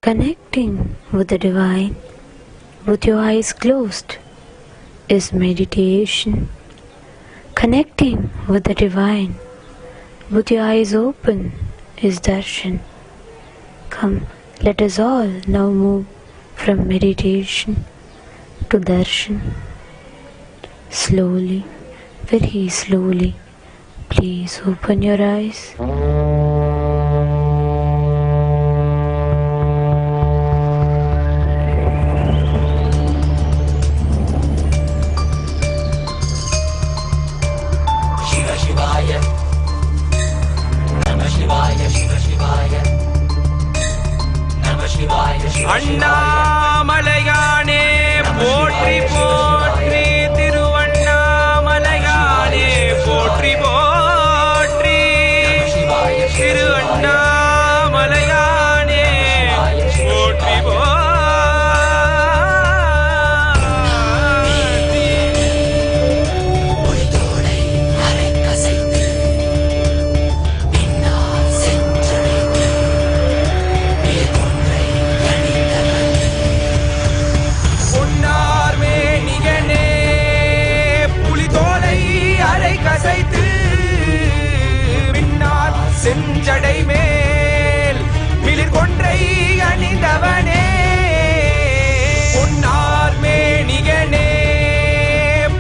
Connecting with the divine with your eyes closed is meditation. Connecting with the divine with your eyes open is darshan. Come, let us all now move from meditation to darshan. Slowly, very slowly, please open your eyes. அண்ணாமலையானே போற்றி போற்றி, திருவண்ணாமலையானே போற்றி போற்றி, திரு அண்ணாமலையானே போற்றி செஞ்சடை மேல் மிளிர் கொன்றை அணிந்தவனே, பொன்னார் மேனிகனே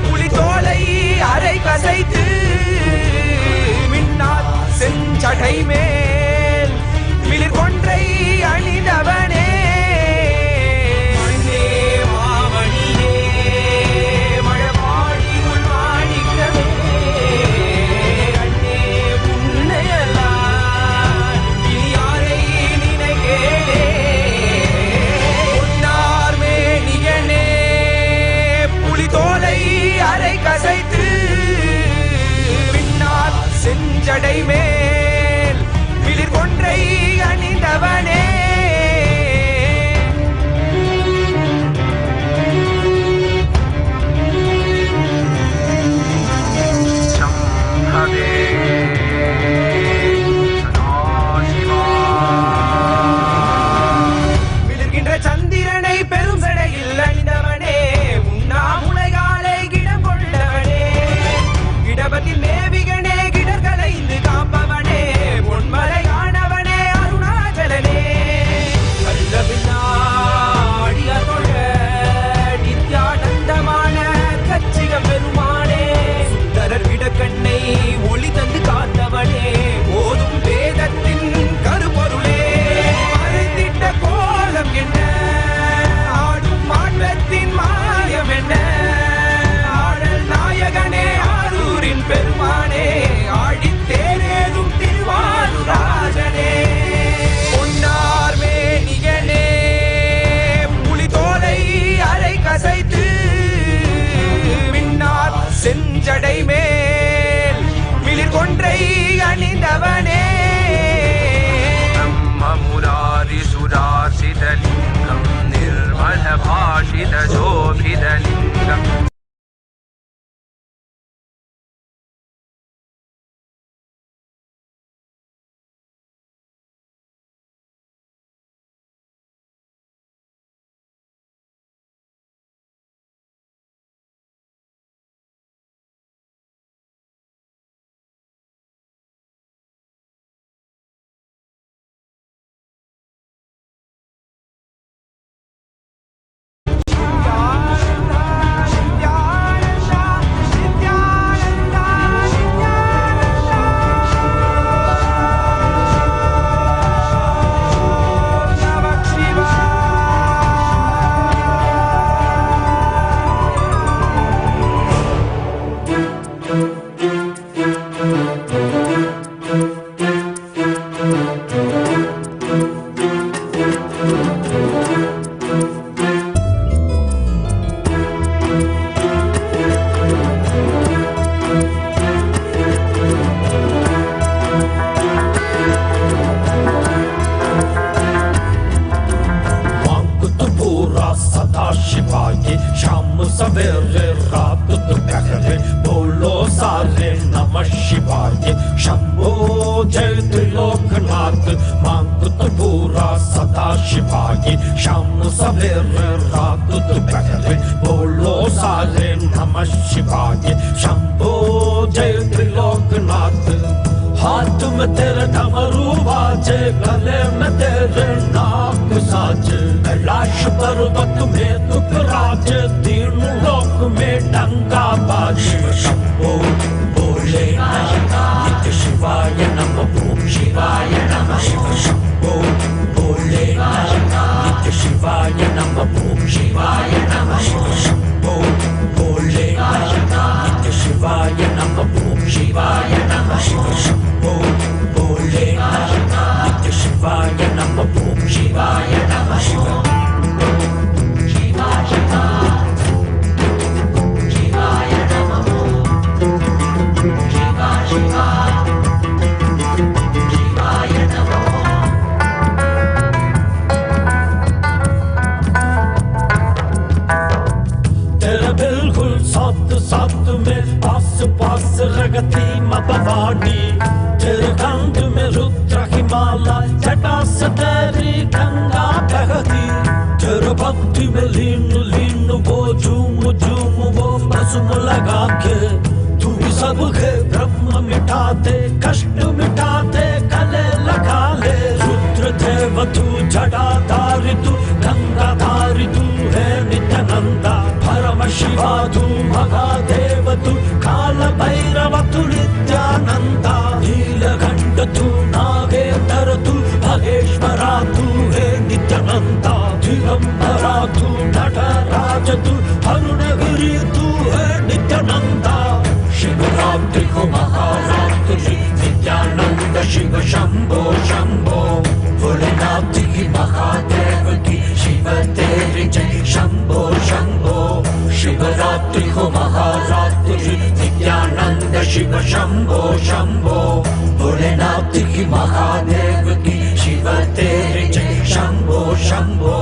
புலித்தோலை அரை கசைத்து, மின்னார் செஞ்சடை மேல் மிளிர் கொன்றை அணிந்தவனே, செஞ்சடை மேல் மிளிர் கொன்றை அணிந்தவனே, மிளிர்கின்ற சந்திரனை பெரும் சடையில் அணிந்தவனே, உண்ணாமுலைகாலை கிடம் கொண்டவனே, இடபத்தில் மேவிகனே காப்பவனே, பொன்மலையானவனே, அருணாச்சலனே, அடியதொழ நித்யானந்தமான கச்சிகம் பெருமானே, சுந்தரர் விடக்கண்ணை ஒளி தந்து காத்தவனே, போதும் வேதத்தின் கருப்பொருளே, மறைந்திட்ட கோலம் என்ன, ஆடும் மாற்றத்தின் மாயம் என்ன, ஆடல் நாயகனே, ஆரூரின் பெருமானே, ஆடி தேரேதும் திருவாரூராஜனே, பொன்னார் மேனிகனே புலித்தோலை அரை கசைத்து, மின்னார் செஞ்சடை மேல் மிளிர் கொன்றை அணிந்தவனே, பிரம்மமுராரி சுராசிதலிங்கம் நிர்மல பாஷித சோபிதலிங்கம், सवेरे रात दोपहर बोलो सारे नमः शिवाय शंभो जय त्रिलोकनाथ मांग तो पूरा सदा शिवाय शाम सवेरे रात दोपहर बोलो सारे नमः शिवाय शंभो जय त्रिलोकनाथ हाथ में तेरे डमरू बाजे गले में तेरे नाग साजे कैलाश पर्वत में तू राजे तीन लोक में डंका बाजे शंभो बोले नित्य शिवाय नमः ओम शिवाय नमः शिव शंभो बोले नित्य शिवाय नमः ओम शिवाय नमः शिव शंभो बोले नित्य शिवाय नमः ओम शिवाय नमः शिव शंभो बोले नित्य शिवाय नमः ओम शिवाय नमः शिव शिवाय शिवाय नमः शिवाय शिवाय नमः तेरा बिल्कुल साथ साथ में पास पास रगती मपवानी तेरे कंठ में रुद्र की माला जटा से तेरी गंगा बहती तेरे भक्ति में लीन लीन वो झूम झूम वो कसम लगा के तू भी सबके ब्रह्म मिटाते कष्ट मिटाते गले लगा ले रुद्र देव तू जटाधारी तू गंगाधारी तू है नित्यानंदा परमशिवा तू महादेव तू काल भैरव तू नित्यानंदा नीलकंठ तू नागेंद्र तू महेश्वरा तू है नित्यानंदा दिगंबरा तू नटराज तू अरुणगिरि तू है नित्यानंदा शिवरात्रि को महारात्रि नित्यानंद शिव शंभो शंभो भोलेनाथ की महादेव की शिव तेरी जय शंभो शंभो शिवरात्रि को महारात्रि नित्यानंद शिव शंभो शंभो भोलेनाथ की महादेव की शिव तेरी जय Shambho Shambho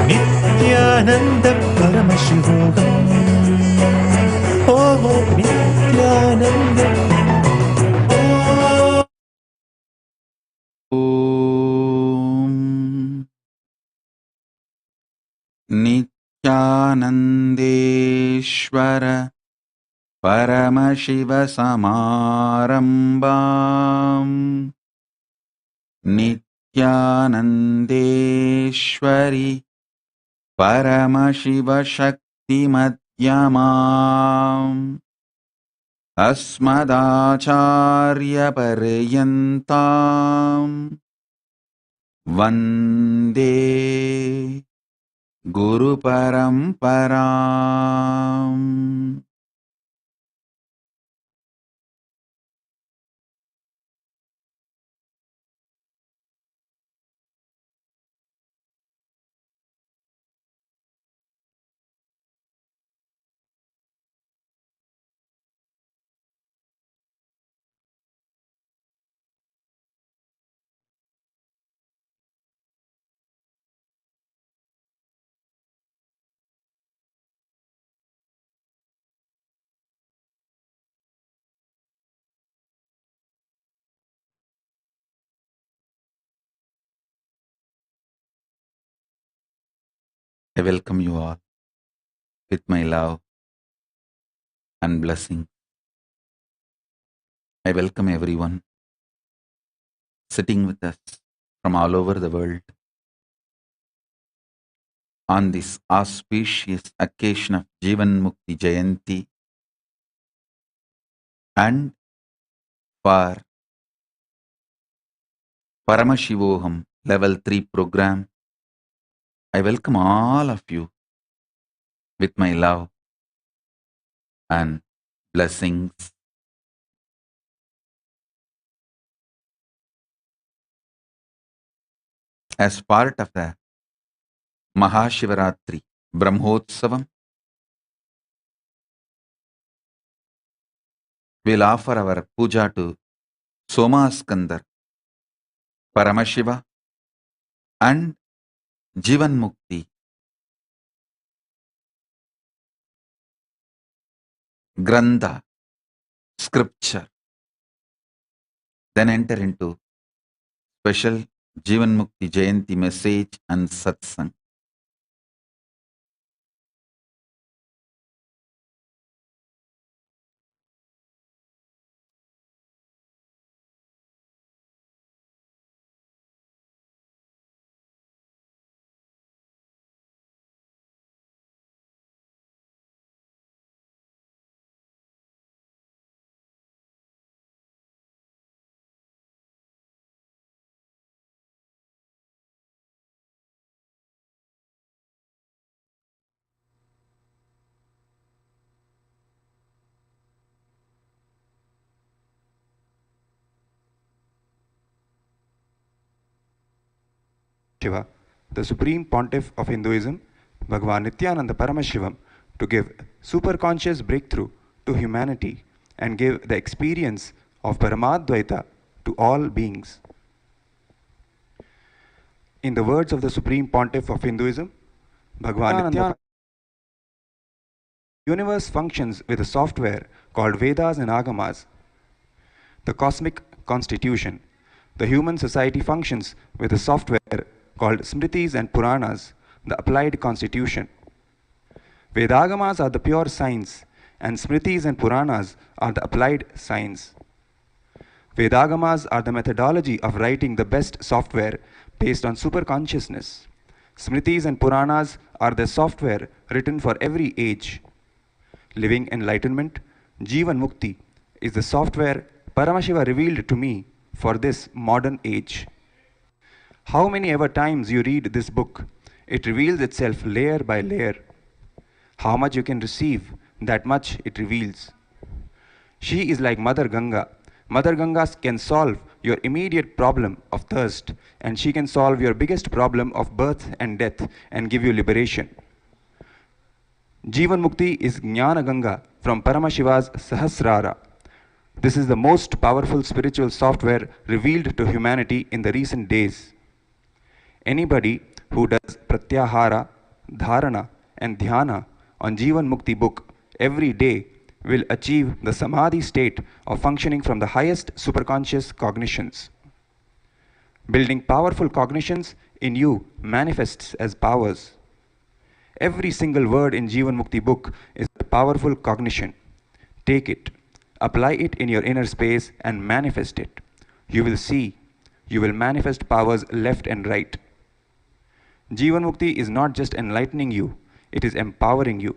Nityananda Paramashivam Oh, Nithyananda. Nithyanandeshwara Paramashiva Samarambam Nithyanandeshwari Paramashiva Shakti Madhyamam Asmadacharya Paryantam Vande Guru Paramparam. I welcome you all with my love and blessing. I welcome everyone sitting with us from all over the world on this auspicious occasion of Jeevan Mukthi Jayanthi and for Paramashivam Level 3 program. I welcome all of you with my love and blessings. As part of the Mahashivaratri Brahmotsavam, we'll offer our puja to Somaskandar, Paramashiva and Jeevan Mukthi, Grantha, scripture, then enter into special Jeevan Mukthi Jayanti message and Satsang. Shiva, the Supreme Pontiff of Hinduism, Bhagavan Nithyananda Paramashivam, to give superconscious breakthrough to humanity and give the experience of Paramadvaita to all beings. In the words of the Supreme Pontiff of Hinduism, Bhagavan Nithyananda, the universe functions with a software called Vedas and Agamas, the cosmic constitution. The human society functions with a software called Smritis and Puranas, the applied constitution. Vedagamas are the pure science, and Smritis and Puranas are the applied science. Vedagamas are the methodology of writing the best software based on superconsciousness. Smritis and Puranas are the software written for every age. Living enlightenment, Jeevan Mukthi, is the software Paramashiva revealed to me for this modern age. How many ever times you read this book, it reveals itself layer by layer. How much you can receive, that much it reveals. She is like Mother Ganga. Mother Ganga can solve your immediate problem of thirst, and she can solve your biggest problem of birth and death and give you liberation. Jeevan Mukti is Jnana Ganga from Paramashiva's Sahasrara. This is the most powerful spiritual software revealed to humanity in the recent days. Anybody who does pratyahara, dharana and dhyana on Jeevan Mukti book every day will achieve the samadhi state of functioning from the highest superconscious cognitions. Building powerful cognitions in you manifests as powers. Every single word in Jeevan Mukthi book is a powerful cognition. Take it, apply it in your inner space and manifest it. You will see, you will manifest powers left and right. Jeevan Mukthi is not just enlightening you, it is empowering you.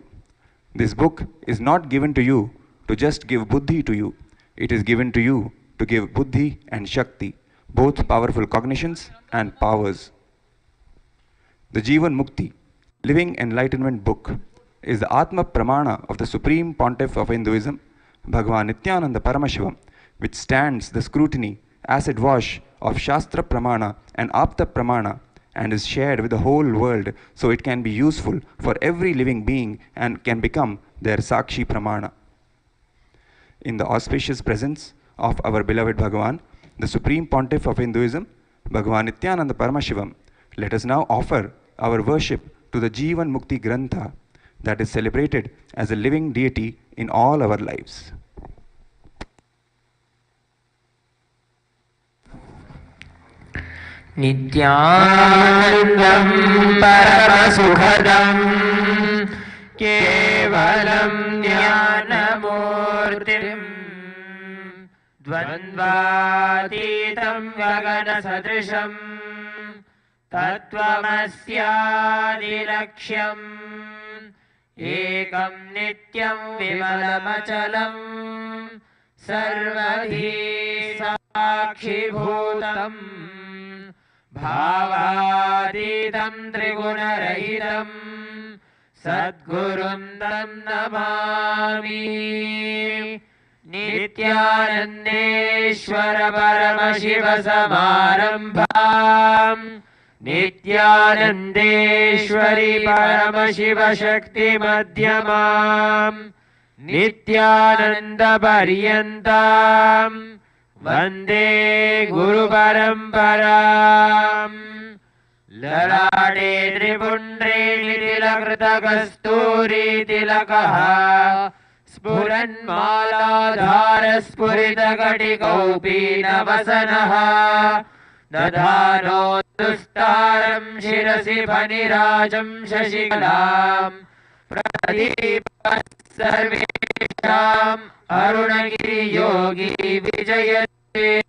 This book is not given to you to just give buddhi to you. It is given to you to give buddhi and shakti, both powerful cognitions and powers. The Jeevan Mukti, Living Enlightenment book, is the Atma Pramana of the Supreme Pontiff of Hinduism, Bhagavan Nithyananda Paramashivam, which stands the scrutiny, acid wash of Shastra Pramana and Apta Pramana, and is shared with the whole world so it can be useful for every living being and can become their Sakshi Pramana. In the auspicious presence of our beloved Bhagavan, the Supreme Pontiff of Hinduism, Bhagavan Nithyananda Paramashivam, let us now offer our worship to the Jeevan Mukti Grantha that is celebrated as a living deity in all our lives. Nithyanandam Paramasukhadam Kevalam Jnanamurtim Dvandvatitam Gaganasadrisham Tattvamasyadilaksham Ekam Nityam Vimalamachalam Sarvadhi Sakshibhutam Bhavaditam Trigunarahitam Sadgurum Tam Namami Nithyanandeshwara Paramashiva Samarambham Nithyanandeshwari Paramashiva Shakti Madhyamam Nithyananda Paryantam Vande Guru Paramparam Lalade Tripundre Nitilakrita Kasturi Tilakaha Spuran Maladhara Spurita Katikaupi Navasanaha Dadhano Dustaram Shirasi Panirajam Shashikalam Pradipas Sarvesham Arunagiri Yogi Vijayate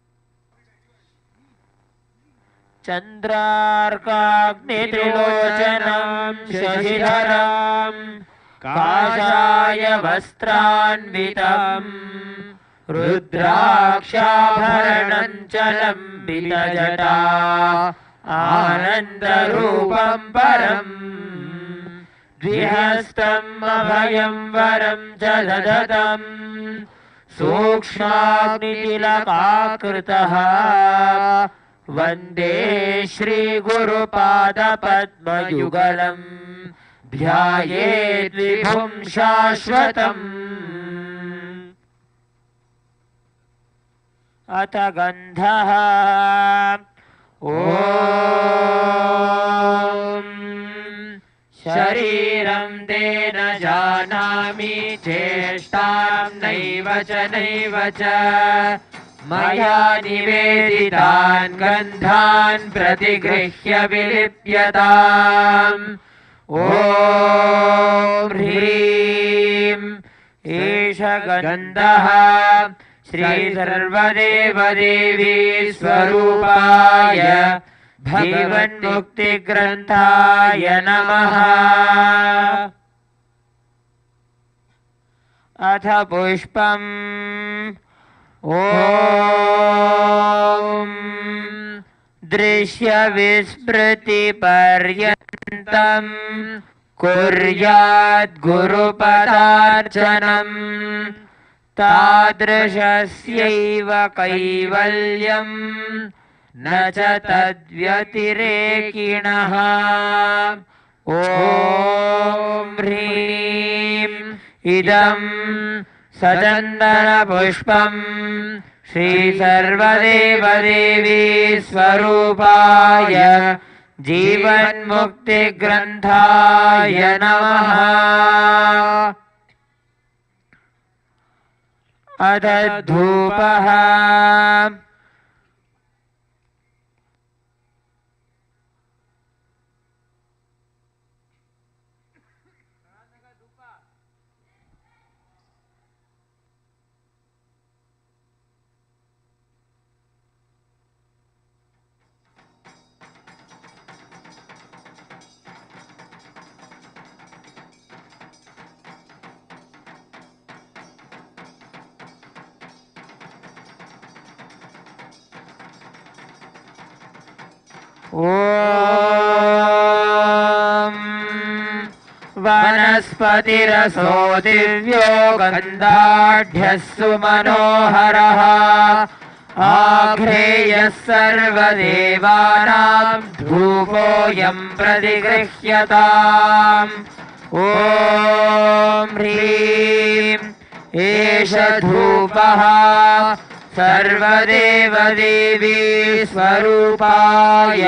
Chandrarkagni Trilochanam Shashidharam Kashaya Vastranvitam Rudrakshabharananchalam Vitajata Anandarupam Param Dvihastam Abhayam Varam Jadadatam Sukshmagnitilakakritaha Vande Shri Guru Pada Padma Yugalam Dhyayet Vibhum Shashvatam Atha Gandhaha Om Shariram Dena Janami Cheshtam Naiva Cha Maya Niveditan Gandhan Pratigrihya Vilipyatam Om Hrim Isha Gandaha Shri Sarvadeva Devi Swarupaya Jeevan Mukti Granthaya Namaha Atha Pushpam Om Drishya Visprati Paryantam Kuryat Guru Padarchanam Tadrashasyaiva Kaivalyam Nacha Tadvyatirekinaha Om Hrim Idam Sajandana Pushpam Shri Sarvadeva Devi Swarupaya Jeevan Mukti Granthaya Namaha अदधूपः ॐ वनस्पतिरसो दिव्यो गन्धाढ्यः सुमनोहरः आघ्रेयः सर्वदेवानां धूपोऽयं प्रतिगृह्यताम् ॐ ह्रीं एष धूपः सर्वदेवदेवी स्वरूपाय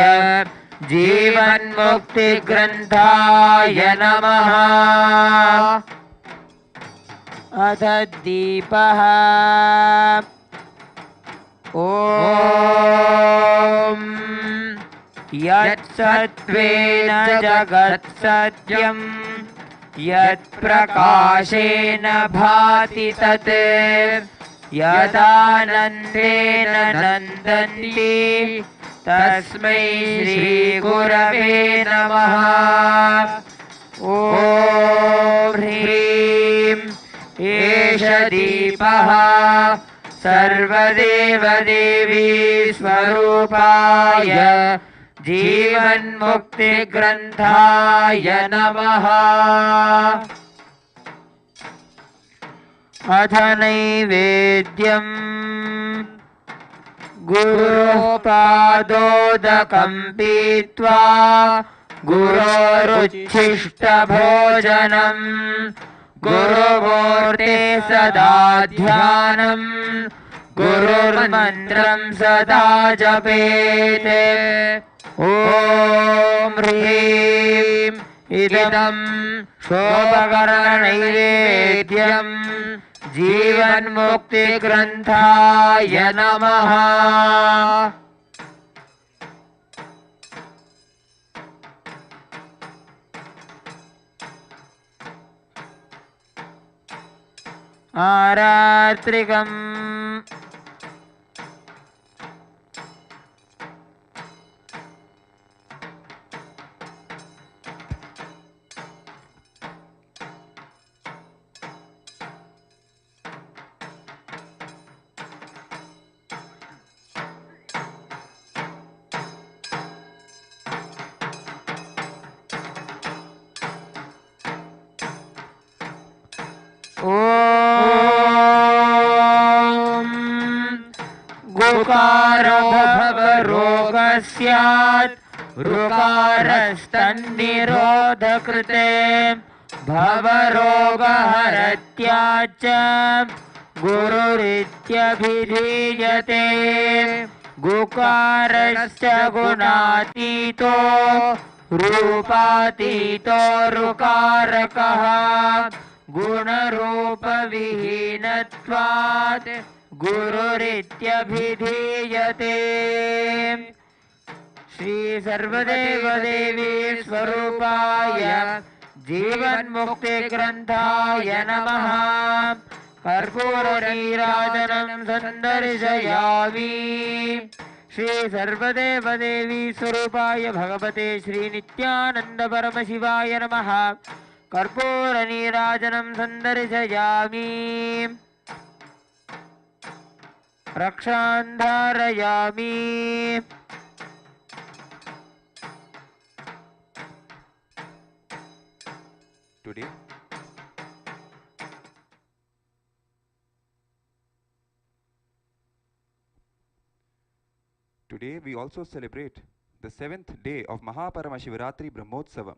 जीवन्मुक्तिग्रन्थाय नमः अथ दीपः ॐ यत्सत्त्वेन जगत्सत्यं यत्प्रकाशेन भाति तत् यदानन्देन नन्दन्ति तस्मै श्रीगुरवे नमः ॐ ह्रीं एष दीपः सर्वदेवदेवी स्वरूपाय जीवन्मुक्तिग्रन्थाय नमः अथ नैवेद्यम् गुरोपादोदकं पीत्वा गुरोरुच्छिष्टभोजनम् गुरुमूर्ते सदा ध्यानम् गुरुर्मन्त्रं सदा जपेत् ॐ ह्रीं इदं शोभकरणनैवेद्यम् जीवन्मुक्तिग्रन्थाय नमः आरात्रिकम् गुकारो भवरोगस्यात् ऋकारस्तन्निरोधकृते भवरोगहरत्याच्च गुरुरित्यभिधीयते गुकारश्च गुणातीतो रूपातीतो ऋकारकः गुणरूपविहीनत्वात् गुरुरित्यभिधीयते श्री सर्वदेवदेवी स्वरूपाय जीवन्मुक्तिग्रन्थाय नमः कर्पूरनीराजनं सन्दर्शयामि श्री सर्वदेवदेवी स्वरूपाय भगवते श्री नित्यानंद परमशिवाय नमः कर्पूरनीराजनं सन्दर्शयामि रक्षां धारयामि Today we also celebrate the 7th day of Paramashivaratri Brahmotsavam.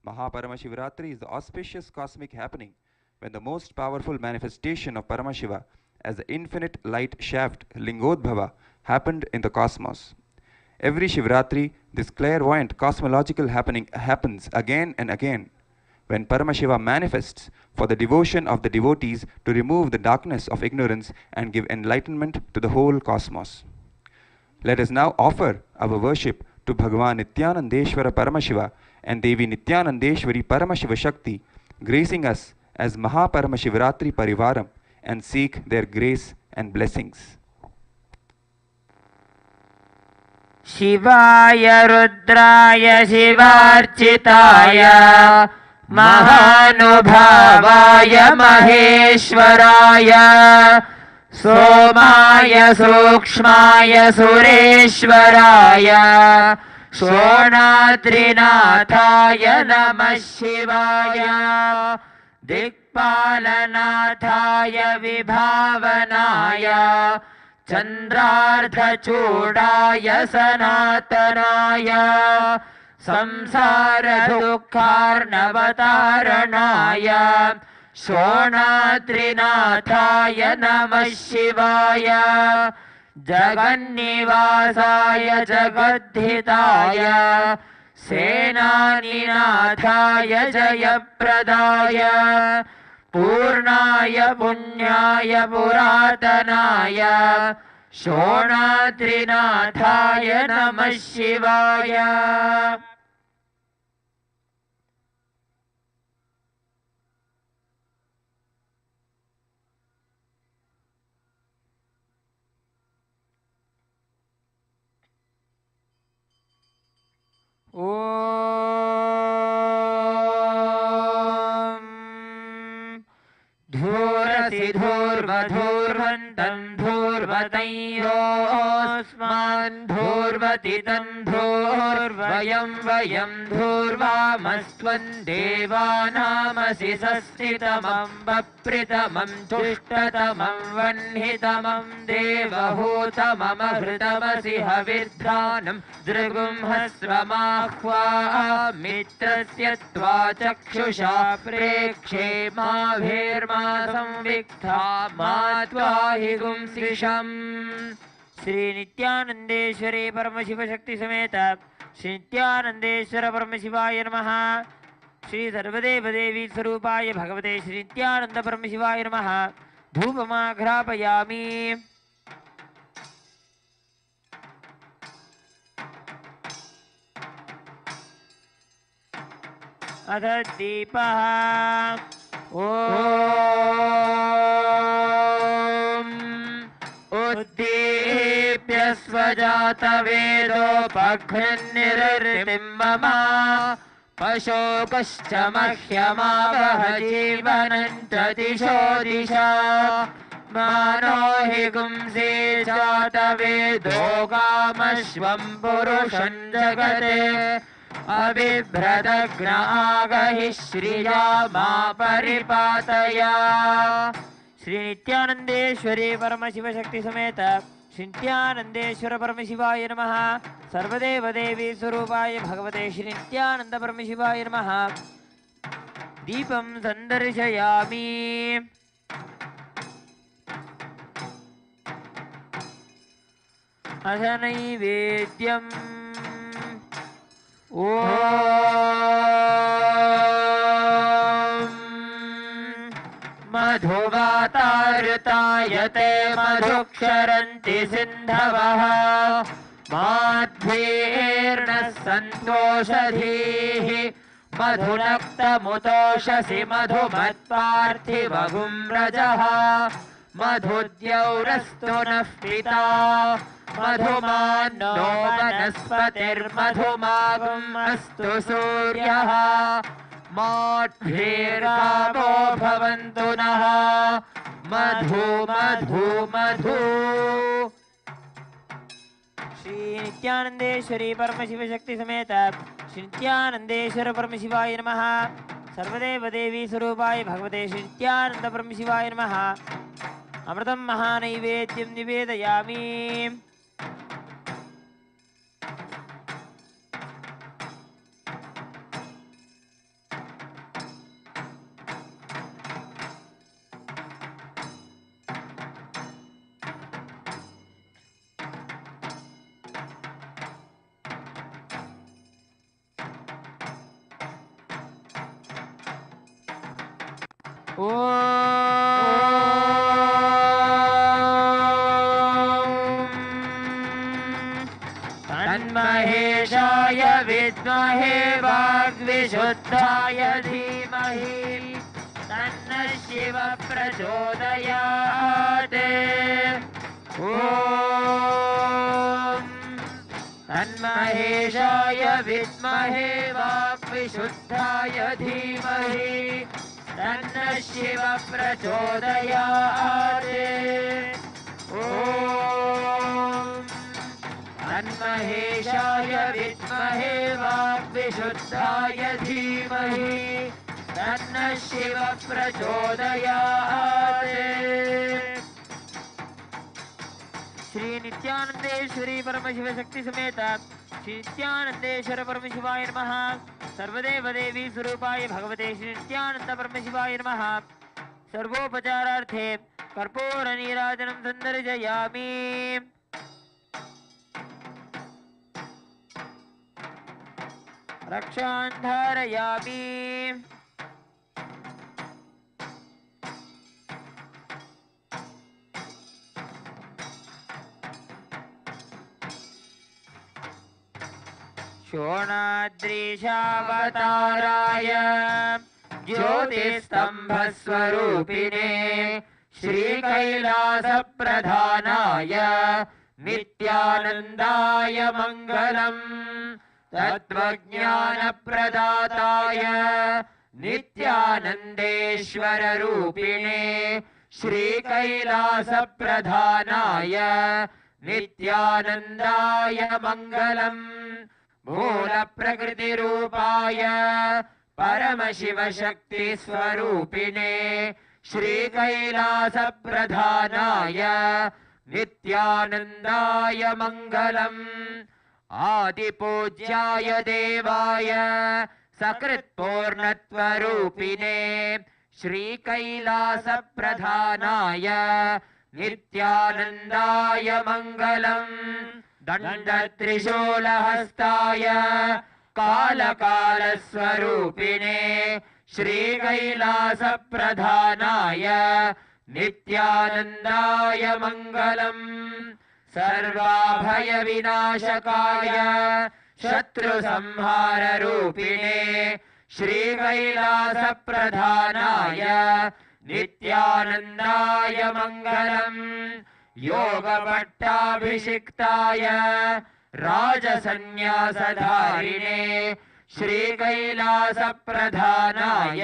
Paramashivaratri is the auspicious cosmic happening when the most powerful manifestation of Paramashiva as the infinite light shaft Lingodbhava happened in the cosmos. Every Shivratri, this clairvoyant cosmological happening happens again and again, when Paramashiva manifests for the devotion of the devotees to remove the darkness of ignorance and give enlightenment to the whole cosmos. Let us now offer our worship to Bhagavan Nithyanandeshwara Paramashiva and Devi Nithyanandeshwari Paramashiva Shakti, gracing us as Mahaparamashivaratri Parivaram, and seek their grace and blessings. Shivaya Rudraya Shivarchitaya Mahanubhavaya Maheshwaraya Somaya Sukshmaya Sureshwaraya Shonathrinathaya Namah Shivaya Dikpalanathaya Vibhavanaya Chandrardhachudaya Sanatanaya Samsara Dukkharnavataranaya Shonathrinathaya Namah Shivaya Jagannivasaya Jagadhitaya Senaninathaya Jayapradaya Purnaya Punyaya Puratanaya Shonathrinathaya Namah Shivaya. Om Dhurasi Dhurvadhurvantam Dhurvatayosman Dhurvatitam Dhurvayam Vayam Dhurvamastvan Devanamasi Sastitamam Vapritamam Tushtatamam Vanhitamam Devahutamam Ahritamasi Havidhanam Drigum Hasramahva Mitrasya Tva Chakshusha Prekshe Mavirma Samviktha Matva Higum Sisham. Sri Nithyanandeshwari Paramashiva Shakti Sameta Sri Nithyanandeshwara Paramashivaya Namaha. Shri Sarvadeva Devi Sarupaya Bhagavate Shri Nithyananda Paramashivaya Namaha. Dhupamagrapayami. Adha Deepaha Om Uddipya Svajata Vedo Pakhannirritim Mama Pashokascha Mahyamavaha Jivananta Disho Disha Mano Higumsi Jata Vedo Kamashvam Purushan Jagate Abhibhradagna Agahi Shriya Ma Paripataya. Shri Nithyanandeshwari Paramashiva Shakti Sameta Shri Nithyanandeshwara Paramashivaya Namaha. Sarvadeva Devi Surupaya Bhagavate Shri Nithyananda Paramashivaya Namaha. Deepam Sandarshayami. Adhanaivedyam Om Madhuvatartayate madhuksharanti sindhavaha madhvirna santoshadhihi madhunaktamutoshasi madhumatparthivagum rajaha madhudyaurastu nafpita madhumano vanaspatir madhumagum astu suryaha madhvirgamo bhavantu naha madhu madhu madhu. Shri Nithyanandeshwari Paramashiva Shakti Sameta Shri Nithyanandeshwara Paramashivaya Namaha. Sarvadeva Devi Sarupaya Bhagavate Shri Nithyananda Paramashivaya Namaha. Amritam Mahanaivedyam Nivedayami. तन्महेशाय विद्महे वाग्विशुद्धाय धीमहि तन्नः शिव प्रचोदयात्। तन्महेशाय विद्महे वाग्विशुद्धाय धीमहि तन्नः शिव प्रचोदयात्। तन्महेशाय विद्महे वाग्विशुद्धाय धीमहि तन्नः शिव प्रचोदयात्। श्री नित्यानंदेश्वरी परमशिव शक्ति समेत श्री नित्यानंदेश्वर परमशिवाय नमः। सर्वदेव देवी स्वरूपाय भगवते श्री नित्यानंद परमशिवाय नमः। सर्वोपचारार्थे कर्पूर नीराजनं सन्दर्शयामि। रक्षान् धारयामि। शोणाद्रीशावताराय ज्योतिस्तंभस्वरूपिणे श्रीकैलासप्रधानाय नित्यानन्दाय मङ्गलम्। तत्त्वज्ञानप्रदाताय नित्यानन्देश्वररूपिणे श्रीकैलासप्रधानाय नित्यानन्दाय मङ्गलम्। मूलप्रकृतिरूपाय परमशिवशक्तिस्वरूपिणे श्रीकैलासप्रधानाय नित्यानन्दाय मङ्गलम्। आदिपूज्याय देवाय सकृत्पूर्णत्वरूपिणे श्रीकैलासप्रधानाय नित्यानन्दाय मङ्गलम्। दण्डत्रिशूलहस्ताय कालकालस्वरूपिणे श्रीकैलासप्रधानाय नित्यानन्दाय मङ्गलम्। सर्वाभयविनाशकाय शत्रुसंहाररूपिणे श्रीकैलासप्रधानाय नित्यानन्दाय मङ्गलम्। योगपट्टाभिषिक्ताय राजसन्न्यासधारिणे श्रीकैलासप्रधानाय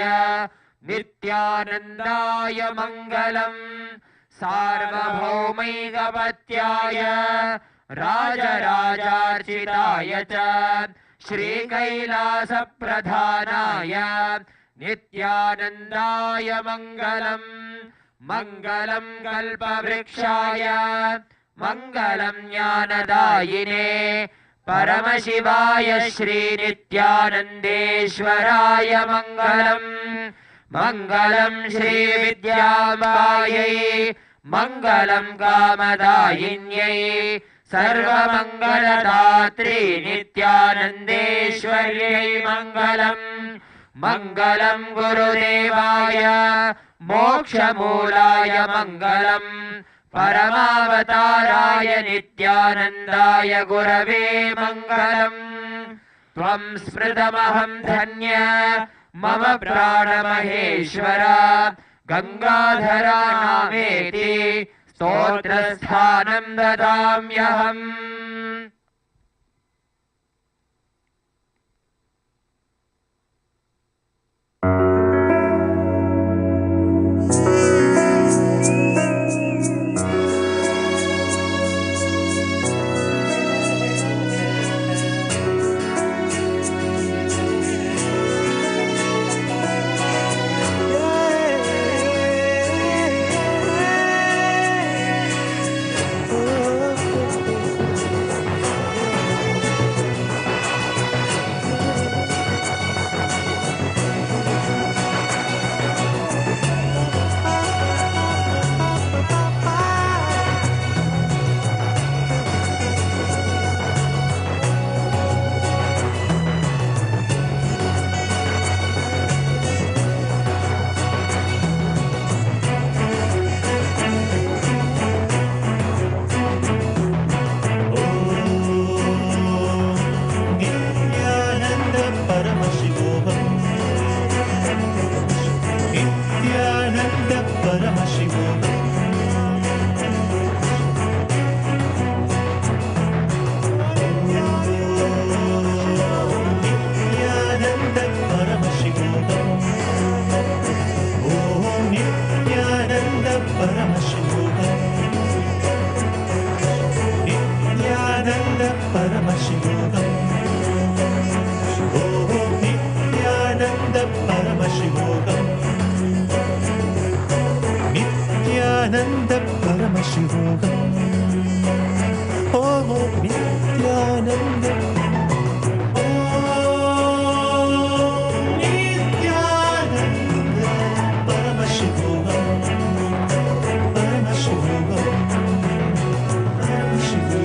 नित्यानन्दाय मङ्गलम्। सार्वभौमैकपत्याय राजराजार्चिताय च श्रीकैलासप्रधानाय नित्यानन्दाय मङ्गलम्। मङ्गलं कल्पवृक्षाय मङ्गलं ज्ञानदायिने परमशिवाय श्रीनित्यानन्देश्वराय मङ्गलम्। मङ्गलं श्रीविद्याम्बायै मङ्गलं कामदायिन्यै सर्वमङ्गलदात्री नित्यानन्देश्वर्यै मङ्गलम्। मङ्गलं गुरुदेवाय मोक्षमूलाय मङ्गलम्। परमावताराय नित्यानन्दाय गुरवे मङ्गलम्। त्वं स्मृतमहं धन्य मम प्राणमहेश्वर गङ्गाधरा नामेति स्तोत्रस्थानं ददाम्यहम्। Nithyananda Paramashivam. Nithyananda Paramashivam. Om Nithyananda Paramashivam. Nithyananda Paramashivam. Om Nithyananda Paramashivam. Nithyananda Paramashivam. Om Nithyananda. Om Nithyananda Paramashivam. Paramashivam. Paramashivam.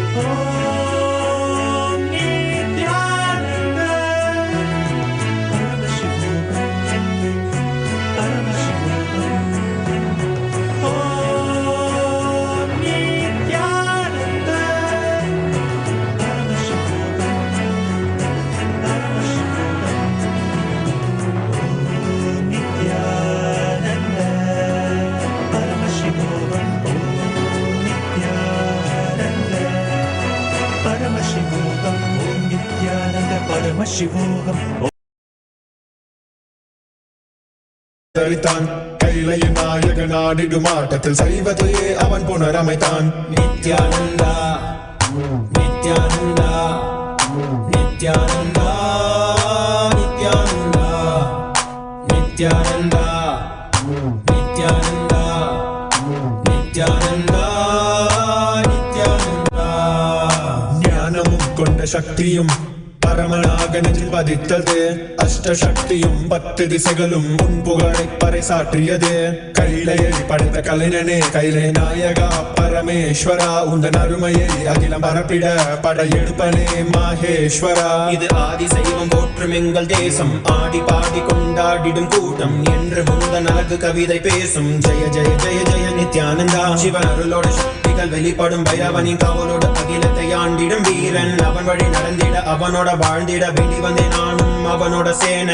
Om Nithyananda Paramashivam. Paramashivam. Om Nithyananda Paramashivam. Paramashivam. Om Nithyananda Paramashivam. தரித்தான் கைலைய நாயக நாடிடும் ஆட்டத்தில் செய்வதையே அவன் புனரமைத்தான். நித்யானந்தா நித்யானந்தா நித்யானந்தா நித்யானந்தா நித்யானந்தா நித்யானந்தா நித்யானந்தா நித்யானந்தா. ஞானமும் கொண்ட சக்தியும் பரமனாக நெஞ்சில் பதித்தது. அஷ்டசக்தியும் 10 திசைகளும் உன் புகழை பறைசாற்றியது. கைலையை படைத்த கலைஞனே கைலை நாயகா பரமேஸ்வரா, உந்தன் அருமையை அகிலம் பரப்பிட படையெடுப்பனே மாஹேஸ்வரா. இது ஆதி சைவம் போற்றும் எங்கள் தேசம், ஆடி பாடி கொண்டாடிடும் கூட்டம் என்று முந்தன் அழகு கவிதை பேசும். ஜெய ஜெய ஜெய ஜெய நித்யானந்தா. சிவன் அருளோட சக்திகள் வெளிப்படும் பைரவனின் காவலோடு அகிலத்தை ஆண்டிடும் வீரன். அவன் வழி நடந்திட அவனோட வாழ்ந்திட வேண்டி வந்தேன் நானும் அவனோட சேன.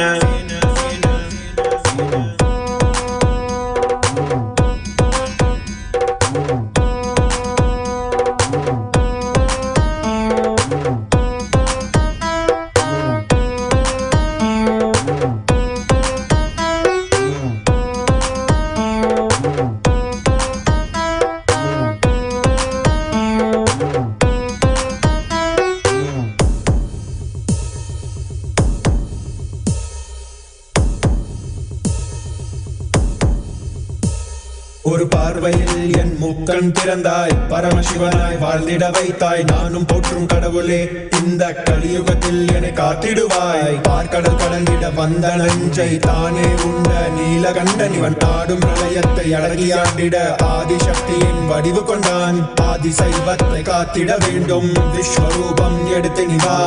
ஒரு பார்வையில் என் முக்கண் திறந்தாய், பரமசிவனாய் வாழ்ந்திட வைத்தாய். நானும் போற்றும் கடவுளே இந்த கலியுகத்தில் என்னை காத்திடுவாய். பார்க்கடல் கடந்திட வந்த நஞ்சை தானே உண்ட நீலகண்டன் இவன் ஆடும் பிரளயத்தை அடங்கியாண்டிட ஆதிசக்தியின் வடிவு கொண்டான். ஆதி சைவத்தை காத்திட வேண்டும் விஸ்வரூபம் எடுத்து நிவா.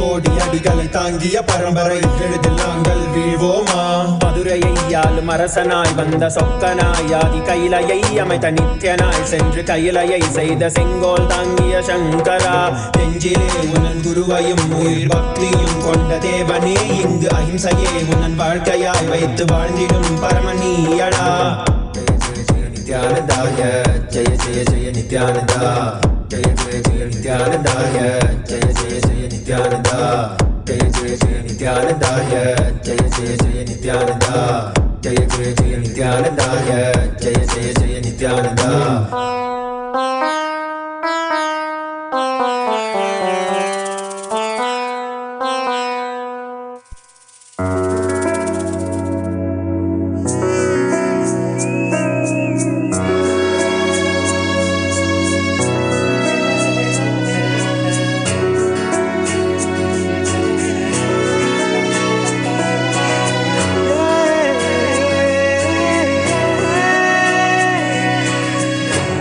கோடி அடிகளை தாங்கிய பரம்பரை எழுதில் நாங்கள் வீழ்வோமா. மதுரையை ஆளும் அரசனாய் வந்த சொக்கனாய் ஆதி கைலையை அமைத்த நித்யனாய் சென்று கைலையை செய்த செங்கோல் தாங்கிய சங்கரா. நெஞ்சிலே உன்னன் குருவையும் உயிர் பக்தியும் கொண்ட தேவனே, இங்கு அஹிம்சையே உன்னன் வாழ்க்கையாய் வைத்து வாழ்ந்திடும் பரமநீயடா. நித்யானந்தாய Jaya Jaya Jaya Nithyananda. Jaya Jaya Jaya நித்யானந்தாய Jaya Jaya Jaya Nithyananda. Jaya Jaya Jaya நித்யானந்தாய Jaya Jaya Jaya Nithyananda. Jaya Jaya Jaya நித்யானந்தாய Jaya Jaya Jaya Nithyananda.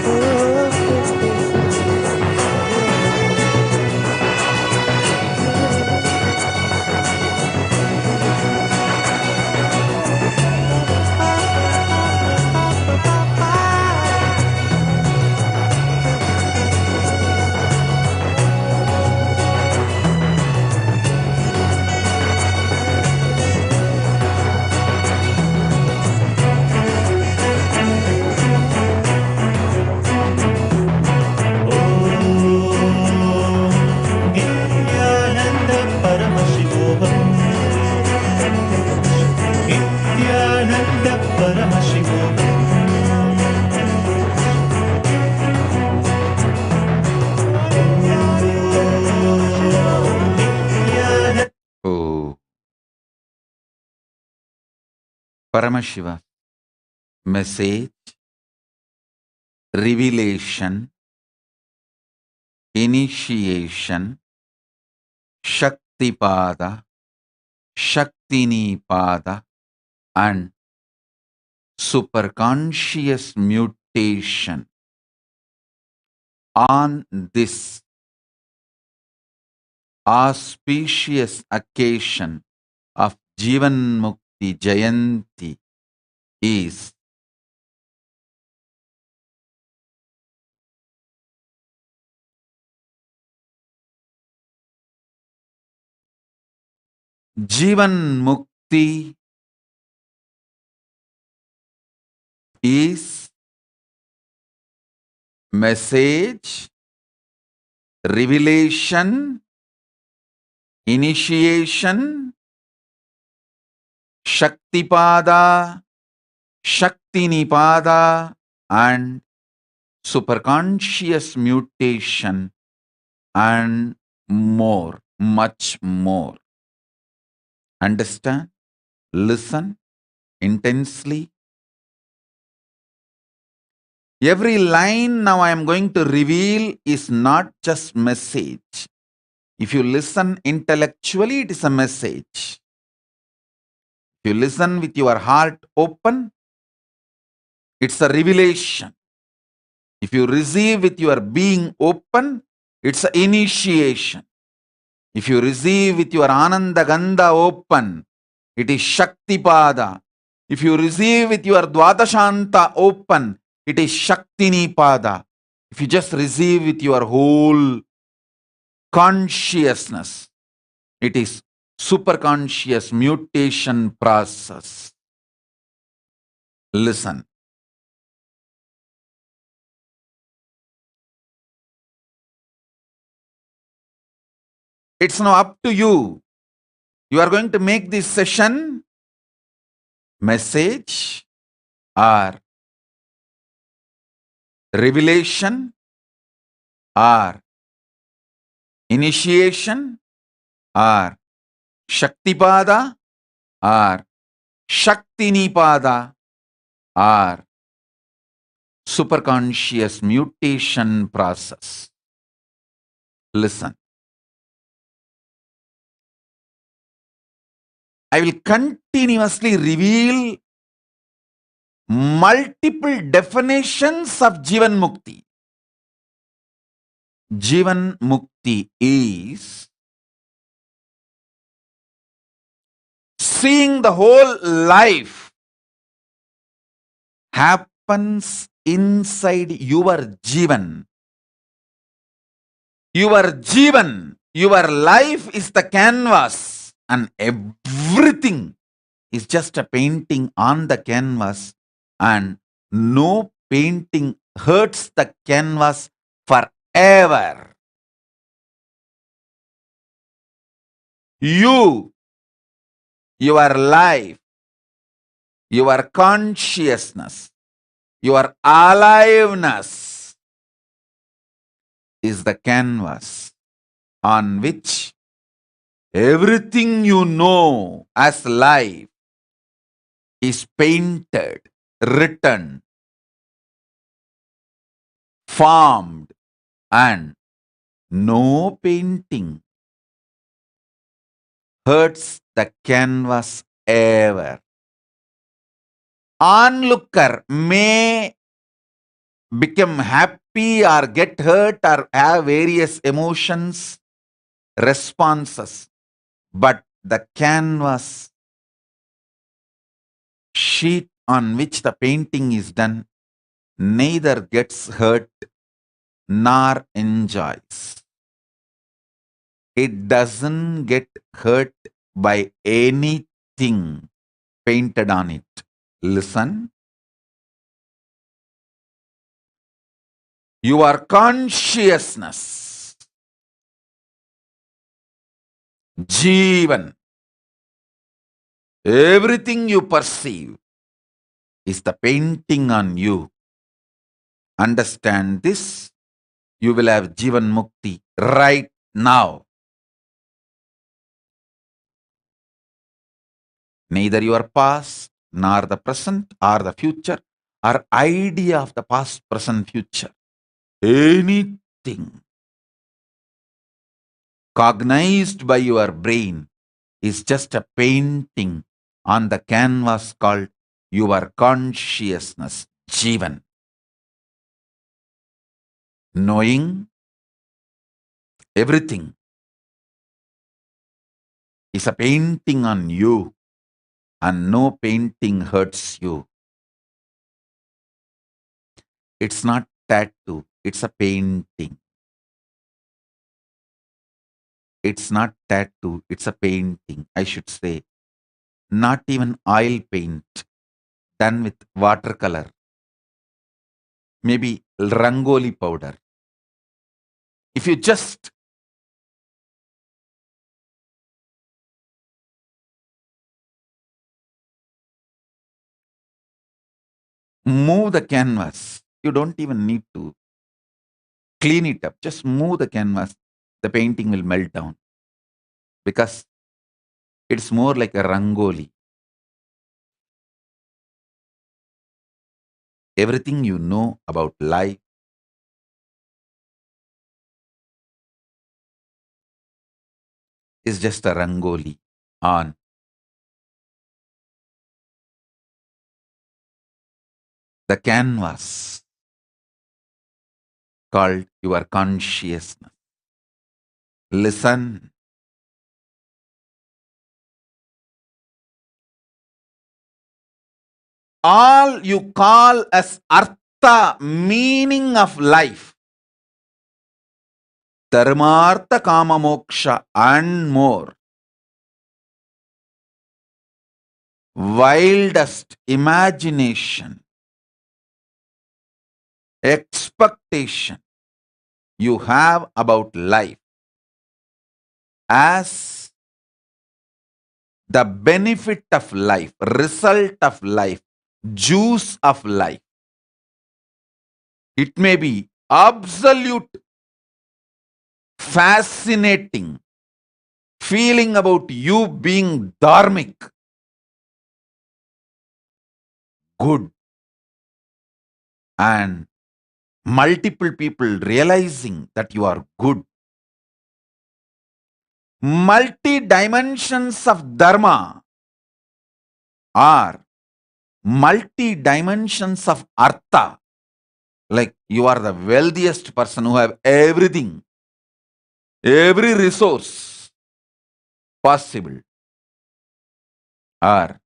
Oh Paramashiva message, revelation, initiation, Shaktipada, Shaktinipada, and superconscious mutation. On this auspicious occasion of Jeevan Mukthi Jayanthi is Jeevan Mukthi is message, revelation, initiation, Shaktipada, Shaktinipada, and superconscious mutation, and more, much more. Understand? Listen intensely. Every line now I am going to reveal is not just message. If you listen intellectually, it is a message. If you listen with your heart open, it's a revelation. If you receive with your being open, it's an initiation. If you receive with your Ananda Gandha open, it is Shaktipada. If you receive with your Dvadashanta open, it is Shaktinipada. If you just receive with your whole consciousness, it is superconscious mutation process. Listen. It's now up to you. You are going to make this session message or revelation or initiation or Shaktipada or Shaktinipada or superconscious mutation process. Listen. I will continuously reveal multiple definitions of Jeevan Mukti. Jeevan Mukti is seeing the whole life happens inside your Jeevan. Your Jeevan, your life is the canvas. And everything is just a painting on the canvas, and no painting hurts the canvas forever. You, your life, your consciousness, your aliveness is the canvas on which everything you know as life is painted, written, formed, and no painting hurts the canvas ever. Onlooker may become happy or get hurt or have various emotions, responses. But the canvas sheet on which the painting is done neither gets hurt nor enjoys. It doesn't get hurt by anything painted on it. Listen. Your consciousness, Jeevan, everything you perceive is the painting on you. Understand this, you will have Jeevan Mukti right now. Neither your past nor the present or the future or idea of the past, present, future. Anything cognized by your brain is just a painting on the canvas called your consciousness, Jeevan. Knowing everything is a painting on you, and no painting hurts you. It's not tattoo, it's a painting. It's not tattoo, it's a painting. I should say, not even oil paint done with watercolor, maybe rangoli powder. If you just move the canvas, you don't even need to clean it up. Just move the canvas, the painting will melt down because it's more like a rangoli. Everything you know about life is just a rangoli on the canvas called your consciousness. Listen. All you call as artha, meaning of life, dharmartha, kama, moksha, and more, wildest imagination, expectation you have about life as the benefit of life, result of life, juice of life. It may be absolute fascinating feeling about you being dharmic, good, and multiple people realizing that you are good. Multi-dimensions of dharma are multi-dimensions of artha. Like you are the wealthiest person who have everything, every resource possible. Or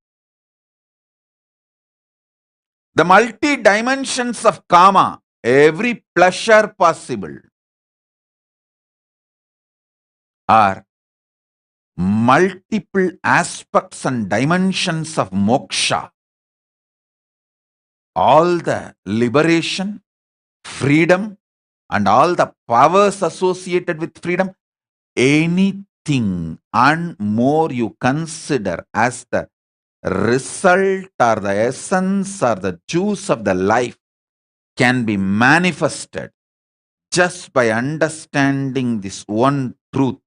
the multi-dimensions of kama, every pleasure possible. Are multiple aspects and dimensions of moksha. All the liberation, freedom, and all the powers associated with freedom, anything and more you consider as the result or the essence or the juice of the life can be manifested just by understanding this one truth.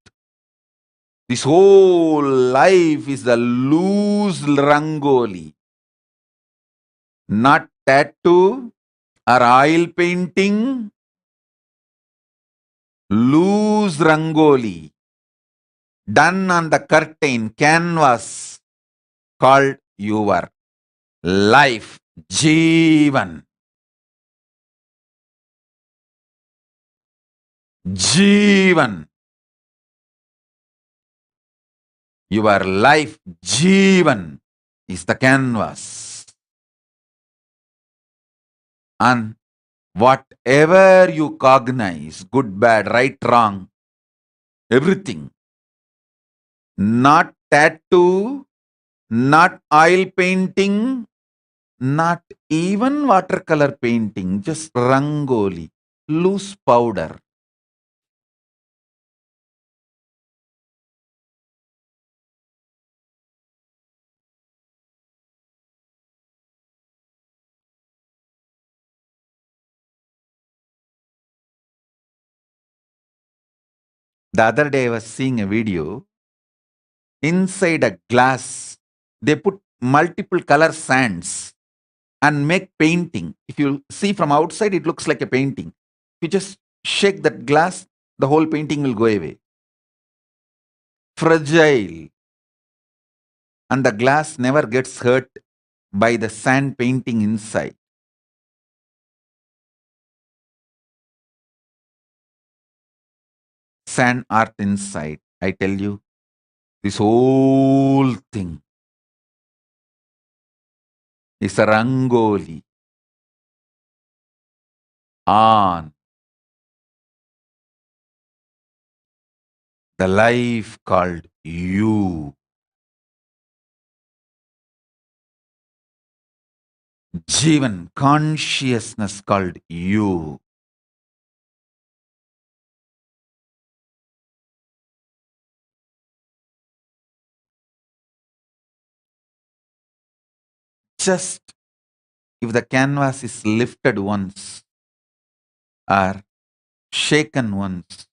This whole life is a loose rangoli, not tattoo or oil painting, loose rangoli done on the curtain canvas called your life, Jeevan. Jeevan. Your life, Jeevan, is the canvas. And whatever you cognize, good, bad, right, wrong, everything, not tattoo, not oil painting, not even watercolor painting, just rangoli, loose powder. The other day I was seeing a video. Inside a glass, they put multiple color sands and make painting. If you see from outside, it looks like a painting. If you just shake that glass, the whole painting will go away. Fragile. And the glass never gets hurt by the sand painting inside. Sand art inside. I tell you, this whole thing is a rangoli on the life called you. Jeevan consciousness called you. Just if the canvas is lifted once or shaken once,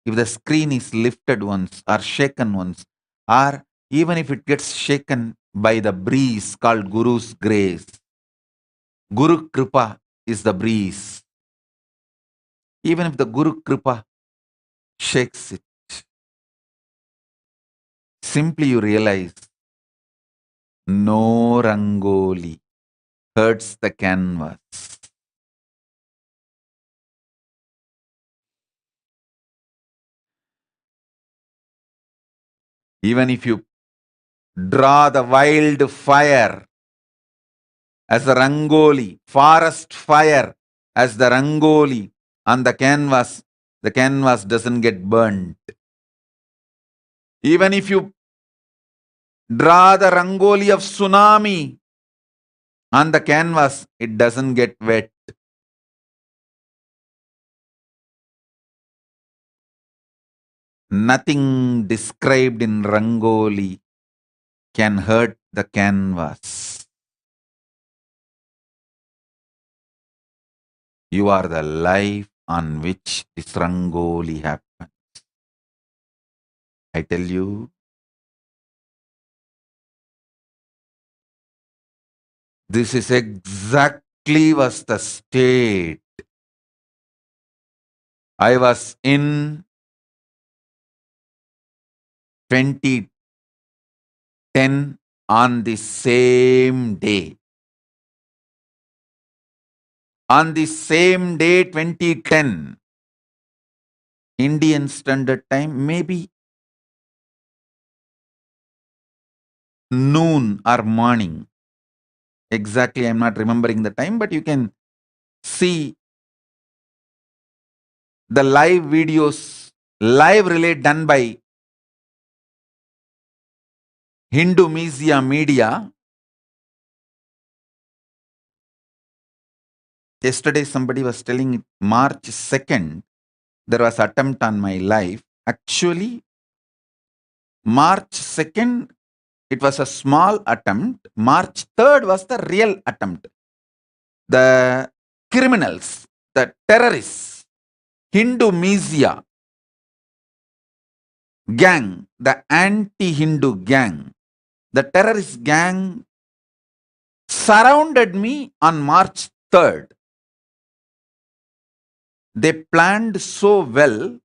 if the screen is lifted once or shaken once, or even if it gets shaken by the breeze called Guru's grace, Guru Kripa is the breeze. Even if the Guru Kripa shakes it, simply you realize no rangoli hurts the canvas. Even if you draw the wildfire as a rangoli, forest fire as the rangoli on the canvas doesn't get burnt. Even if you draw the rangoli of tsunami on the canvas, it doesn't get wet. Nothing described in rangoli can hurt the canvas. You are the life on which this rangoli happens. I tell you, this is exactly was the state I was in 2010 on the same day. On the same day, 2010, Indian Standard Time, maybe noon or morning. Exactly, I'm not remembering the time, but you can see the live videos, live relay done by Hindu media. Yesterday, somebody was telling it, March 2nd, there was attempt on my life. Actually, March 2nd, it was a small attempt. March 3rd was the real attempt. The criminals, the terrorists, Hindu media gang, the anti-Hindu gang, the terrorist gang surrounded me on March 3rd. They planned so well.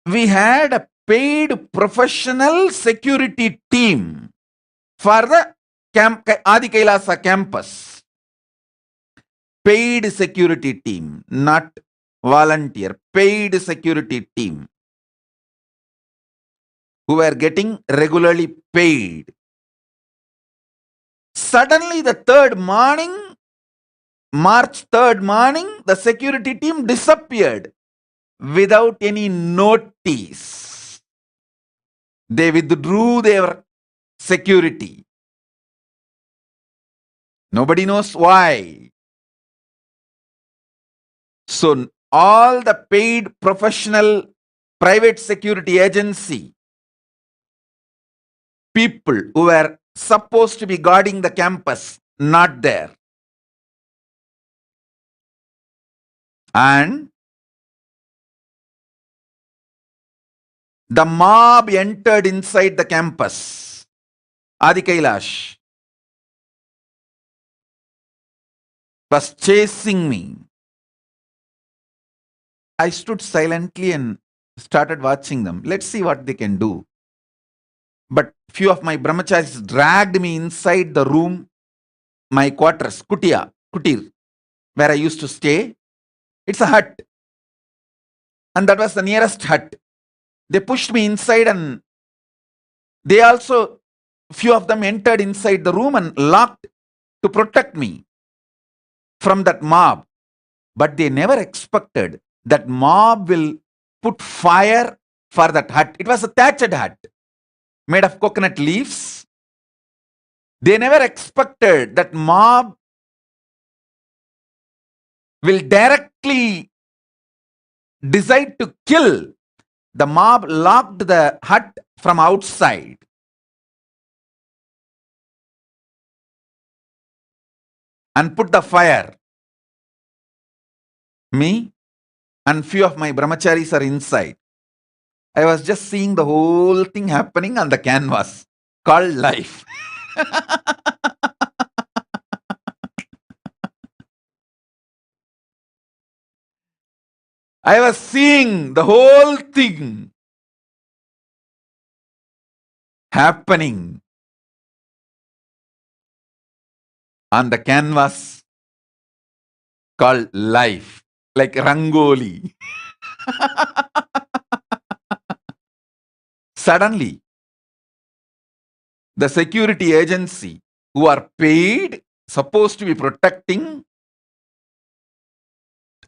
We had a paid professional security team for the Adi Kailasa campus. Paid security team, not volunteer, paid security team who were getting regularly paid. Suddenly, the third morning, March 3rd morning, the security team disappeared without any notice. They withdrew their security. Nobody knows why. So, all the paid professional private security agency people who were supposed to be guarding the campus, not there. And the mob entered inside the campus. Adi Kailash was chasing me. I stood silently and started watching them. Let's see what they can do. But few of my brahmacharis dragged me inside the room, my quarters, kutir, where I used to stay. It's a hut. And that was the nearest hut. They pushed me inside and they also, few of them entered inside the room and locked to protect me from that mob. But they never expected that mob will put fire for that hut. It was a thatched hut made of coconut leaves. They never expected that mob will directly decide to kill. The mob locked the hut from outside. And put the fire. Me and few of my brahmacharis are inside. I was just seeing the whole thing happening on the canvas called life. I was seeing the whole thing happening on the canvas called life, like Rangoli. Suddenly, the security agency who are paid, supposed to be protecting,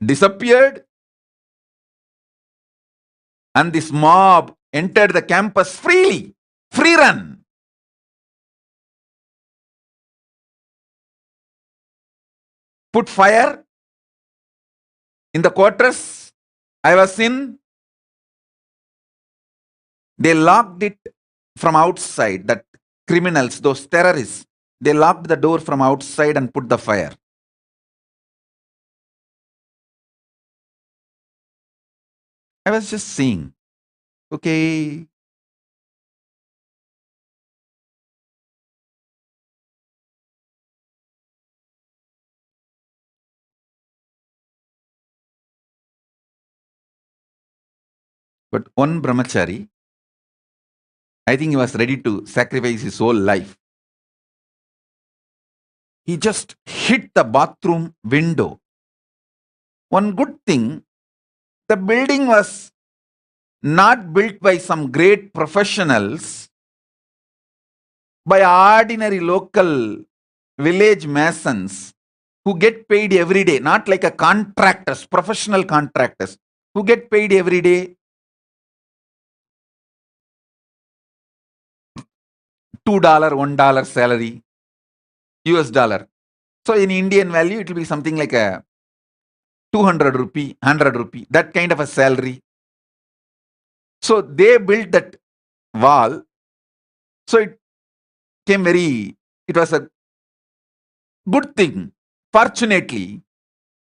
disappeared, and this mob entered the campus freely, free run. Put fire in the quarters I was in. They locked it from outside. That criminals, those terrorists, they locked the door from outside and put the fire. I was just seeing. Okay. But one brahmachari, I think he was ready to sacrifice his whole life. He just hit the bathroom window. One good thing, the building was not built by some great professionals, by ordinary local village masons who get paid every day, not like a contractors, professional contractors who get paid every day $2, $1 salary, US dollar. So in Indian value, it will be something like a 200 rupee, 100 rupee, that kind of a salary. So they built that wall. So it was a good thing. Fortunately,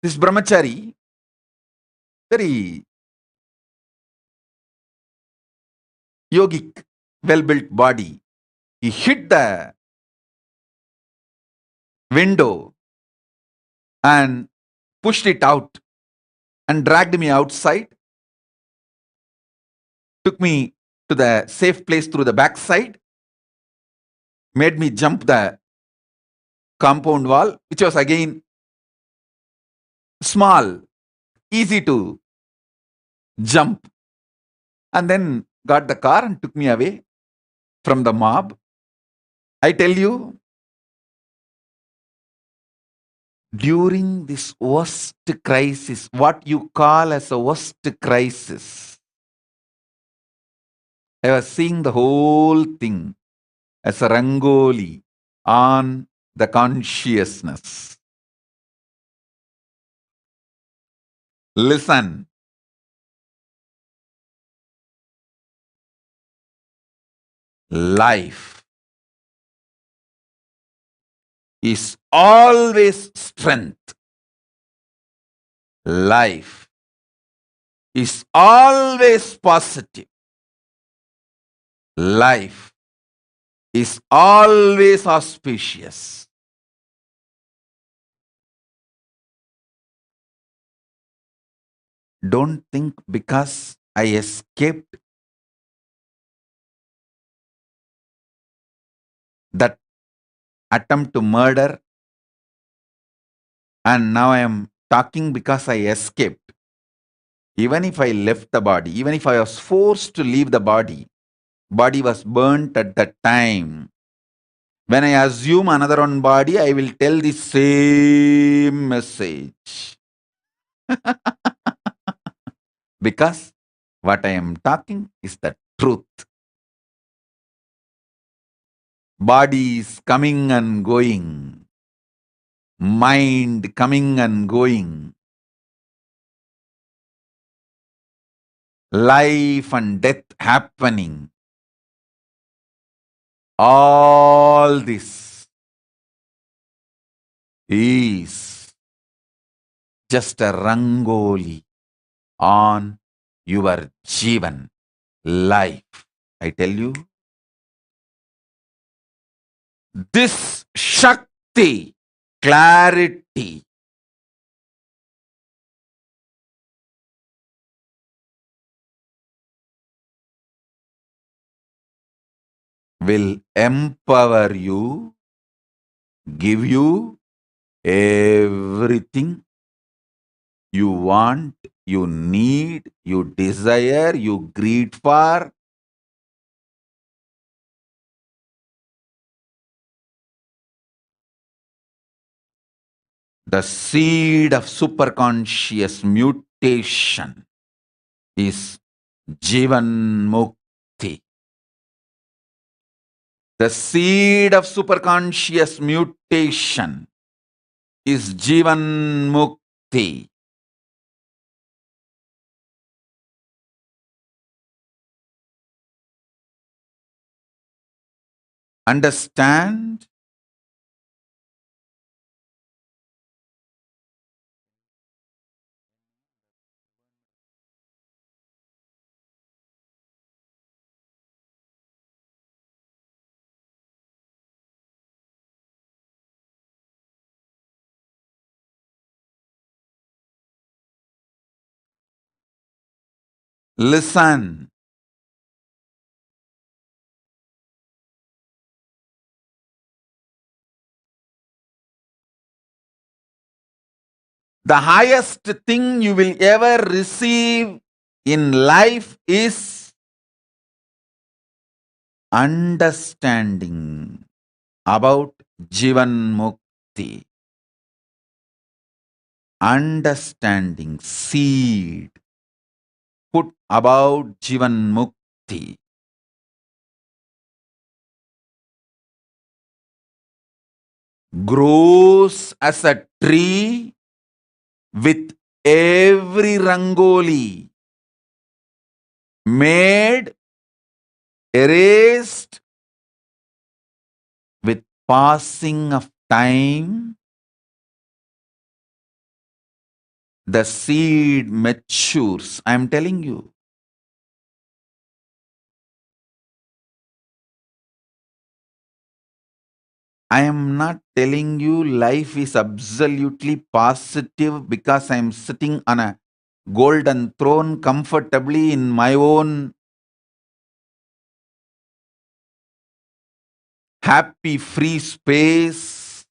this brahmachari, very yogic, well-built body, he hit the window and pushed it out and dragged me outside, took me to the safe place through the backside, made me jump the compound wall, which was again small, easy to jump, and then got the car and took me away from the mob. I tell you, during this worst crisis, what you call as a worst crisis, I was seeing the whole thing as a rangoli on the consciousness. Listen. Life is always strength. Life is always positive. Life is always auspicious. Don't think because I escaped that attempt to murder and now I am talking because I escaped. Even if I left the body, even if I was forced to leave the body was burnt at that time. When I assume another one body, I will tell the same message. Because what I am talking is the truth. Body is coming and going. Mind coming and going. Life and death happening. All this is just a rangoli on your Jeevan life. I tell you, this Shakti, clarity, will empower you, give you everything you want, you need, you desire, you greed for. The seed of superconscious mutation is Jeevan Mukthi. The seed of superconscious mutation is Jeevan Mukthi. Understand? Listen. The highest thing you will ever receive in life is understanding about Jeevan Mukti. Understanding, seed, put about Jeevan Mukti. Grows as a tree with every rangoli made, erased with passing of time. The seed matures. I am telling you. I am not telling you life is absolutely positive because I am sitting on a golden throne comfortably in my own happy free space.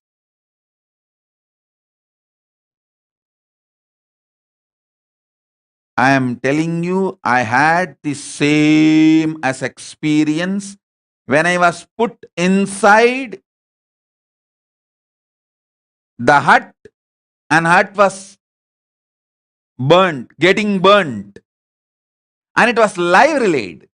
I am telling you I had the same as experience when I was put inside the hut and hut was burnt, getting burnt. And it was live relayed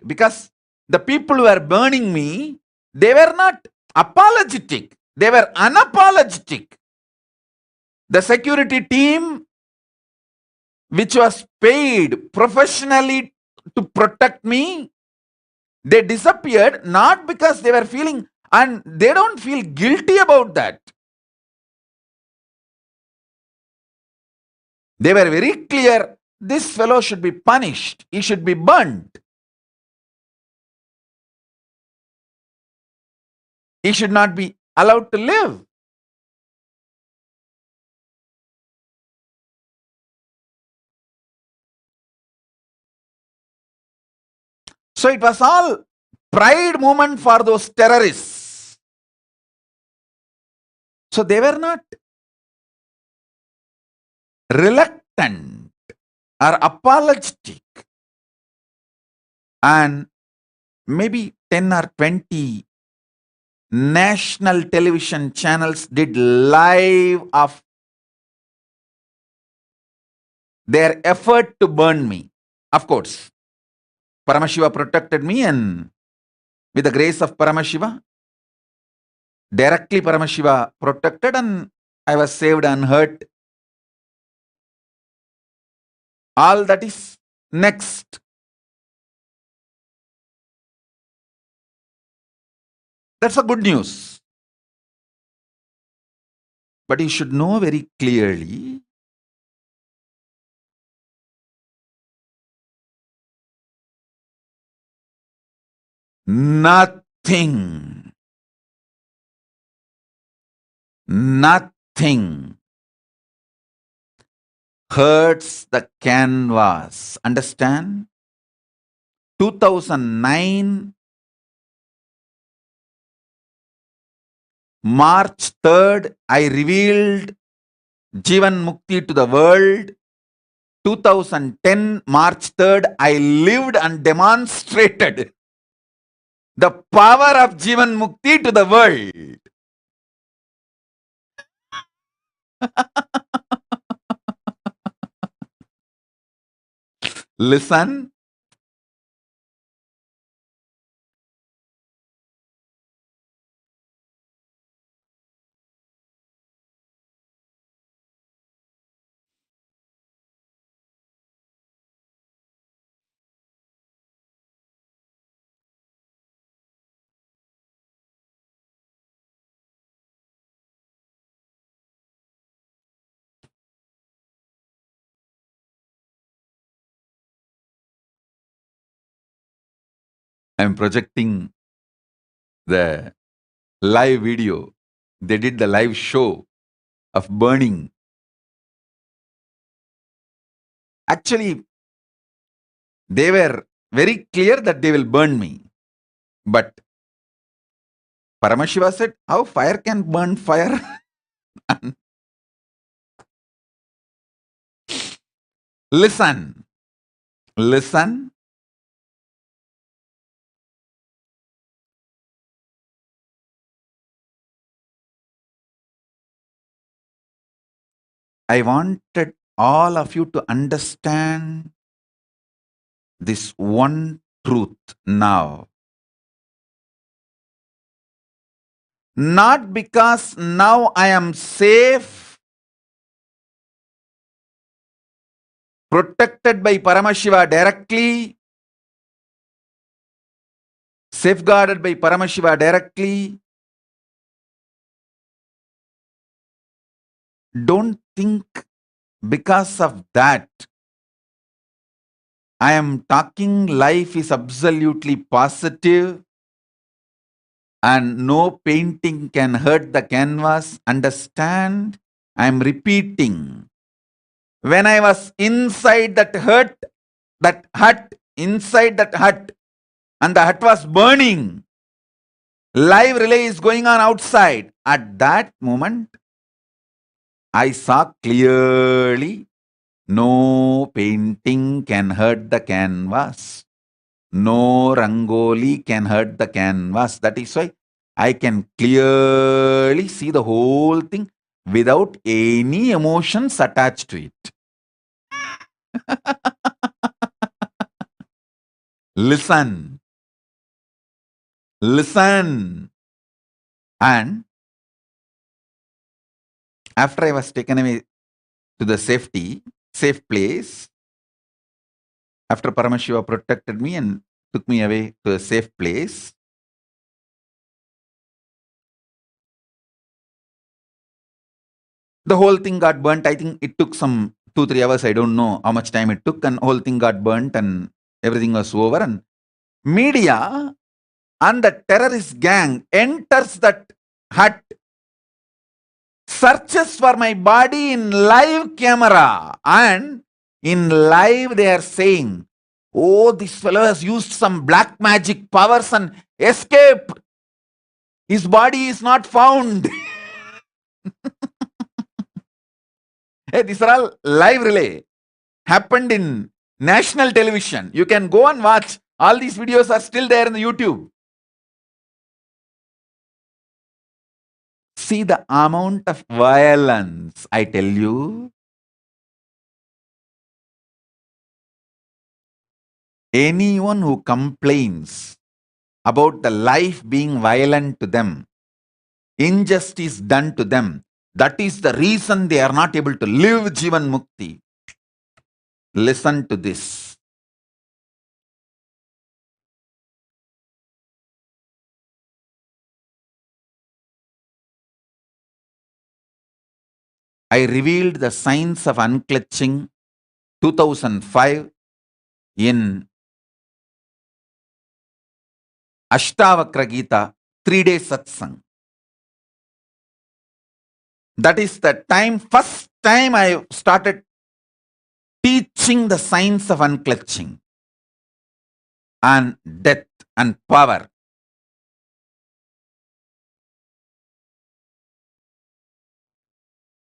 because the people who were burning me, they were not apologetic. They were unapologetic. The security team, which was paid professionally to protect me, they disappeared not because they were feeling, and they don't feel guilty about that. They were very clear, this fellow should be punished. He should be burnt. he should not be allowed to live. So it was all pride moment for those terrorists. So they were not reluctant or apologetic. And maybe 10 or 20 national television channels did live of their effort to burn me. Of course, Paramashiva protected me, and with the grace of Paramashiva, directly Paramashiva protected, and I was saved unhurt. All that is next. That's a good news. But you should know very clearly, nothing hurts the canvas. Understand? 2009, March 3rd, I revealed Jeevan Mukthi to the world. 2010, March 3rd, I lived and demonstrated the power of Jeevan Mukthi to the world. Listen. I am projecting the live video. They did the live show of burning. Actually, they were very clear that they will burn me. But Paramashiva said, how fire can burn fire? Listen. I wanted all of you to understand this one truth now. Not because now I am safe, protected by Paramashiva directly, safeguarded by Paramashiva directly. Don't think because of that I am talking life is absolutely positive and no painting can hurt the canvas. Understand? I am repeating. When I was inside that hut, inside that hut, and the hut was burning, live relay is going on outside. At that moment, I saw clearly no painting can hurt the canvas. No rangoli can hurt the canvas. That is why I can clearly see the whole thing without any emotions attached to it. Listen. And after I was taken away to the safe place, after Paramashiva protected me and took me away to a safe place, the whole thing got burnt. I think it took some 2-3 hours. I don't know how much time it took, and whole thing got burnt and everything was over. And media and the terrorist gang enters that hut, searches for my body in live camera, and in live they are saying, oh, this fellow has used some black magic powers and escaped. His body is not found. Hey, these are all live relay. Happened in national television. You can go and watch. All these videos are still there in the YouTube. See the amount of violence, I tell you. Anyone who complains about the life being violent to them, injustice done to them, that is the reason they are not able to live Jeevan Mukti. Listen to this. I revealed the science of unclutching 2005 in Ashtavakra Gita 3-day Satsang. That is the time, first time I started teaching the science of unclutching and death and power.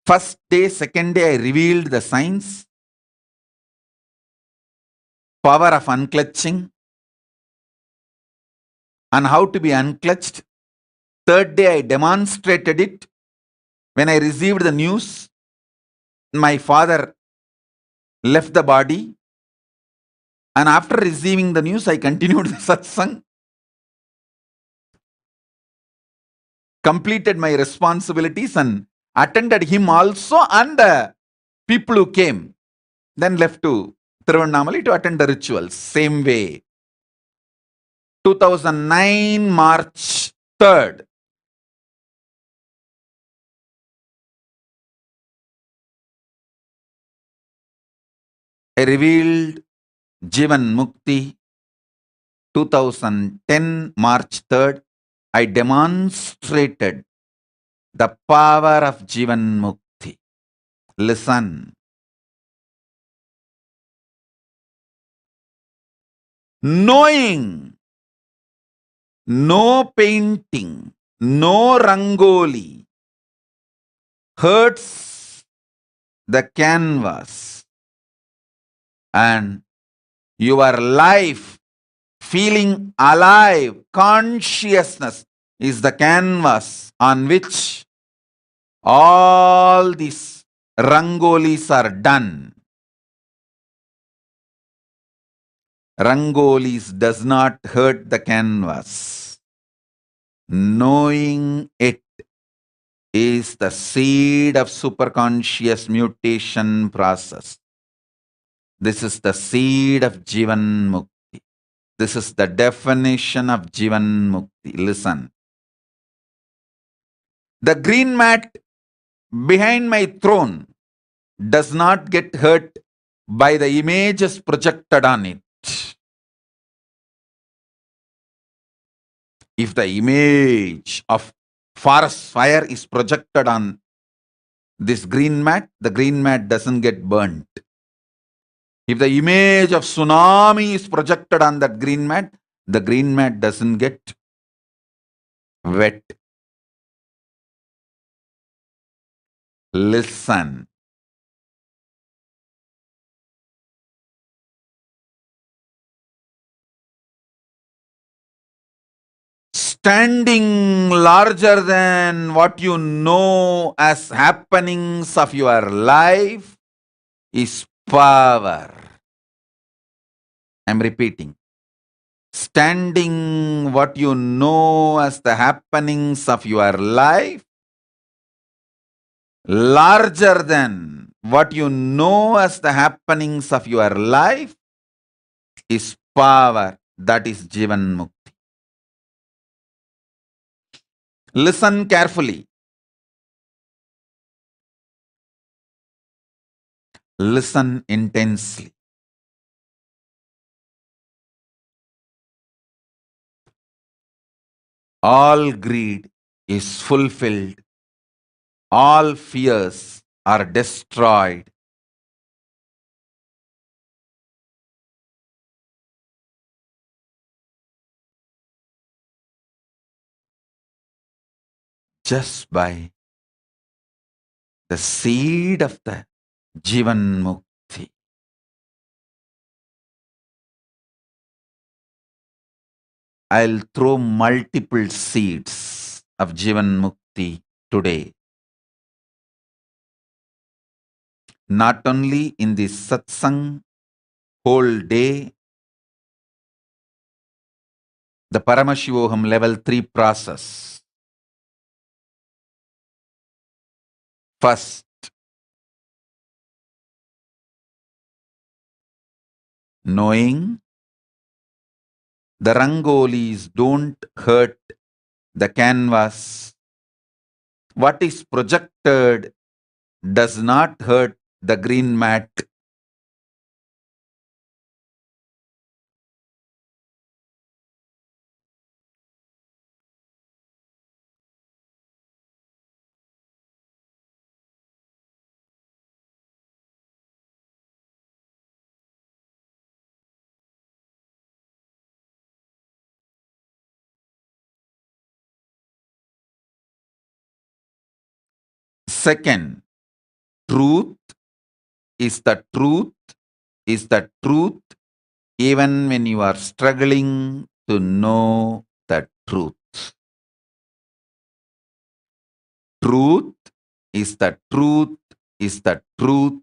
First day, second day, I revealed the science, power of unclutching, and how to be unclutched. Third day, I demonstrated it. When I received the news, my father left the body. And after receiving the news, I continued the satsang, completed my responsibilities and attended him also and the people who came. Then left to Tiruvannamalai to attend the rituals. Same way. 2009 March 3rd. I revealed Jeevan Mukthi. 2010 March 3rd. I demonstrated the power of Jeevan Mukthi. Listen. Knowing no painting, no rangoli hurts the canvas, and your life, feeling alive, consciousness is the canvas on which all these rangolis are done. Rangolis does not hurt the canvas. Knowing it is the seed of superconscious mutation process. This is the seed of Jeevan Mukti. This is the definition of Jeevan Mukti. Listen. The green mat behind my throne does not get hurt by the images projected on it. If the image of forest fire is projected on this green mat, the green mat doesn't get burnt. If the image of tsunami is projected on that green mat, the green mat doesn't get wet. Listen. Standing larger than what you know as happenings of your life is power. I'm repeating. Standing what you know as the happenings of your life, larger than what you know as the happenings of your life, is power. That is Jeevan Mukti. Listen carefully. Listen intensely. all greed is fulfilled, all fears are destroyed. Just by the seed of the Jeevan Mukthi. I'll throw multiple seeds of Jeevan Mukthi today. Not only in the Satsang whole day, the Paramashivam level 3 process. First, knowing the rangolis don't hurt the canvas. What is projected does not hurt the green mat. Second, truth is the truth is the truth even when you are struggling to know the truth. Truth is the truth is the truth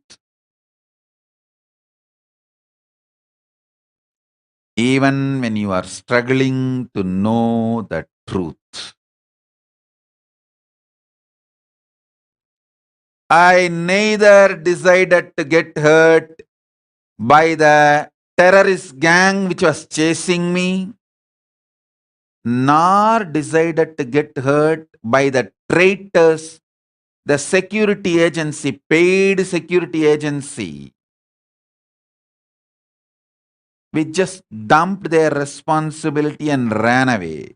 even when you are struggling to know the truth. I neither decided to get hurt by the terrorist gang which was chasing me, nor decided to get hurt by the traitors, the security agency, paid security agency, which just dumped their responsibility and ran away.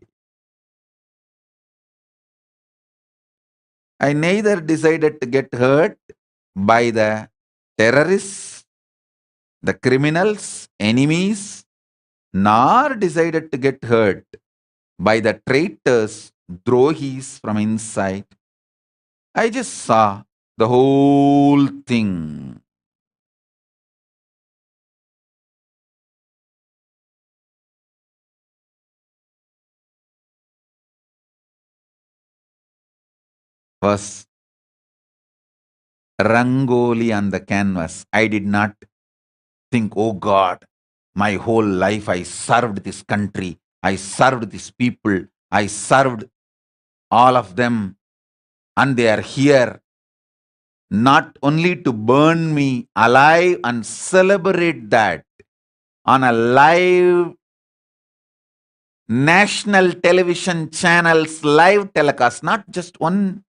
I neither decided to get hurt by the terrorists, the criminals, enemies, nor decided to get hurt by the traitors, drohis from inside. I just saw the whole thing. Was Rangoli on the canvas. I did not think, oh God, my whole life I served this country, I served these people, I served all of them, and they are here not only to burn me alive and celebrate that on a live national television channels, live telecast, not just one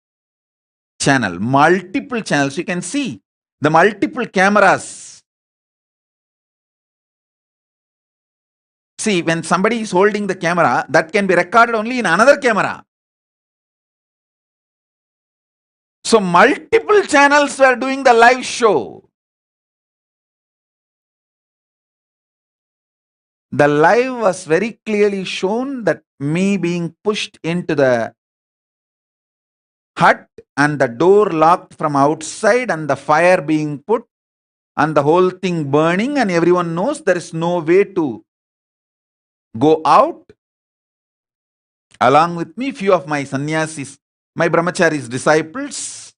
channel, multiple channels. You can see the multiple cameras. See, when somebody is holding the camera, that can be recorded only in another camera. So multiple channels were doing the live show. The live was very clearly shown that me being pushed into the hut and the door locked from outside and the fire being put and the whole thing burning, and everyone knows there is no way to go out. Along with me, few of my sannyasis, my brahmacharis disciples.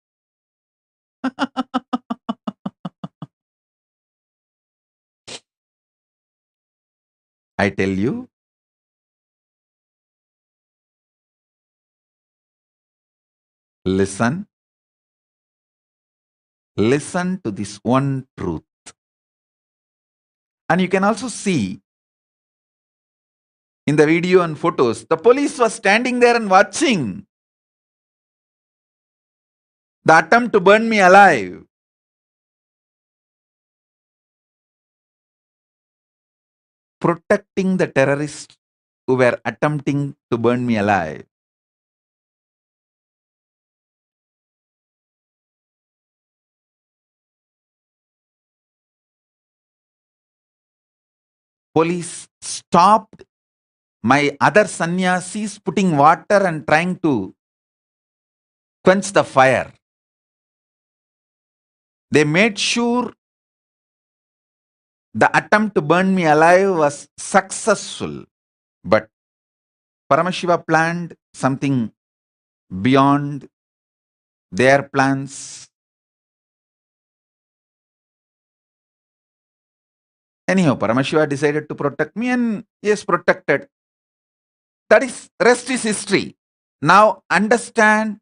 I tell you, listen to this one truth. And you can also see in the video and photos, the police was standing there and watching the attempt to burn me alive. Protecting the terrorists who were attempting to burn me alive. Police stopped my other sannyasis putting water and trying to quench the fire. They made sure the attempt to burn me alive was successful. But Paramashiva planned something beyond their plans. Anyhow, Paramashiva decided to protect me and he is protected. That is, rest is history. Now understand,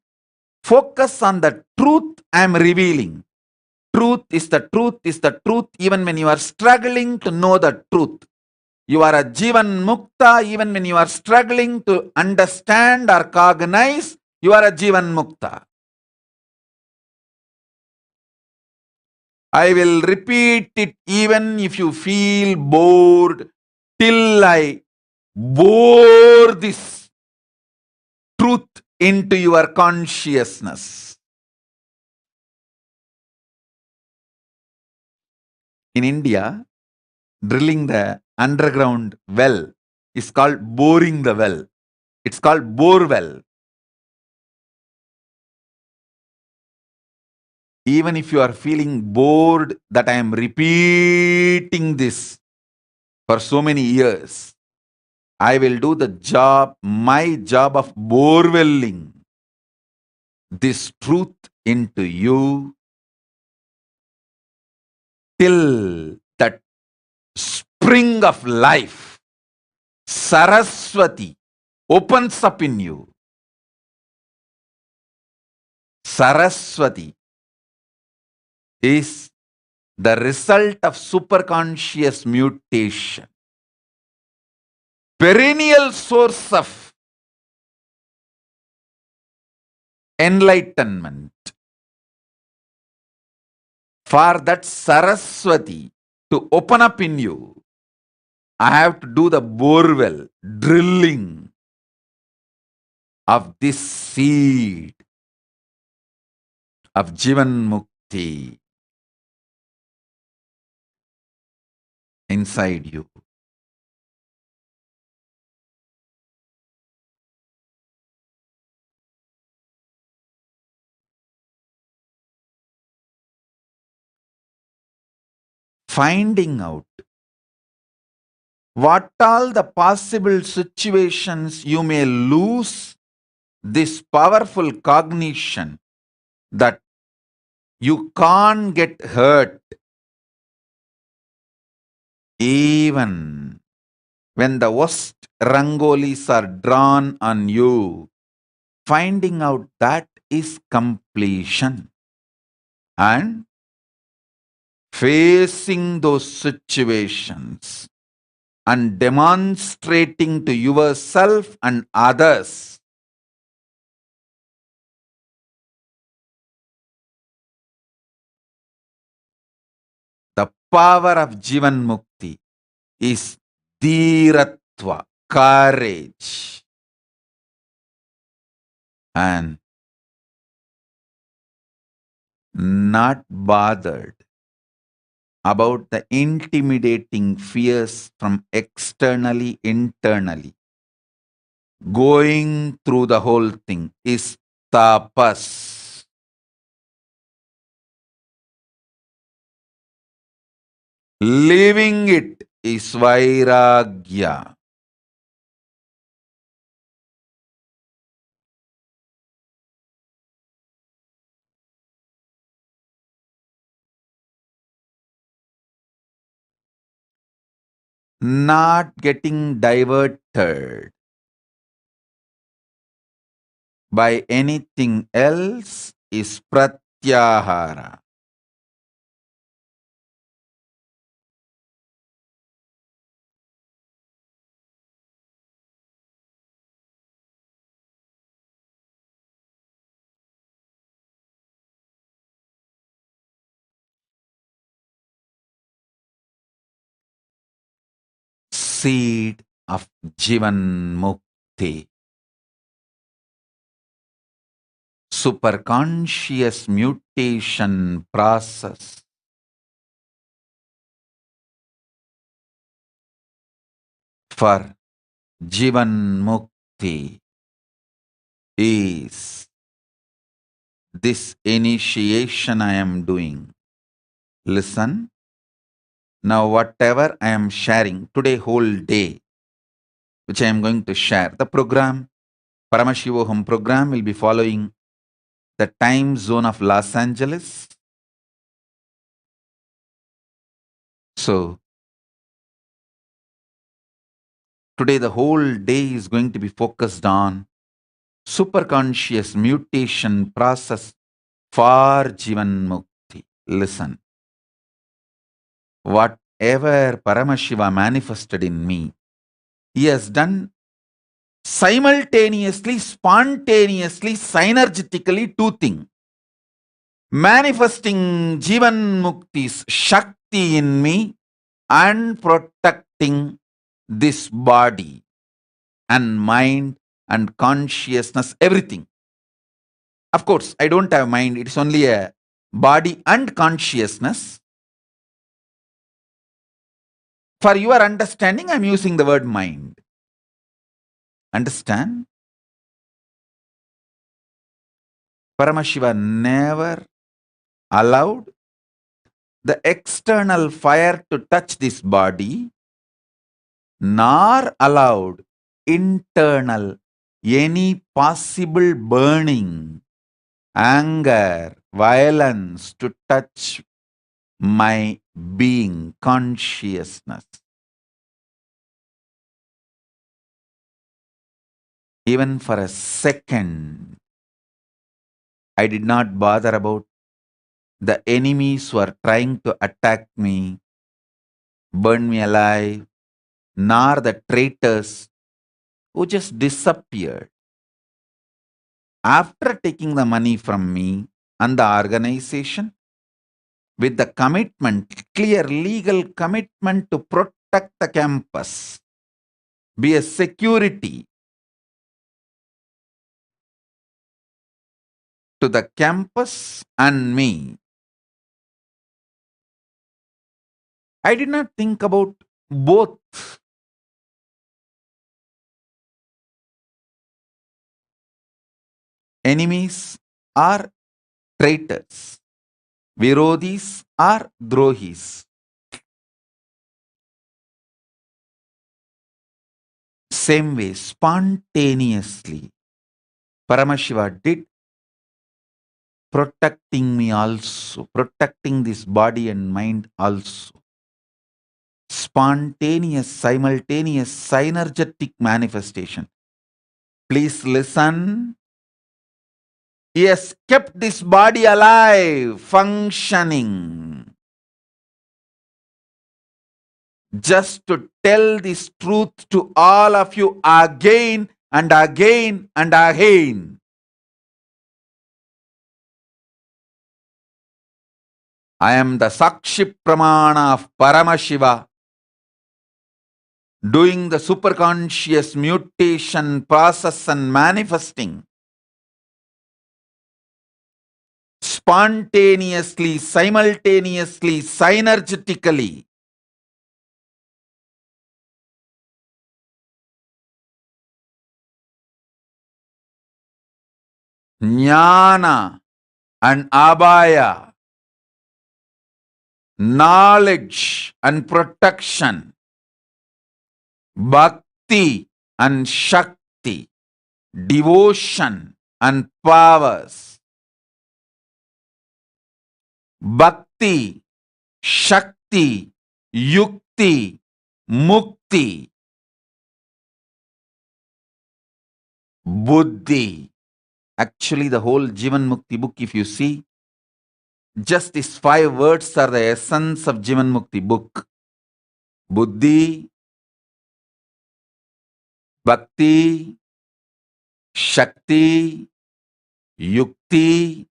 focus on the truth I am revealing. Truth is the truth is the truth even when you are struggling to know the truth. You are a Jeevan Mukta even when you are struggling to understand or cognize, you are a Jeevan Mukta. I will repeat it even if you feel bored till I bore this truth into your consciousness. In India, drilling the underground well is called boring the well. It's called bore well. Even if you are feeling bored that I am repeating this for so many years, I will do the job, my job of borewelling this truth into you till that spring of life, Saraswati, opens up in you. Saraswati is the result of superconscious mutation, perennial source of enlightenment. For that Saraswati to open up in you, I have to do the borewell, drilling of this seed of Jeevan Mukthi inside you. Finding out what all the possible situations you may lose this powerful cognition that you can't get hurt even when the worst rangolis are drawn on you. Finding out that is completion. And facing those situations and demonstrating to yourself and others the power of Jeevan Mukti is dhiratva, courage, and not bothered about the intimidating fears from externally, internally. Going through the whole thing is tapas. Living it is vairagya. Not getting diverted by anything else is pratyahara. Seed of Jeevan Mukthi. Superconscious mutation process for Jeevan Mukthi is this initiation I am doing. Listen. Now whatever I am sharing today whole day, which I am going to share, the program, Paramashivam program will be following the time zone of Los Angeles. So, today the whole day is going to be focused on superconscious mutation process for Jeevan Mukti. Listen. Whatever Paramashiva manifested in me, he has done simultaneously, spontaneously, synergetically two things. Manifesting Jeevan Mukti's Shakti in me and protecting this body and mind and consciousness, everything. Of course, I don't have mind, it's only a body and consciousness. For your understanding, I'm using the word mind. Understand? Paramashiva never allowed the external fire to touch this body, nor allowed internal any possible burning, anger, violence to touch my being, consciousness. Even for a second, I did not bother about the enemies who are trying to attack me, burn me alive, nor the traitors who just disappeared. After taking the money from me and the organization, with the commitment, clear legal commitment to protect the campus, be a security to the campus and me. I did not think about both. Enemies are traitors. Virodhis are drohis. Same way, spontaneously, Paramashiva did protecting me also, protecting this body and mind also. Spontaneous, simultaneous, synergetic manifestation. Please listen. He has kept this body alive, functioning. Just to tell this truth to all of you again and again and again. I am the Sakshi Pramana of Paramashiva, doing the superconscious mutation process and manifesting spontaneously, simultaneously, synergetically. Jnana and abhaya, knowledge and protection, bhakti and shakti, devotion and powers. Bhakti, shakti, yukti, mukti, buddhi. Actually, the whole Jeevan Mukti book, if you see, just these 5 words are the essence of Jeevan Mukti book. Buddhi, bhakti, shakti, yukti,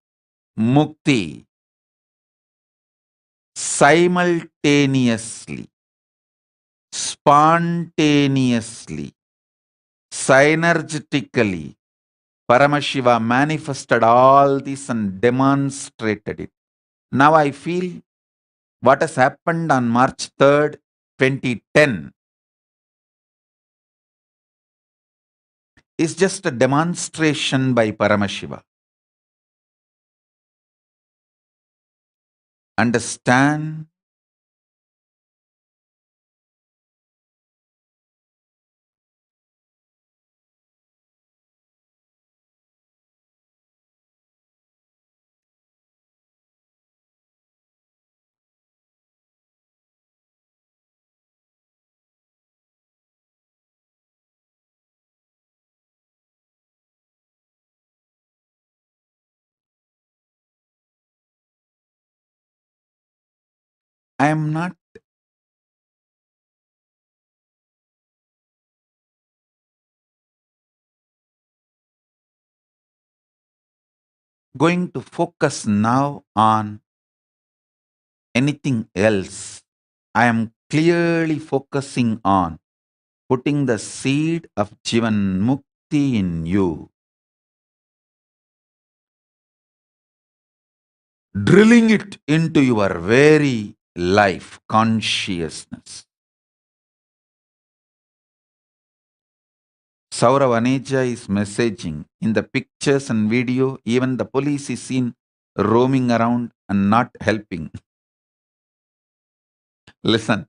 mukti. Simultaneously, spontaneously, synergetically, Paramashiva manifested all this and demonstrated it. Now I feel what has happened on March 3rd, 2010 is just a demonstration by Paramashiva. Understand? I am not going to focus now on anything else. I am clearly focusing on putting the seed of Jeevan Mukthi in you, drilling it into your very life consciousness. Saurav Aneja is messaging in the pictures and video, even the police is seen roaming around and not helping. Listen.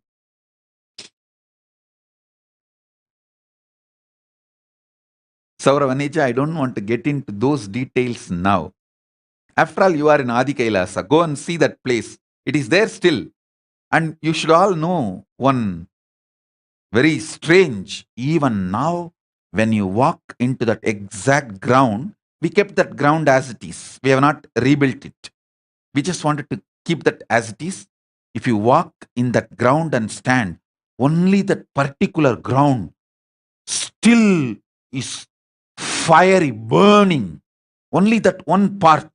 Saurav Aneja, I don't want to get into those details now. After all, you are in Adi Kailasa. Go and see that place. It is there still. And you should all know one very strange, even now, when you walk into that exact ground, we kept that ground as it is. We have not rebuilt it. We just wanted to keep that as it is. If you walk in that ground and stand, only that particular ground still is fiery, burning. Only that one part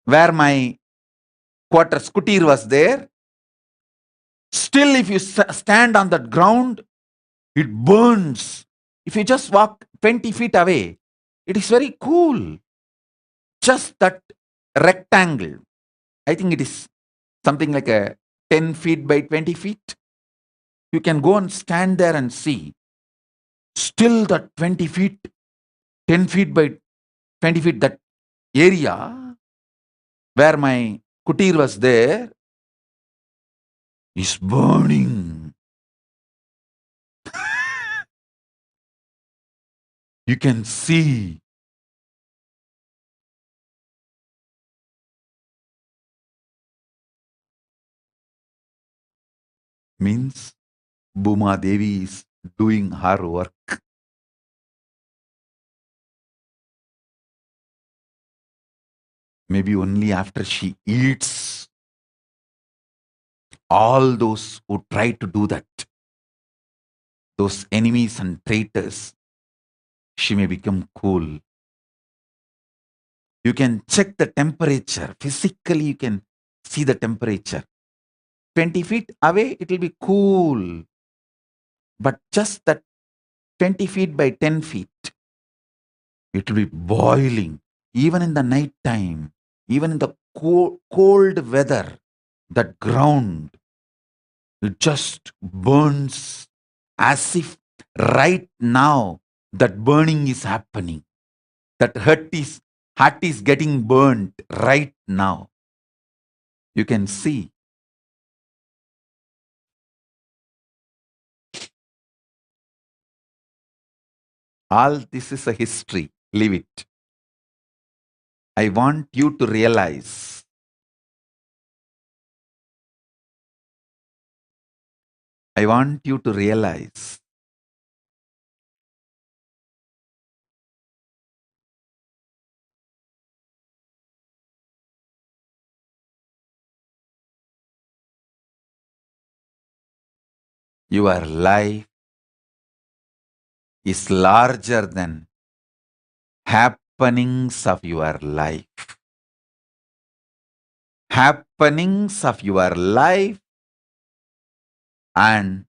where my quarters kutir was there. Still, if you stand on that ground, it burns. If you just walk 20 feet away, it is very cool. Just that rectangle. I think it is something like a 10 feet by 20 feet. You can go and stand there and see. Still that 20 feet, 10 feet by 20 feet, that area where my kutir was there is burning. You can see. Means Bhuma Devi is doing her work. Maybe only after she eats all those who try to do that, those enemies and traitors, she may become cool. You can check the temperature. Physically, you can see the temperature. 20 feet away, it will be cool. But just that 20 feet by 10 feet, it will be boiling. Even in the night time, even in the cold weather, that ground, it just burns as if right now that burning is happening. That heart is getting burnt right now. You can see. All this is a history. Leave it. I want you to realize. I want you to realize your life is larger than happenings of your life. happenings of your life and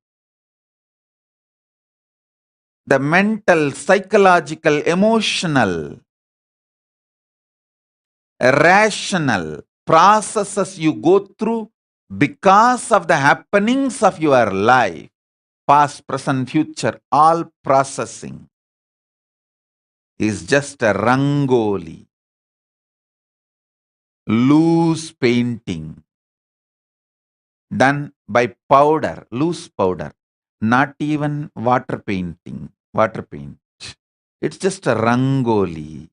the mental, psychological, emotional, rational processes you go through because of the happenings of your life, past, present, future, all processing is just a rangoli, loose painting done by powder, loose powder, not even water painting, water paint. It's just a rangoli.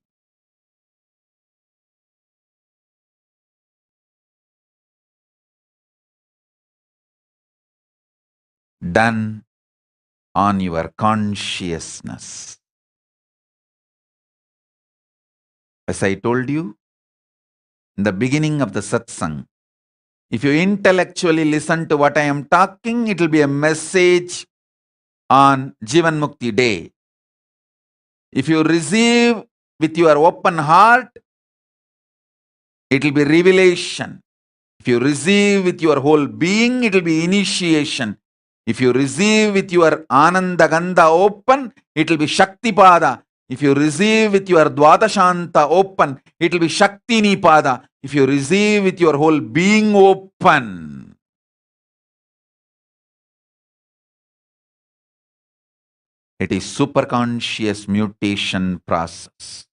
Done on your consciousness. As I told you in the beginning of the satsang, if you intellectually listen to what I am talking, it will be a message on Jeevan Mukthi day. If you receive with your open heart, it will be revelation. If you receive with your whole being, it will be initiation. If you receive with your Ananda Gandha open, it will be Shakti Pada. If you receive with your Dwadashanta open, it will be Shakti Nipada. If you receive with your whole being open, it is superconscious mutation process.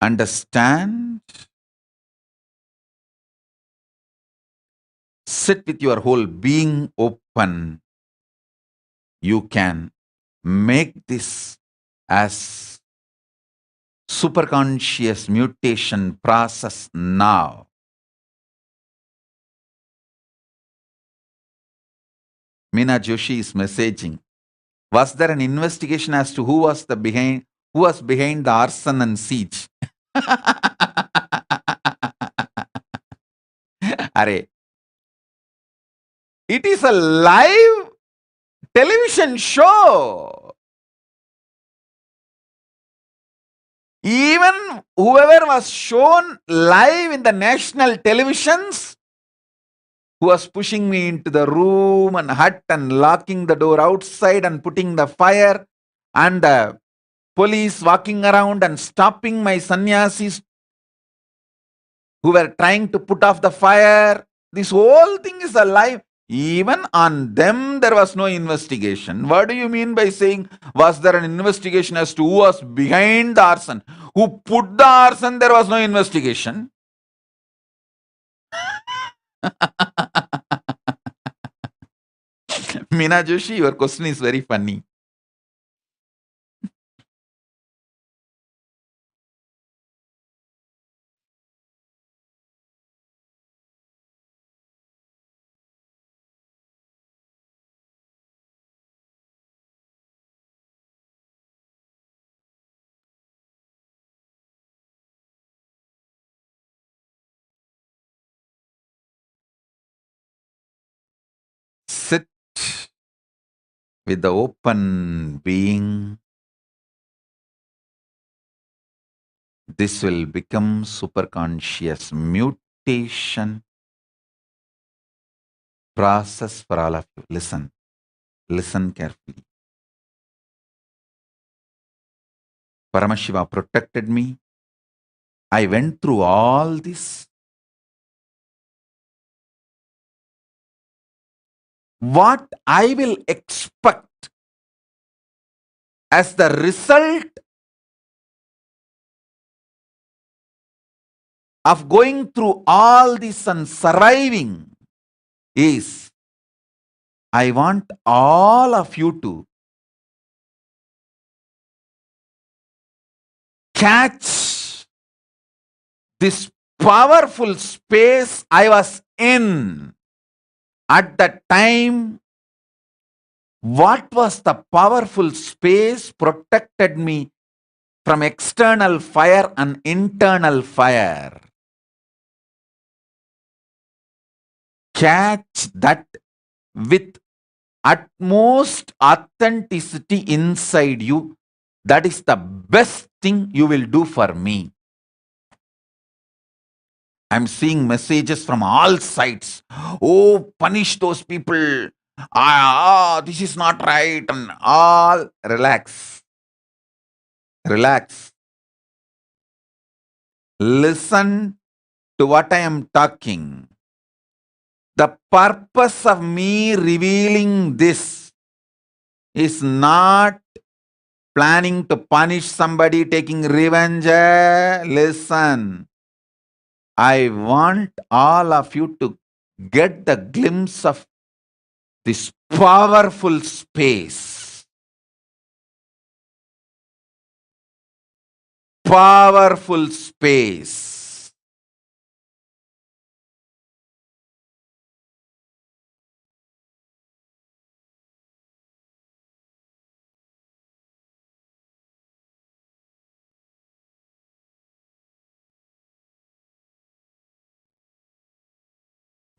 Understand? Sit with your whole being open. You can make this as superconscious mutation process now. Meena Joshi is messaging. Was there an investigation as to who was behind the arson and siege? Are, it is a live television show. Even whoever was shown live in the national televisions, who was pushing me into the room and hut and locking the door outside and putting the fire, and the police walking around and stopping my sannyasis who were trying to put off the fire. This whole thing is alive. Even on them, there was no investigation. What do you mean by saying, was there an investigation as to who was behind the arson? Who put the arson? There was no investigation. Meena Joshi, your question is very funny. Sit with the open being. This will become superconscious mutation process for all of you. Listen. Listen carefully. Paramashiva protected me. I went through all this. What I will expect as the result of going through all this and surviving is, I want all of you to catch this powerful space I was in. At that time, what was the powerful space protected me from external fire and internal fire? Catch that with utmost authenticity inside you. That is the best thing you will do for me. I'm seeing messages from all sides. Oh, punish those people. This is not right. And all relax. Relax. Listen to what I am talking. The purpose of me revealing this is not planning to punish somebody, taking revenge. Listen. I want all of you to get the glimpse of this powerful space. Powerful space.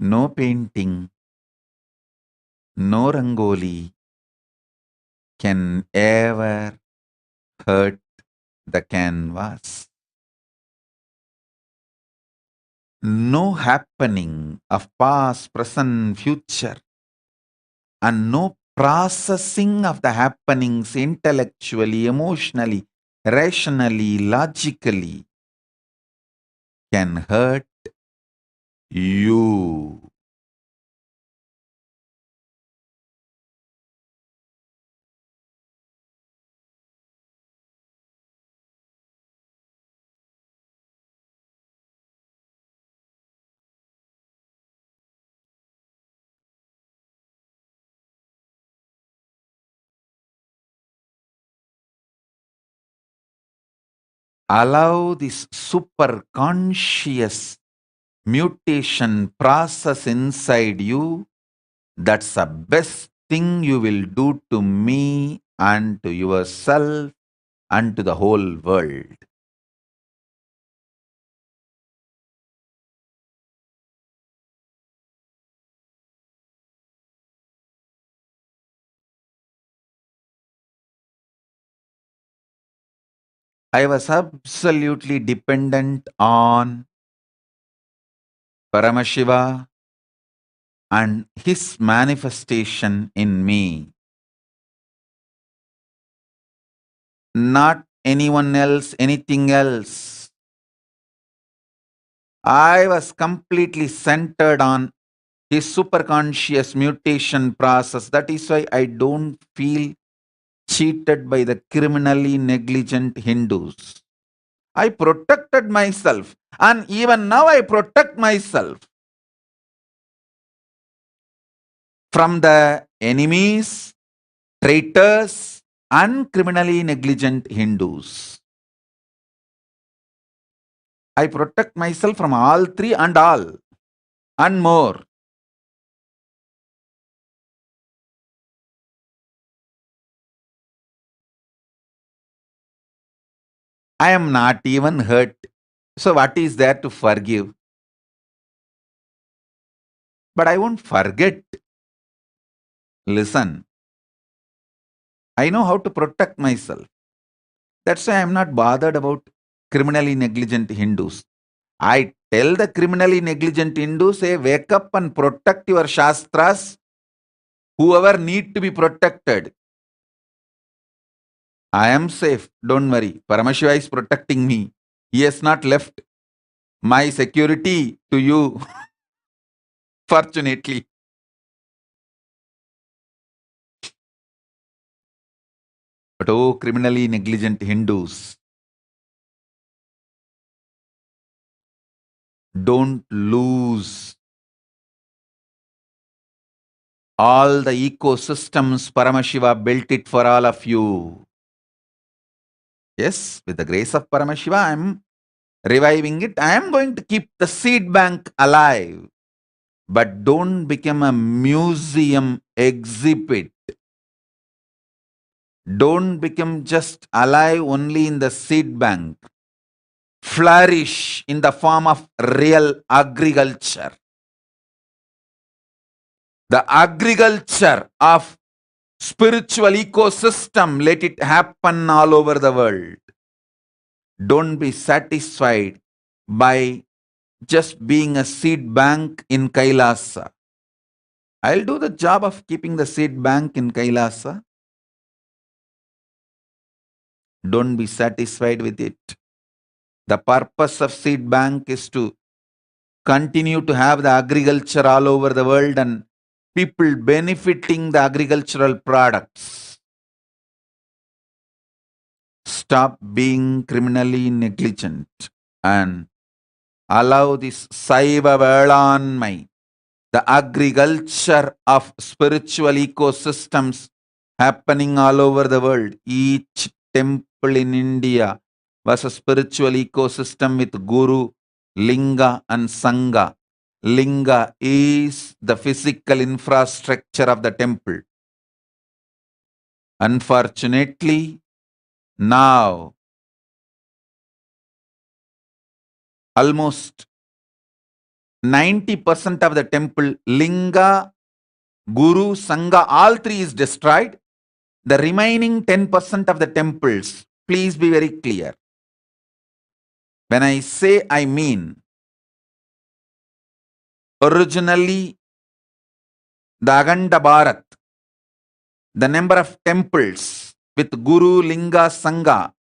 No painting, no rangoli can ever hurt the canvas. No happening of past, present, future, and no processing of the happenings intellectually, emotionally, rationally, logically can hurt you. Allow this superconscious mutation process inside you. That's the best thing you will do to me and to yourself and to the whole world. I was absolutely dependent on Paramashiva and his manifestation in me, not anyone else, anything else. I was completely centered on his superconscious mutation process. That is why I don't feel cheated by the criminally negligent Hindus. I protected myself, and even now I protect myself from the enemies, traitors, and criminally negligent Hindus. I protect myself from all three and all, and more. I am not even hurt. So, what is there to forgive? But I won't forget. Listen, I know how to protect myself. That's why I'm not bothered about criminally negligent Hindus. I tell the criminally negligent Hindus, say, wake up and protect your Shastras, whoever need to be protected. I am safe, don't worry. Paramashiva is protecting me. He has not left my security to you, fortunately. But oh, criminally negligent Hindus, don't lose all the ecosystems Paramashiva built it for all of you. Yes, with the grace of Paramashiva, I am reviving it. I am going to keep the seed bank alive. But don't become a museum exhibit. Don't become just alive only in the seed bank. Flourish in the form of real agriculture. The agriculture of spiritual ecosystem, let it happen all over the world. Don't be satisfied by just being a seed bank in Kailasa. I'll do the job of keeping the seed bank in Kailasa. Don't be satisfied with it. The purpose of seed bank is to continue to have the agriculture all over the world and people benefiting the agricultural products. Stop being criminally negligent and allow this Saiva Velanmai, the agriculture of spiritual ecosystems happening all over the world. Each temple in India was a spiritual ecosystem with Guru, Linga and Sangha. Linga is the physical infrastructure of the temple. Unfortunately, now almost 90% of the temple, Linga, Guru, Sangha, all three is destroyed. The remaining 10% of the temples, please be very clear. When I say, I mean, originally, the Aganda Bharat, the number of temples with Guru, Linga, Sangha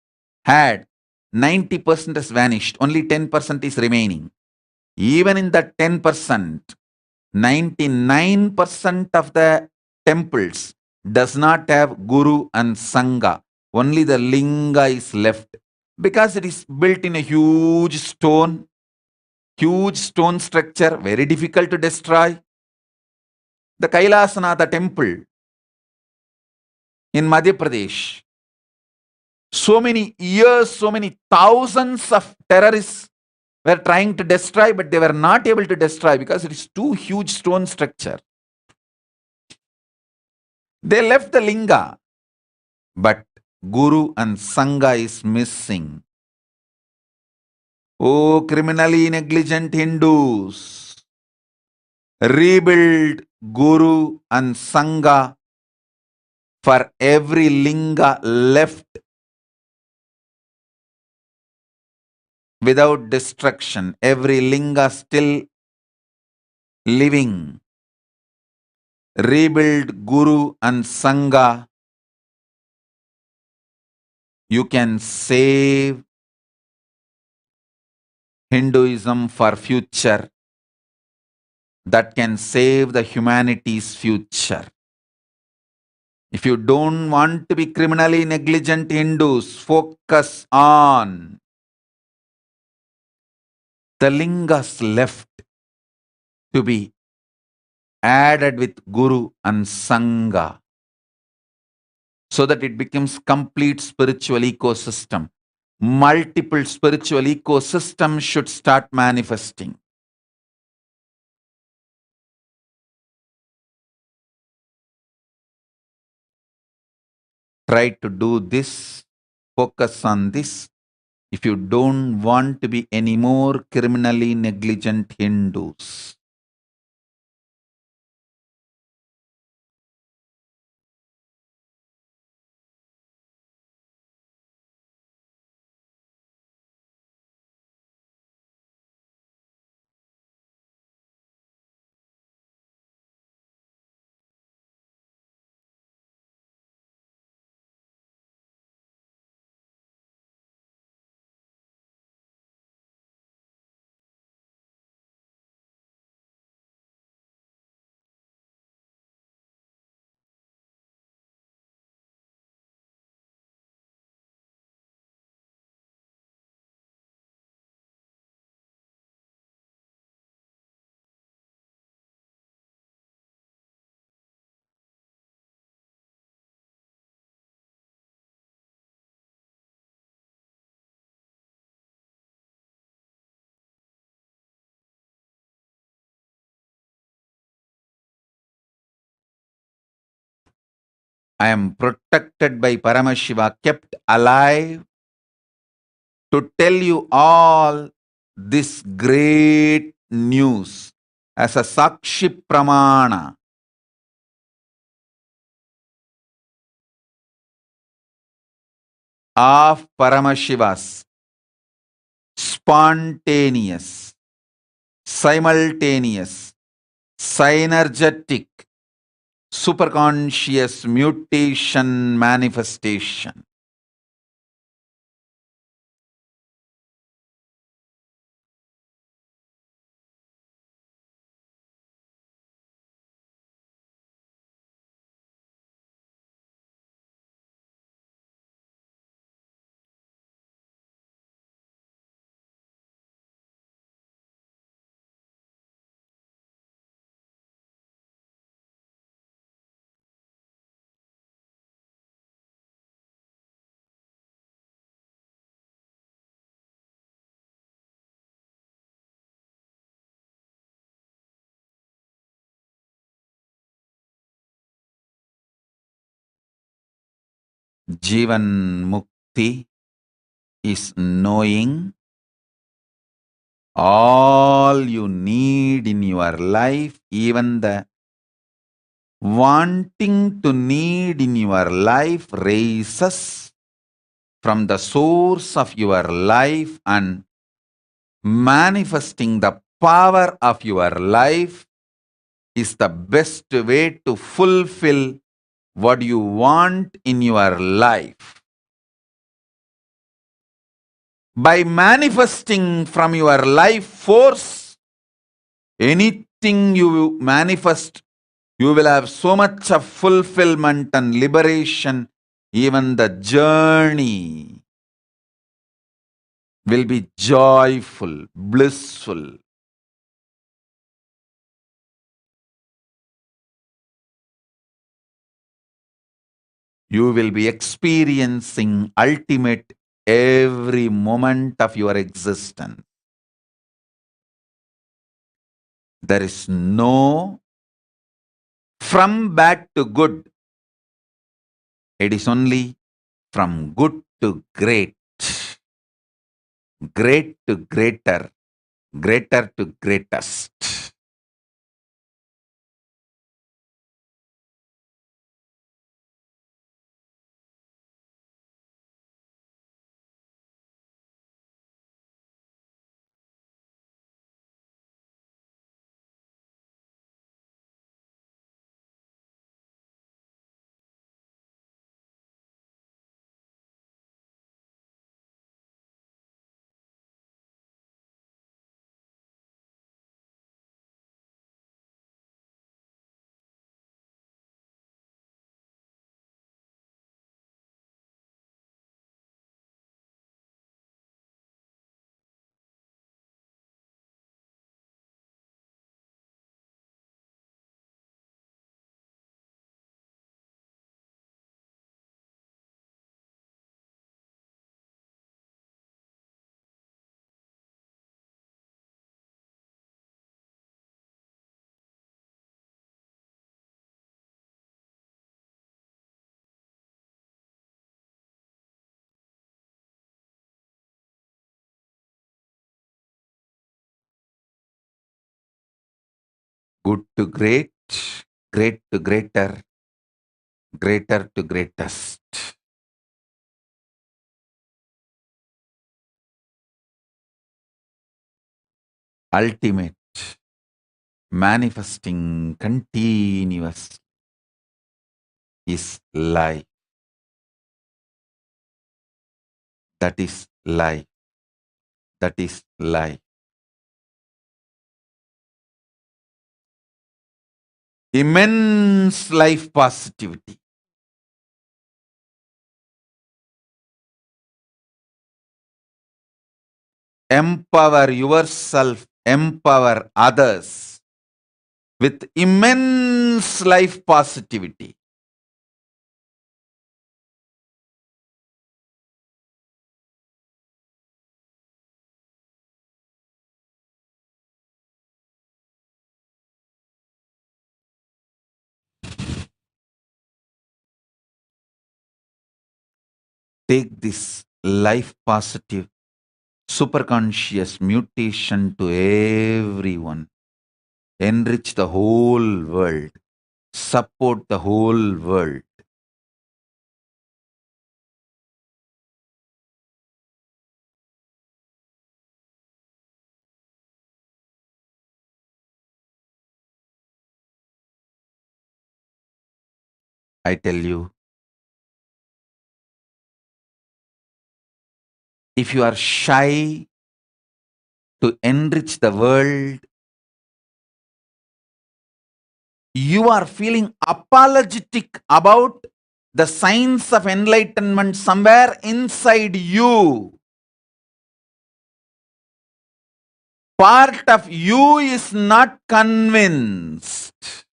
had 90% has vanished. Only 10% is remaining. Even in that 10%, 99% of the temples does not have Guru and Sangha. Only the Linga is left. Because it is built in a huge stone structure, very difficult to destroy. The Kailasanatha temple in Madhya Pradesh, so many years, so many thousands of terrorists were trying to destroy, but they were not able to destroy because it is too huge stone structure. They left the Linga, but Guru and Sangha is missing. Oh, criminally negligent Hindus, rebuild Guru and Sangha for every Linga left without destruction. Every Linga still living. Rebuild Guru and Sangha. You can save Hinduism for future. That can save the humanity's future. If you don't want to be criminally negligent Hindus, focus on the lingas left to be added with Guru and Sangha so that it becomes complete spiritual ecosystem. Multiple spiritual ecosystems should start manifesting. Try to do this, focus on this, if you don't want to be any more criminally negligent Hindus. I am protected by Paramashiva, kept alive to tell you all this great news as a Sakshi Pramana. of Paramashivas, spontaneous, simultaneous, synergetic, superconscious mutation manifestation. Jeevan Mukthi is knowing all you need in your life, even the wanting to need in your life raises from the source of your life, and manifesting the power of your life is the best way to fulfill what you want in your life. By manifesting from your life force, anything you manifest, you will have so much of fulfillment and liberation. Even the journey will be joyful, blissful. You will be experiencing ultimate every moment of your existence. There is no from bad to good. It is only from good to great, great to greater, greater to greatest. Good to great, great to greater, greater to greatest. Ultimate, manifesting continuous is life. That is life. That is life. Immense life positivity. Empower yourself, empower others with immense life positivity. Take this life positive, superconscious mutation to everyone. Enrich the whole world. Support the whole world. I tell you, if you are shy to enrich the world, you are feeling apologetic about the signs of enlightenment somewhere inside you. Part of you is not convinced.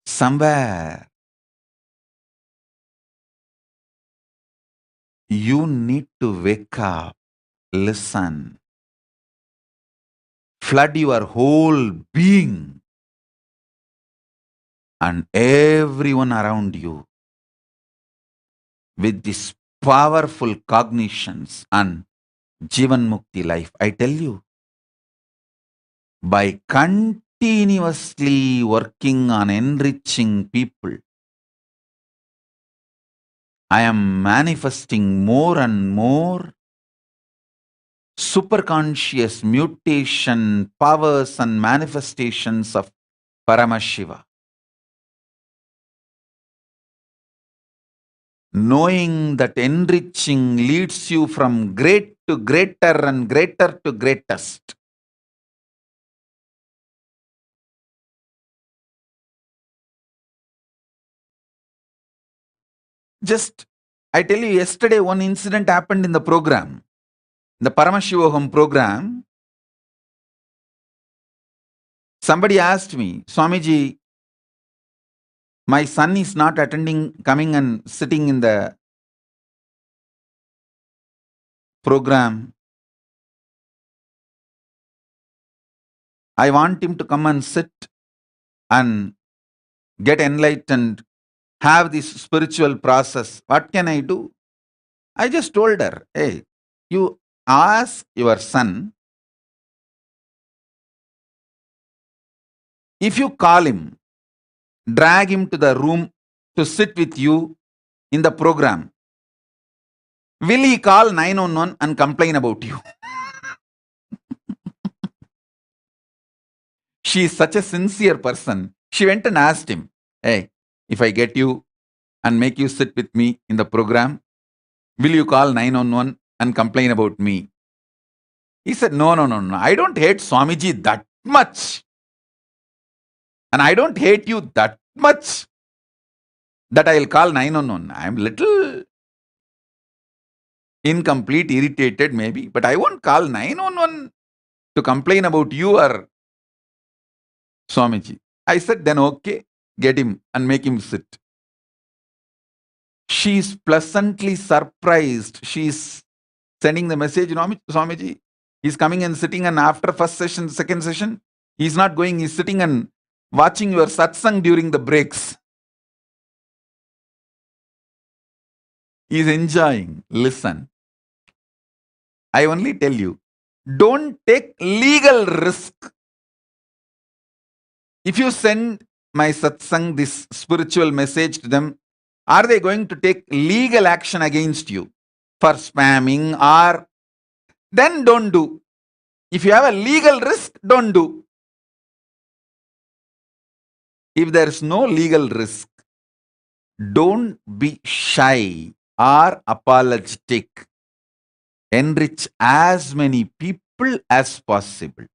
Somewhere you need to wake up, listen, flood your whole being and everyone around you with these powerful cognitions and Jeevan Mukthi life. I tell you, by continuously working on enriching people, I am manifesting more and more superconscious mutation powers and manifestations of Paramashiva. Knowing that enriching leads you from great to greater and greater to greatest. Just, I tell you, yesterday one incident happened in the program, the Paramashivam program. Somebody asked me, Swamiji, my son is not attending, coming and sitting in the program. I want him to come and sit and get enlightened, have this spiritual process. What can I do? I just told her, hey, you ask your son, if you call him, drag him to the room to sit with you in the program, will he call 911 and complain about you? She is such a sincere person. She went and asked him, hey, if I get you and make you sit with me in the program, will you call 911 and complain about me? He said, no. I don't hate Swamiji that much. And I don't hate you that much that I'll call 911. I'm little incomplete, irritated maybe, but I won't call 911 to complain about you or Swamiji. I said, then okay, get him and make him sit. She is pleasantly surprised. She is sending the message, Swamiji, he's coming and sitting, and after first session, second session, he's not going, he's sitting and watching your Satsang during the breaks. He's enjoying. Listen. I only tell you, don't take legal risk. If you send my Satsang, this spiritual message to them, are they going to take legal action against you for spamming, or then don't do. If you have a legal risk, don't do. If there is no legal risk, don't be shy or apologetic. Enrich as many people as possible.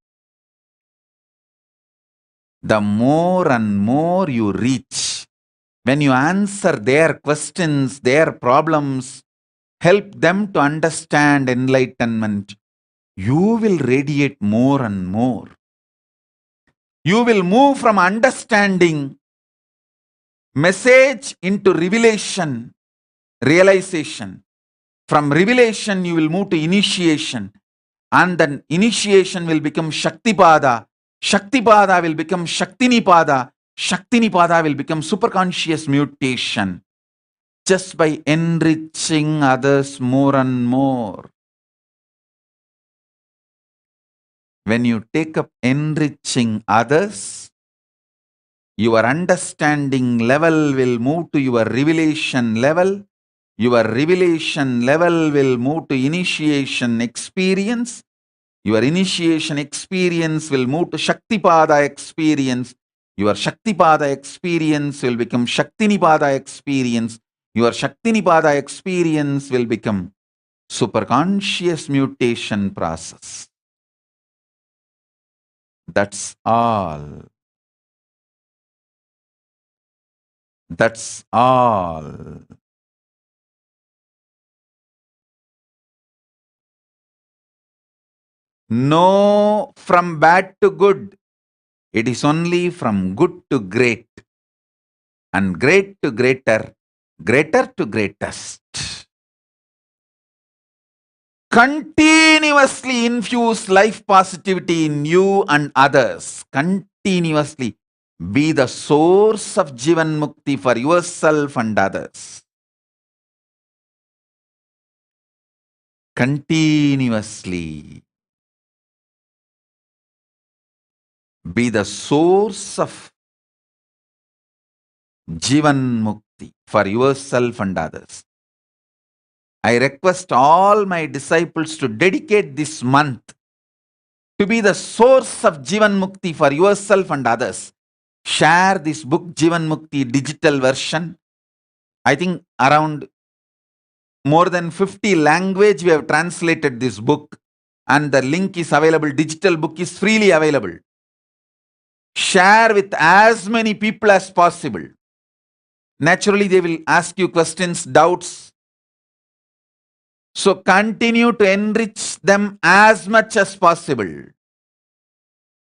The more and more you reach, when you answer their questions, their problems, help them to understand enlightenment, you will radiate more and more. You will move from understanding message into revelation, realization. From revelation, you will move to initiation. And then initiation will become Shaktipada. Shaktipada will become Shaktinipada. Shaktinipada will become superconscious mutation. Just by enriching others more and more. When you take up enriching others, your understanding level will move to your revelation level. Your revelation level will move to initiation experience. Your initiation experience will move to Shaktipada experience. Your Shaktipada experience will become Shaktinipada experience. Your Shaktinipada experience will become superconscious mutation process. That's all. That's all. No from bad to good. It is only from good to great, and great to greater, greater to greatest. Continuously infuse life positivity in you and others. Continuously be the source of Jeevan Mukti for yourself and others. Continuously be the source of Jeevan Mukti for yourself and others. I request all my disciples to dedicate this month to be the source of Jeevan Mukti for yourself and others. Share this book, Jeevan Mukti digital version. I think around more than 50 language we have translated this book, and the link is available. Digital book is freely available. Share with as many people as possible. Naturally, they will ask you questions, doubts. So continue to enrich them as much as possible.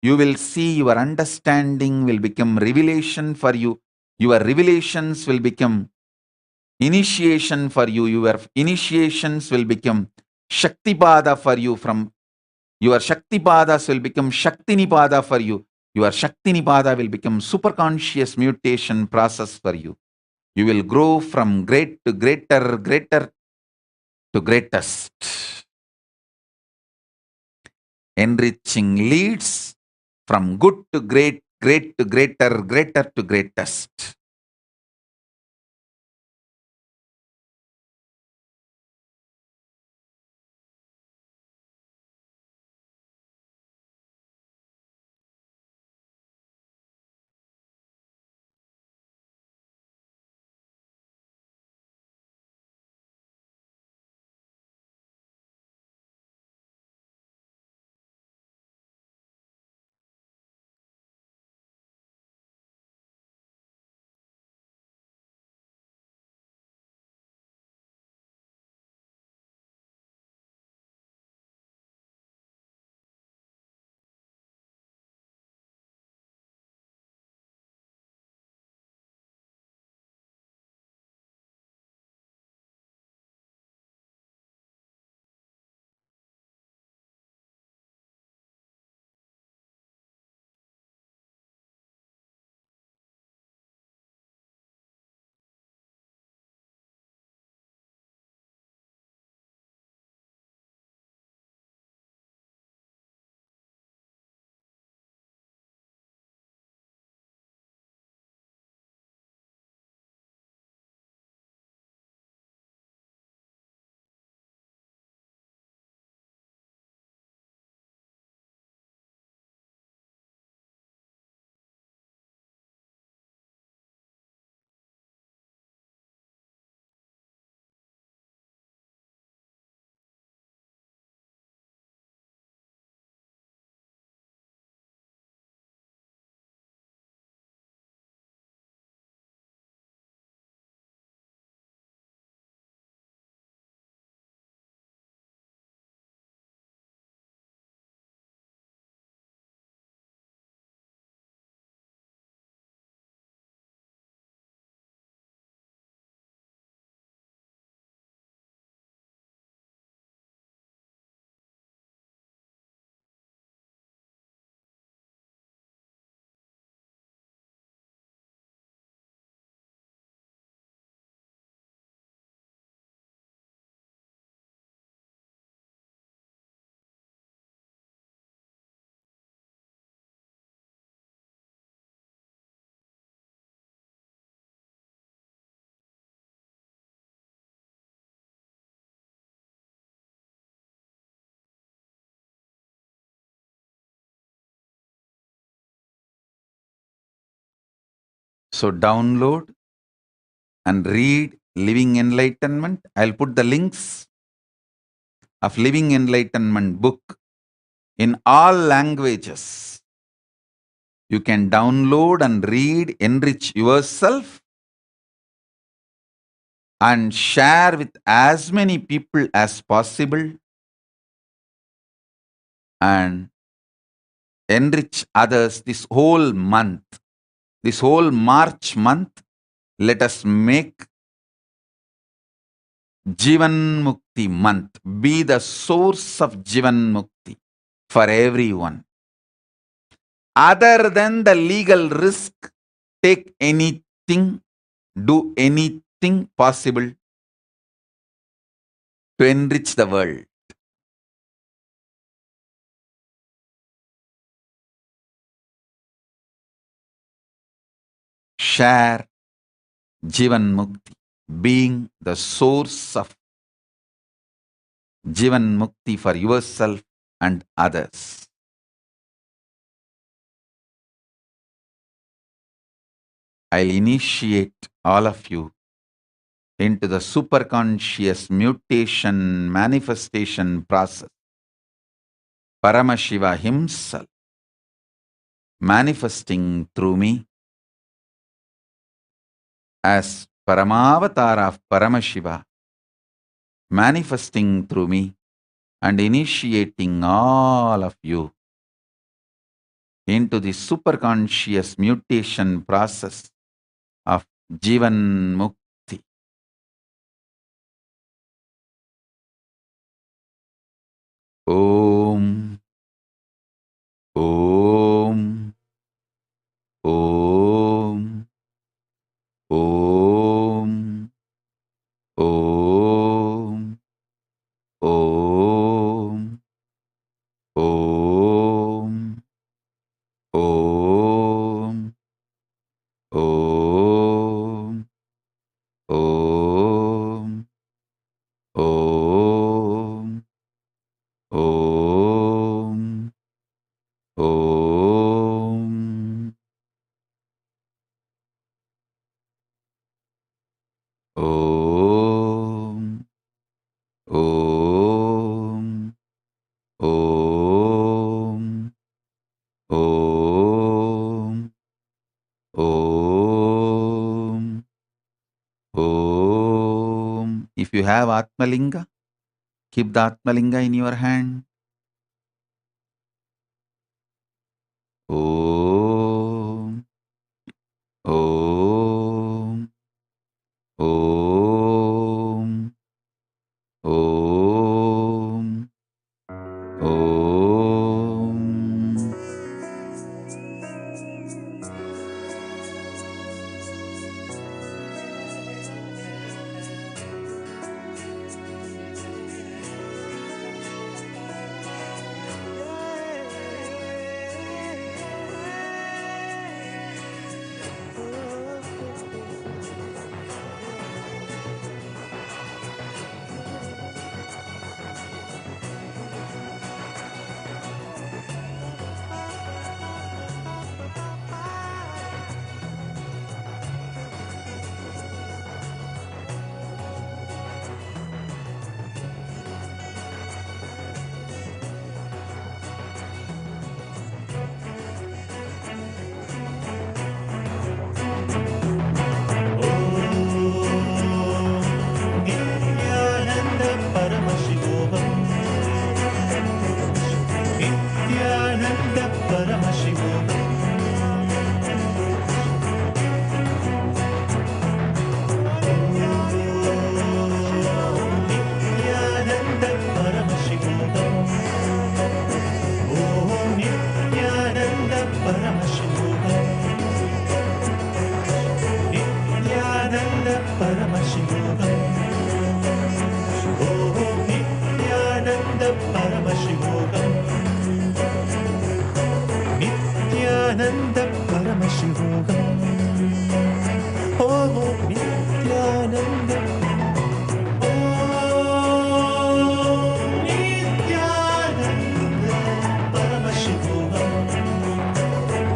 You will see your understanding will become revelation for you. Your revelations will become initiation for you. Your initiations will become Shaktipada for you. From your Shaktipadas will become Shaktinipada for you. Your Shaktinipada will become superconscious mutation process for you. You will grow from great to greater, greater to greatest. Enriching leads from good to great, great to greater, greater to greatest. So download and read Living Enlightenment. I'll put the links of Living Enlightenment book in all languages. You can download and read, enrich yourself, and share with as many people as possible, and enrich others this whole month, this whole March month. Let us make Jeevan Mukthi month be the source of Jeevan Mukthi for everyone. Other than the legal risk, take anything, do anything possible to enrich the world. Share Jeevan Mukthi, being the source of Jeevan Mukthi for yourself and others. I'll initiate all of you into the superconscious mutation manifestation process. Paramashiva himself manifesting through me as Paramavatara of Paramashiva, manifesting through me and initiating all of you into the superconscious mutation process of Jeevan Mukthi. Om, Om, Om, Om, Om, Om, Om, Om, Om, Om, Om, Om, Om, Om, Om, Om, Om, Om, Om. If you have Atmalinga, keep the Atmalinga in your hand. Om, Om, Om, Om, Om. Nithyananda Paramashivam. Nithyananda Paramashivam. Nithyananda Paramashivam. Oh, Nithyananda Paramashivam. Nithyananda Paramashivam. Oh, Nithyananda Paramashivam. Nithyananda Paramashivam. Oh, Nithyananda. Oh, Nithyananda Paramashivam.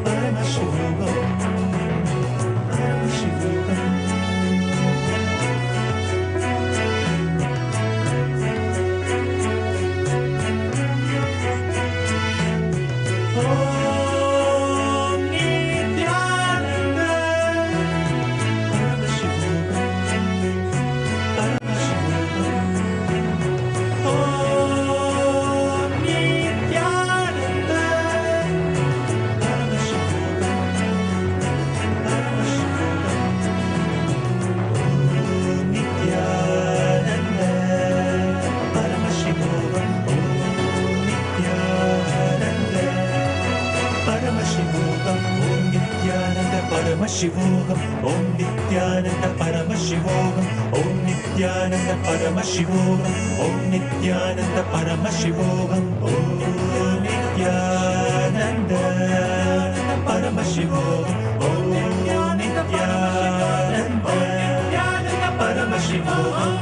Paramashivam. Paramashivoham Om Nithyananda Paramashivoham Om Nithyananda Paramashivoham Om Nithyananda Paramashivoham Om Nithyananda Paramashivoham Om Nithyananda Paramashivoham.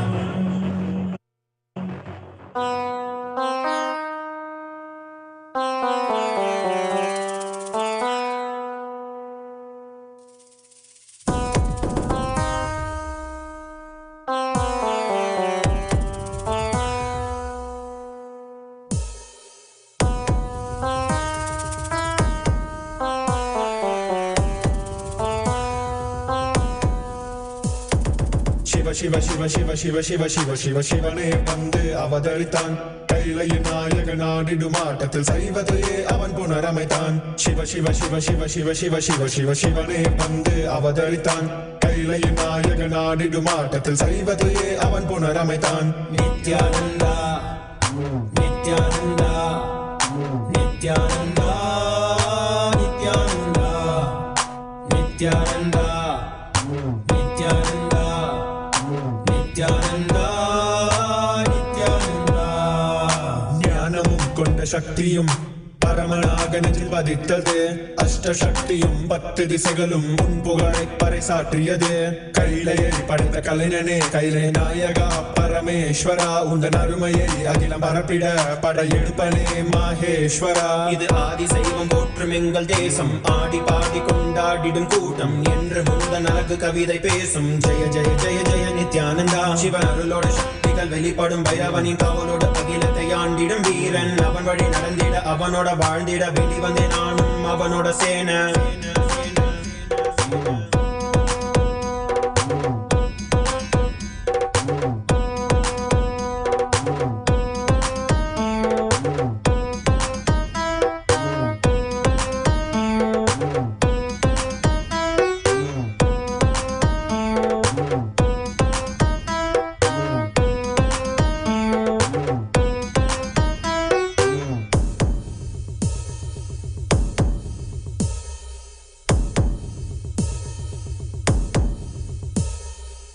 Shiva Shiva Shiva Shiva Shiva Shiva Shiva Shivane வந்து அவதரித்தான் கைலையின் நாயக நாடிடும் ஆட்டத்தில் சைவத்தையே அவன் புனரமைத்தான் சிவ சிவ சிவ சிவ சிவ சிவ சிவ சிவ சிவனே வந்து அவதரித்தான் கைலையின் நாயக நாடிடும் ஆட்டத்தில் சைவத்தையே அவன் புனரமைத்தான் நித்யானந்தா நித்யானந்தா நித்யானந்தா நித்யானந்தா நித்யானந்தா நித்யானந்தா நித்யானந்தா நித்யானந்தா ஞானமும் கொண்ட சக்தியும் பரமனாக நெஞ்சில் பதித்தது அஷ்டசக்தியும் 10 திசைகளும் உன் புகழை பறைசாற்றியது கைலையை படைத்த கலைஞனே கைலை நாயகா பரமேஸ்வரா உந்தன் அருமையை அகிலம் பரப்பிட படையெடுப்பனே மாஹேஸ்வரா இது ஆதி சைவம் போற்றும் எங்கள் தேசம் ஆடி பாடி கொண்டாடிடும் கூட்டம் என்று முந்தன் அழகு கவிதை பேசும் ஜெய ஜெய ஜெய ஜெய நித்யானந்தா சிவன் அருளோட சக்திகள் வெளிப்படும் பைரவனின் காவலோடு அகிலத்தை ஆண்டிடும் வீரன் அவன் வழி நடந்திட அவனோட வாழ்ந்திட வேண்டி வந்தேன் நானும் அவனோட சேன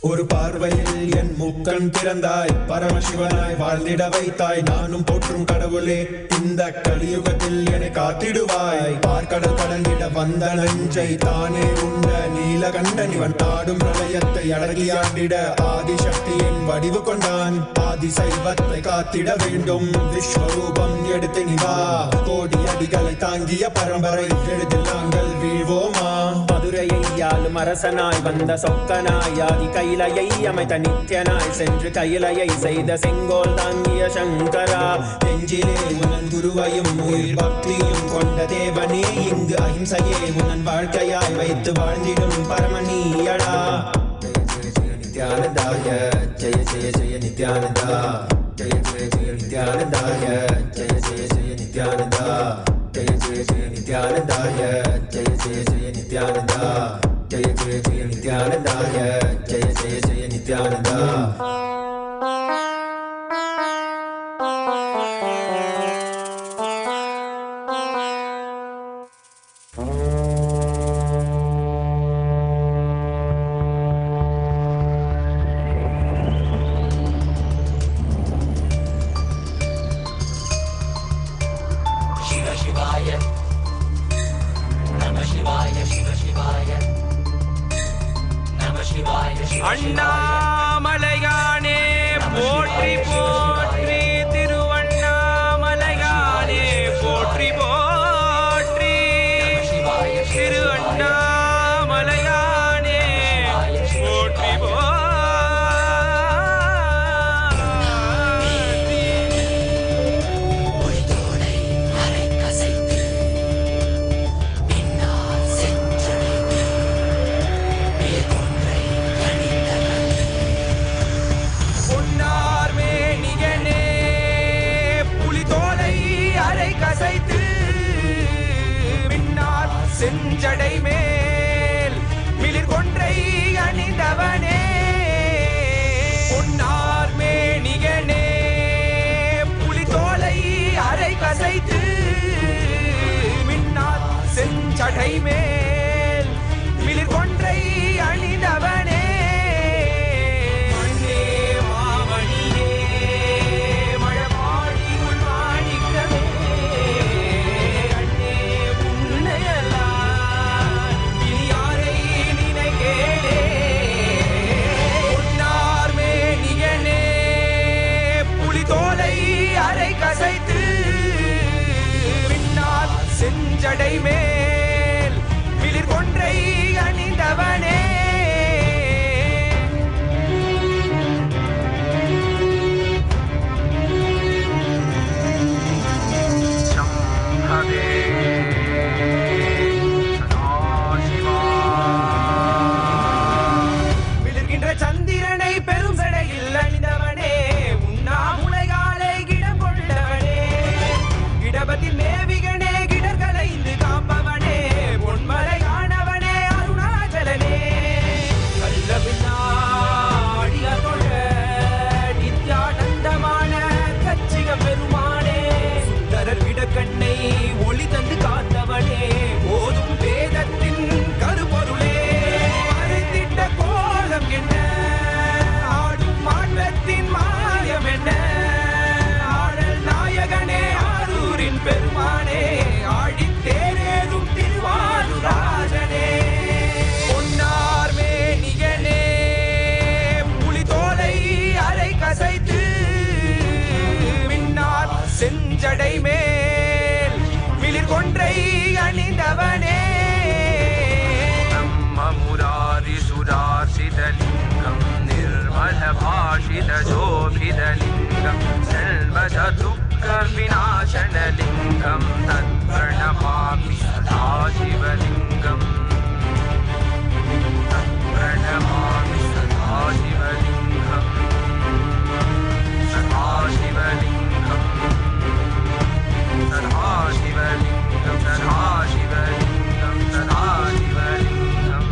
ஒரு பார்வையில் என் முக்கண் திறந்தாய் பரமசிவனாய் வாழ்ந்திட வைத்தாய் நானும் போற்றும் கடவுளே இந்த கலியுகத்தில் என்னை காத்திடுவாய் பார்க்கடல் கடந்திட வந்த நஞ்சை தானே உண்ட நீலகண்டன் இவன் தாடும் பிரளயத்தை அடக்கியாண்டிட ஆதிசக்தியின் வடிவு கொண்டான் ஆதி சைவத்தை காத்திட வேண்டும் விஸ்வரூபம் எடுத்து நிவா கோடி அடிகளை தாங்கிய பரம்பரை எழுதில் நாங்கள் வீழ்வோமா மதுரையை ஆளும் அரசனாய் வந்த சொக்கனாய் ஆதி கைலையை அமைத்த நித்யனாய் சென்று கைலையை செய்த செங்கோல் தாங்கிய சங்கரா நெஞ்சிலே உனன் குருவையும் உயிர் பக்தியும் கொண்ட தேவனே இங்கு அஹிம்சையே உனன் வாழ்க்கையாய் வைத்து வாழ்ந்திடும் பரமணியடா நித்யானந்தாய ஜெய ஜெய ஜெய நித்யானந்தா ஜெய ஜெய ஜெய நித்யானந்தாய ஜெய ஜெய ஜெய நித்யானந்தா ஜெய ஜெய ஜெய நித்யானந்தாய ஜெய ஜெய ஜெய நித்யானந்தா ஜெய ஜெய ஜெய நித்யானந்தாய ஜெய ஜெய ஜெய நித்யானந்தா அண்ணாமலையானே போற்றி போற்றி திருவண்ணாமலையானே போற்றி போற்றி திரு அண்ணாமலையானே போற்றி செஞ்சடை மேல் மிளிர் கொன்றை அணிந்தவனே பொன்னார் மேனிகனே புலித்தோலை அரை கசைத்து மின்னார் செஞ்சடை மேல் மிளிர் கொன்றை विनाशनलिङ्गं तत्प्रणमामि सदा शिवलिङ्गम् तत्प्रणमामि सदा शिवलिङ्गम् सदा शिवलिङ्गम् सदा शिवलिङ्गं सदा शिवलिङ्गं सदा शिवलिङ्गम्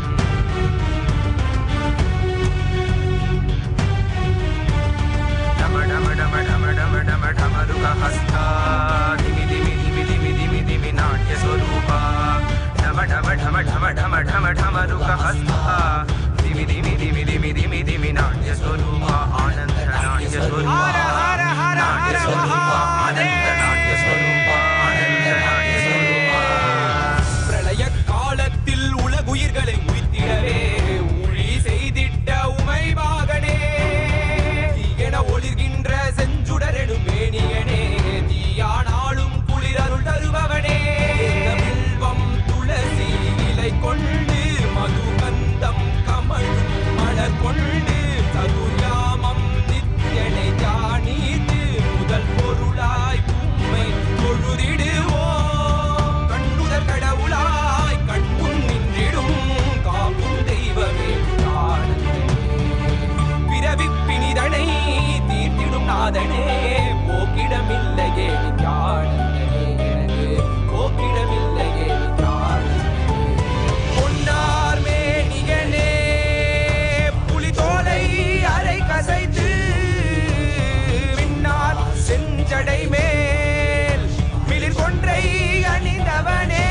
ढमरुकहस्ता धिमि धिमि धिमि धिमि धिमि धिमि नाट्यस्वरूपा ढम ढम ढम ढम ढम ढम ढमरुकहस्ता धिमि धिमि धिमि धिमि धिमि धिमि नाट्यस्वरूपा आनन्द नाट्यस्वरूपा नाट्यस्वरूपा आनन्द नाट्यस्वरूपा आनन्द नाट्यस्वरूपा प्रलय कालत्तिल उलगुयिर्களை உயிர்த்திடவே ஊழி செய்திட்ட உமைவாகனே என ஒளிர்கின்ற செஞ்சுடரெனும் மேனியனே தீயானாலும் குளிரருள் தருபவனே வில்வம் துளசி இலை கொண்டு மதுகந்தம் கமழும் மலர் கொண்டு சதுர்யாமம் நித்யனை ஜானீத்து முதல் பொருளாய் உம்மை தொழுதிடுவோம் கண்ணுதர் கடவுளாய் கண்முன் நின்றிடும் காக்கும் தெய்வமே பிறவி பிணிதனை தீர்த்திடும் நாதனே போக்கிடமில்லையே ஞானந்தனே எனக்கு போக்கிடமில்லையே பொன்னார் மேனியனே புலிதோலை அரை கசைத்து பின்னால் செஞ்சடை மேல் மிளிர் கொன்றை அணிந்தவனே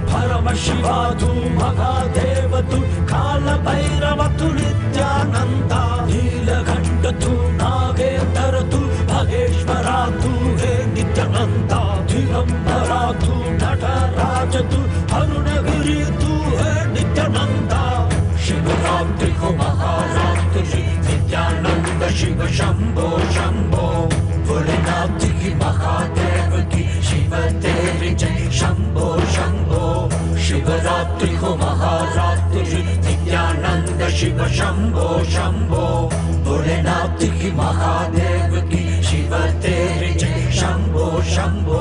Paramashiva tu Magadeva Nityananda Digambara तू नटराज तू अरुणगिरी तू है नित्यानंदा शिवरात्रि को महारात्रि नित्यानंद शिव शंभो शंभो भोलेनाथ की महादेव की शिव तेरी जय शंभो शंभो शिवरात्रि को महारात्रि नित्यानंद शिव शंभो शंभो भोलेनाथ की महादेव की शिव तेरी जय शंभो शंभो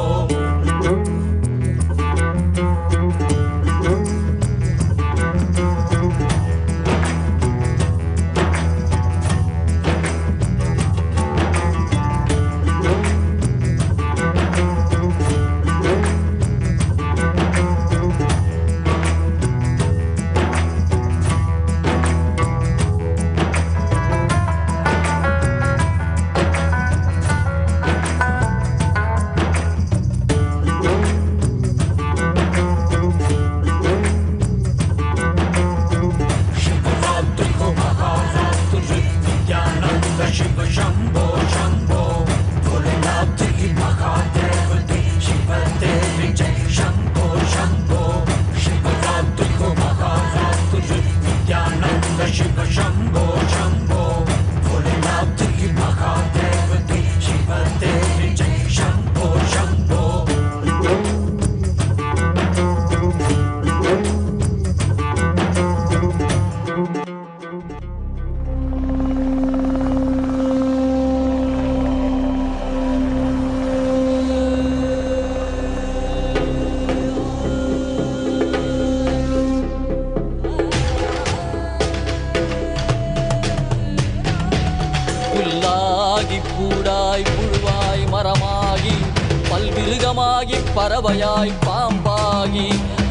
பறவையாய் பாம்பாகி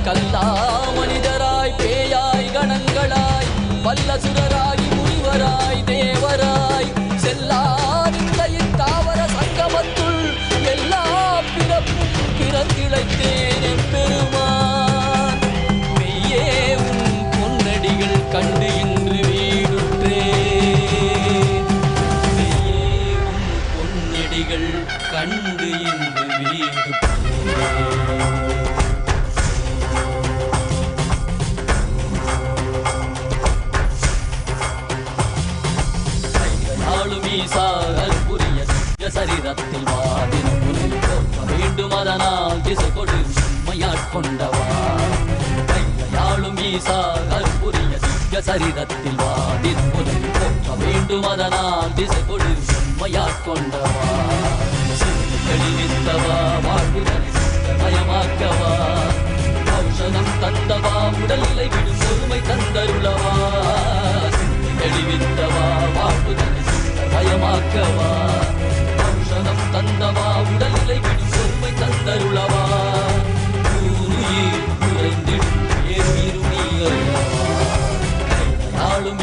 கல்லா மனிதராய் பேயாய் கணங்களாய் வல்லசுரராகி முனிவராய் தேவராய் செல்லாவின் தாவர சங்கமத்துள் எல்லா பிறப்பும் பிறந்திழைத்தேன் பெருமான் மெய்யே உன் பொன்னடிகள் கண்டு இன்று வீடுற்றேன் மெய்யே உன் பொன்னடிகள் கண்டு இன்று வீடு சரீரத்தில் வாதினம் வேண்டும் அதனால் திசை கொடு உண்மையாட்கொண்டவா கையாளும் ஈசா கற்புரிய திவ்ய சரீரத்தில் வாதினம் போற்ற வேண்டும் அதனால் திசை கொடு உண்மையாட்கொண்டவா தெளிவித்தவா வாழ்வுதனை மயமாக்கவா ஔஷதம் தந்தவா உடல்நிலை விடும் பொறுமை தந்தருளவா தெளிவித்தவா வாழ்வுதனை மயமாக்கவா ஔஷதம் தந்தவா உடல்நிலை விடும் பொறுமை தந்தருளவா குறைந்திடும் ஏறும்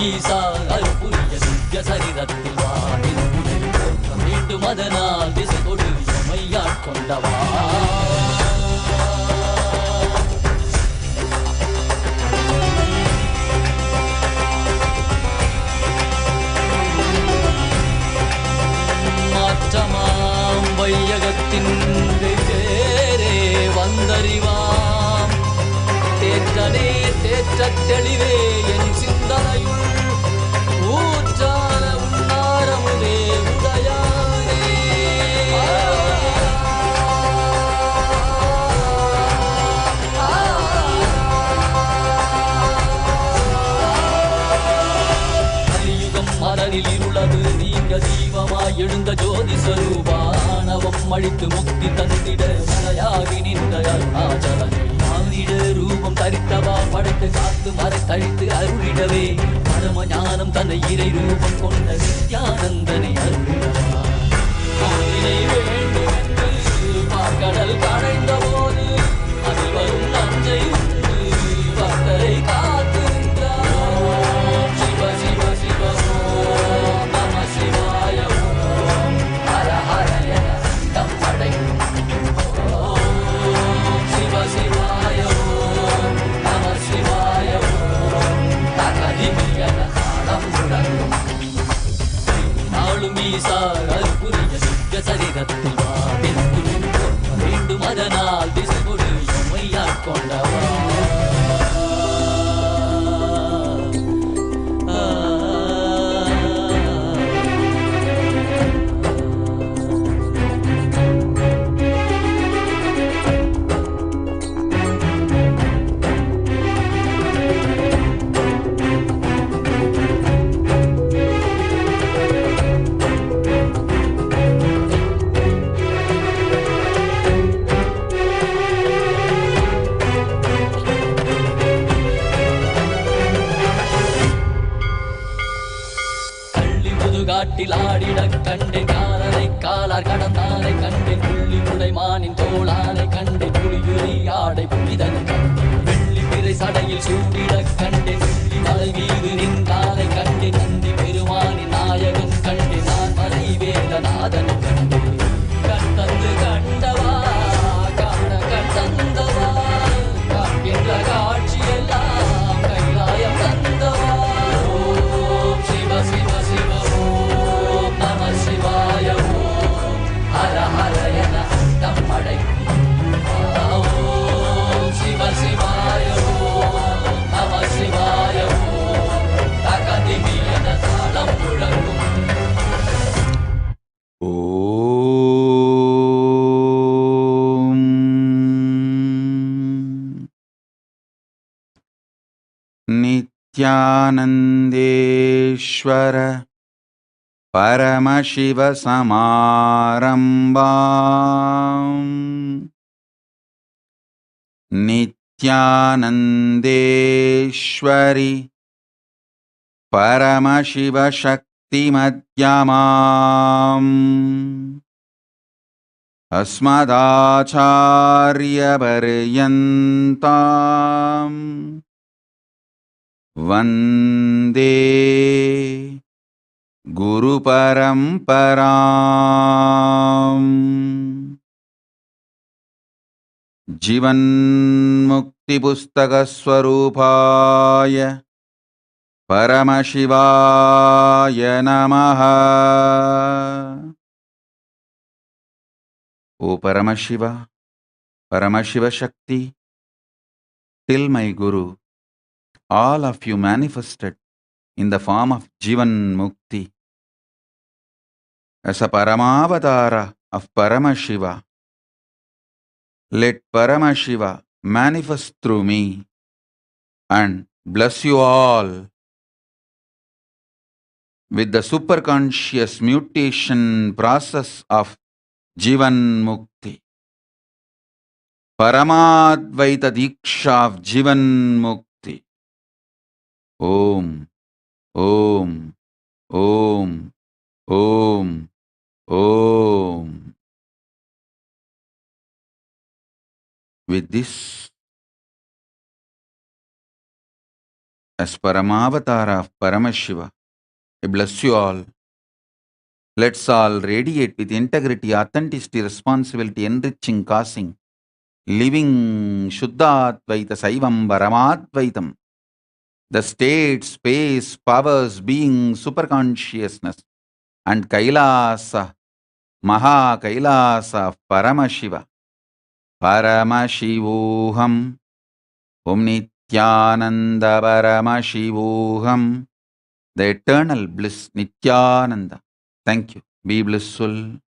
ஈசா அற்புரிய திவ்ய சரீரத்தில் வாடின போற்ற வேண்டும் அதனால் திசை கொடு எமையாட்கொண்டவா மாற்றமாம் வையகத்தின் வேறே வந்தறிவாம் தேற்றனே தேற்றத் தெளிவே என் சிந்தனையுள் ஊற்றான உன்னாரமுதே உதயானே கலியுகம் மரணில் இருளது நீங்க தீபமாய் எழுந்த ஜோதி ஸ்வரூபானவம் அழித்து முக்தி தந்திட மலையாகி நின்ற அருணாச்சலன் மானிட ரூபம் தரித்தவா படைத்து காத்து மறை தழித்து அருளிடவே பரம ஞானம் தன்னை இறை ரூபம் கொண்ட நித்யானந்தனை அருளிடவா வேண்டும் என்று பார்க்கடல் கடைந்த போது அதில் வரும் நஞ்சை உண்டு பக்தரை காத்து நின்றார் சிவ சிவ சிவ ஓம் நம சிவாய ஓம் ஹர ஹர என தம் படைக்கும் ஓம் சிவ சிவாய ஓம் நம சிவாய ஓம் தகதிமி என தாளம் முழங்கும் நாளும் ஈசா அற்புரிய திவ்ய சரீரத்தில் அதனால் திசைகொடு எம்மையாட்கொண்டவா. காட்டில் ஆடிடக் கண்டேன் காலனை காலார் கடந்தானை கண்டேன் புள்ளி முடைமானின் தோளானை கண்டேன் புலியுரி ஆடை புனிதன் கண்டேன் வெள்ளி பிறை சடையில் சூடிடக் கண்டேன் புள்ளி மலை மீது நின்றானை கண்டேன் நந்தி பெருமானின் நாயகன் கண்டேன் நான் மலை வேதநாதன் கண்டேன் கண் தந்து கண்டவா காண கண் தந்தவா காண்கின்ற காட்சியெல்லாம் கைலாயம் தந்தவா. ஓம் சிவ சிவ சிவ ஓம் நம சிவாய ஓம் ஹர ஹர என தம்மடை. ஓம் சிவ சிவாய ஓம் நம சிவாய ஓம் தகதிமி என தாளம் முழங்கும். नित्यानन्देश्वर परमशिव समारम्भाम् नित्यानन्देश्वरि परमशिव शक्तिमध्यमाम् अस्मदाचार्यपर्यन्ताम् वन्दे गुरुपरम्पराम्. जीवन्मुक्तिपुस्तकस्वरूपाय परमशिवाय नमः. O Paramashiva, Paramashiva Shakti, till my Guru, all of you manifested in the form of Jeevan Mukthi as a Paramavatara of Paramashiva. Let Paramashiva manifest through me and bless you all with the superconscious mutation process of Jeevan Mukthi. Paramadvaita Diksha of Jeevan Mukthi. Om, Om, Om, Om, Om. With this, as Paramavatara of Paramashiva, I bless you all. Let's all radiate with integrity, authenticity, responsibility, enriching, causing, living Shuddhadvaita Saivam Paramadvaitam. The state, space, powers, being, superconsciousness, and Kailasa, Maha Kailasa of Paramashiva. Paramashivoham, Om Nithyananda Paramashivoham, the eternal bliss Nithyananda. Thank you. Be blissful.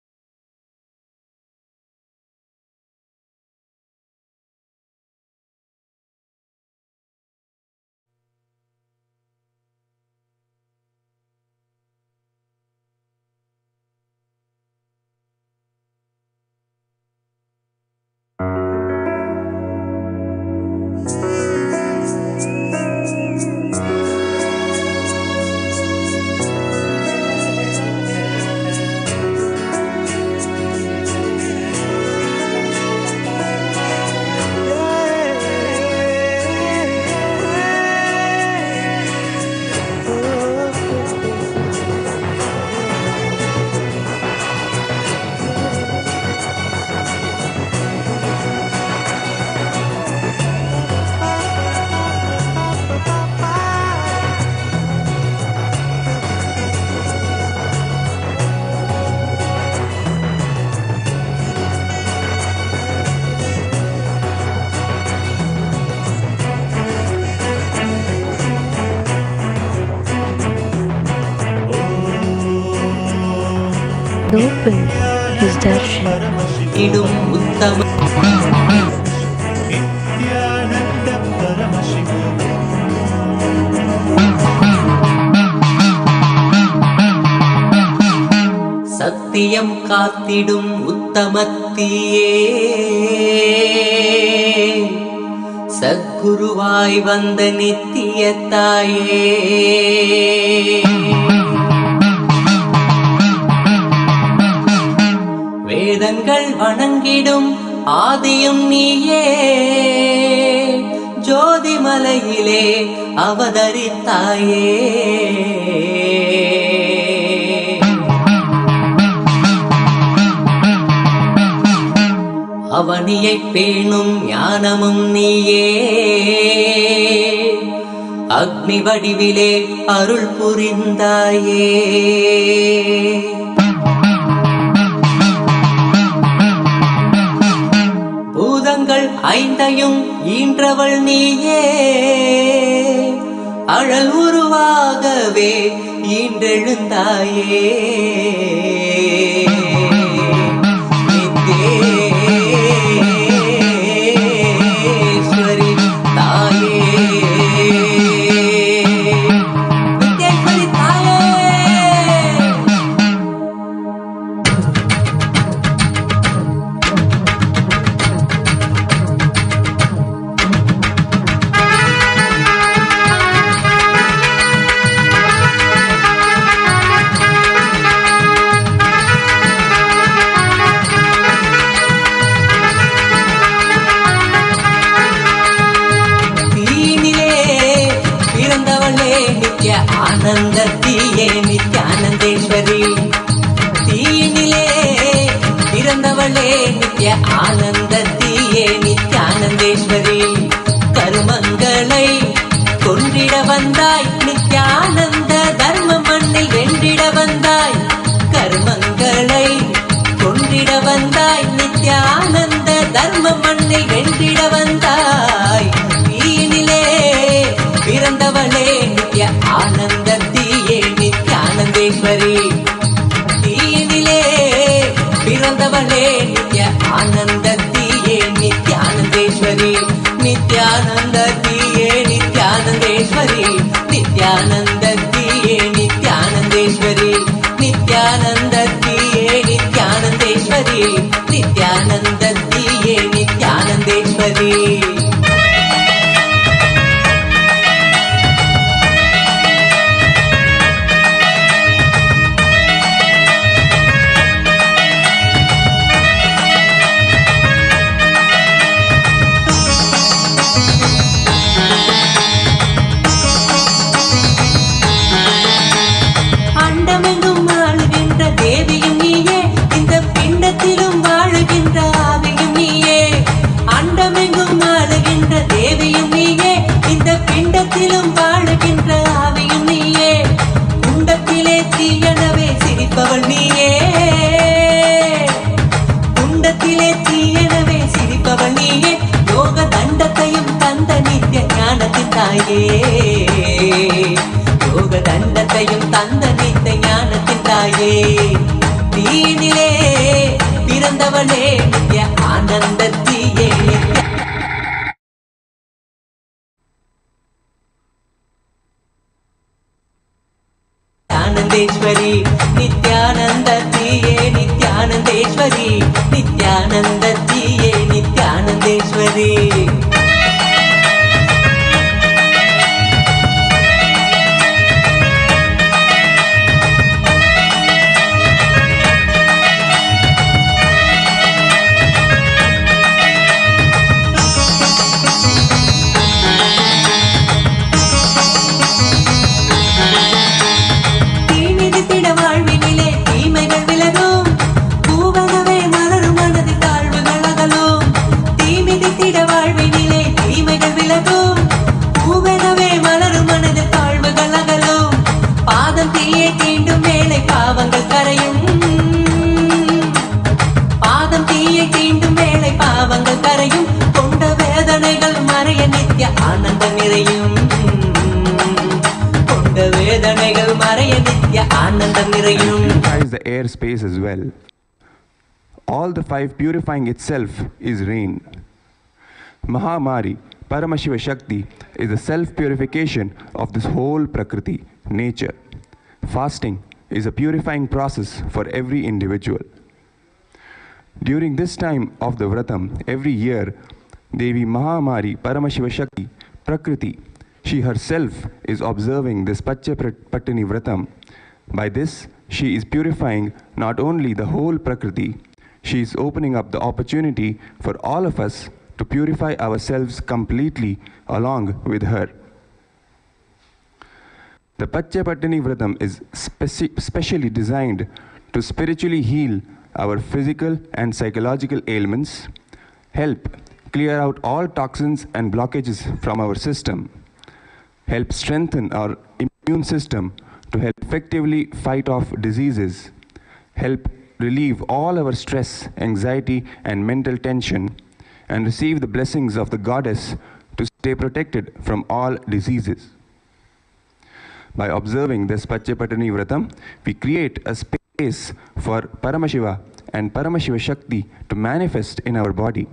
open his darshan. சத்தியம் காத்திடும் உத்தமத்தியே சத்குருவாய் வந்த நித்திய தாயே வேதங்கள் வணங்கிடும் ஆதியும் நீயே ஜோதிமலையிலே அவதரித்தாயே அவனியை பேணும் ஞானமும் நீயே அக்னி வடிவிலே அருள் புரிந்தாயே பூதங்கள் ஐந்தையும் ஈன்றவள் நீயே அழல் உருவாகவே ஈன்றெழுந்தாயே ஆனந்தத்தியே நித்யானந்தேஸ்வரி தீயினிலே பிறந்தவளே நித்ய ஆனந்தத்தியே நித்யானந்தேஸ்வரி கருமங்களை கொன்றிட வந்தாய் நித்யானந்த தர்ம மண்ணில் வென்றிட வந்தாய் கருமங்களை கொன்றிட வந்தாய் நித்யானந்த தர்ம மண்ணில் வென்றிட வந்தாய் தீயினிலே பிறந்தவளே நித்ய ஆனந்தத்தியே நித்யானந்தேஸ்வரி தீயினிலே பிறந்தவளே நித்ய ஆனந்தத்தியே நித்யானந்தேஸ்வரி நித்யானந்தத்தியே நித்யானந்தேஸ்வரி நித்யானந்தத்தியே நித்யானந்தேஸ்வரி நித்யானந்தத்தியே நித்யானந்தேஸ்வரி நித்யானந்தத்தியே நித்யானந்தேஸ்வரி யோக தண்டத்தையும் தந்த நித்த ஞானத்தின் தாயே தீனிலே பிறந்தவளே நித்ய ஆனந்தத்தியே ஆனந்தேஸ்வரி நித்யானந்தத்தியே நித்யானந்தேஸ்வரி நித்யானந்தத்தியே நித்யானந்தேஸ்வரி ஆனந்தம் நிறையும். Purifies the air space as well. All the five purifying itself is rain. Mahamari, Paramashiva Shakti, is the self-purification of this whole Prakriti, nature. Fasting is a purifying process for every individual. During this time of the Vratam, every year, Devi Mahamari, Paramashiva Shakti, Prakriti, she herself is observing this Pachai Patni Viratham. By this, she is purifying not only the whole Prakriti, she is opening up the opportunity for all of us to purify ourselves completely along with her. The Pachai Patni Viratham is specially designed to spiritually heal our physical and psychological ailments, help clear out all toxins and blockages from our system, help strengthen our immune system to help effectively fight off diseases, help relieve all our stress, anxiety, and mental tension, and receive the blessings of the goddess to stay protected from all diseases. By observing this Pachai Patni Viratham, we create a space for Paramashiva and Paramashiva Shakti to manifest in our body.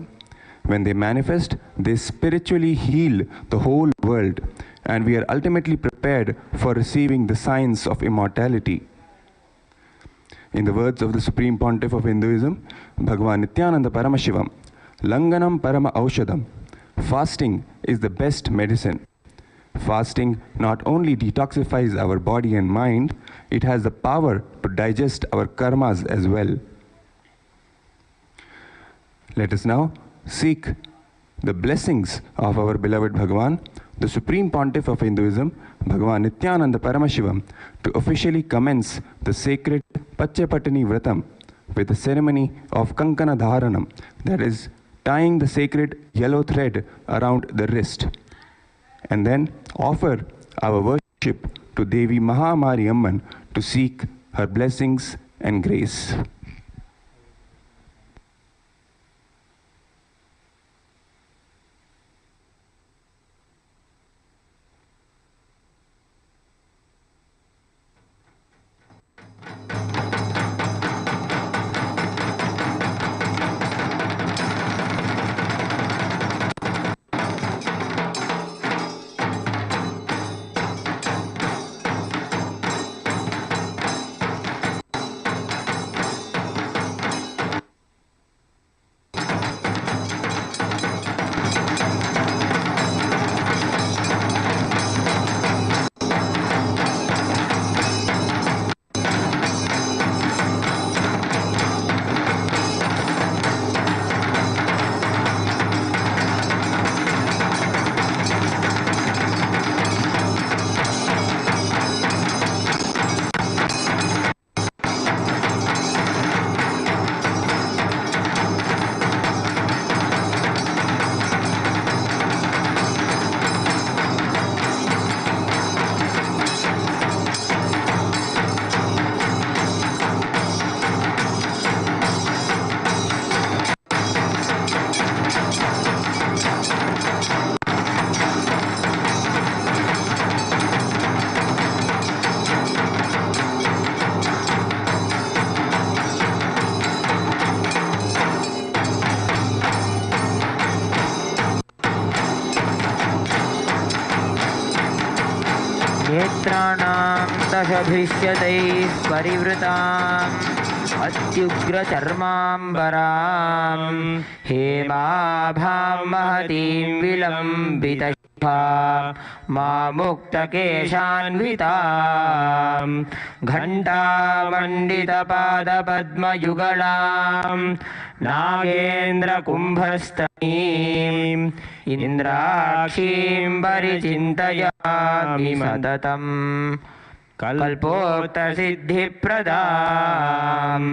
When they manifest, they spiritually heal the whole world, and we are ultimately prepared for receiving the signs of immortality. In the words of the Supreme Pontiff of Hinduism, Bhagavan Nithyananda Paramashivam, Langanam Parama Aushadam, fasting is the best medicine. Fasting not only detoxifies our body and mind, it has the power to digest our karmas as well. Let us now seek the blessings of our beloved Bhagavan, the Supreme Pontiff of Hinduism, Bhagavan Nithyananda Paramashivam, to officially commence the sacred Pachai Patni Viratham with the ceremony of Kankana Dharanam, that is, tying the sacred yellow thread around the wrist, and then offer our worship to Devi Mariamman to seek her blessings and grace. नेत्राणां दशभिष्यतैः परिवृताम् अत्युग्रचर्माम्बरां हेमाभां महतीं विलम्बितशुभा मामुक्तकेशान्वितां घण्टामण्डितपादपद्मयुगलां नागेन्द्रकुम्भस्तनीम् इन्द्राक्षीं परिचिन्तयामि सततं कल्पोक्तसिद्धिप्रदाम्.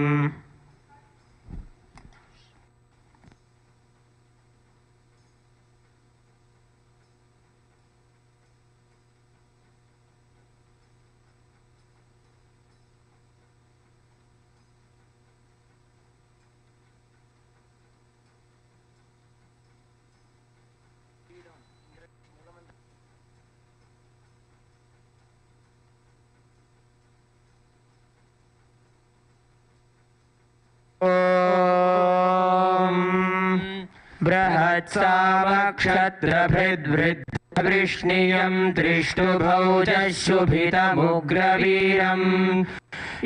बृहत्सामक्षत्रभिद्वृद्धवृष्णियं त्रिष्टुभौजशुभितमुग्रवीरम्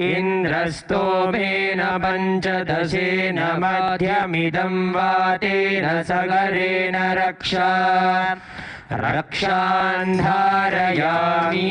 इन्द्रस्तोमेन पञ्चदशेन मध्यमिदं वातेन सगरेण रक्षान् धारयामि।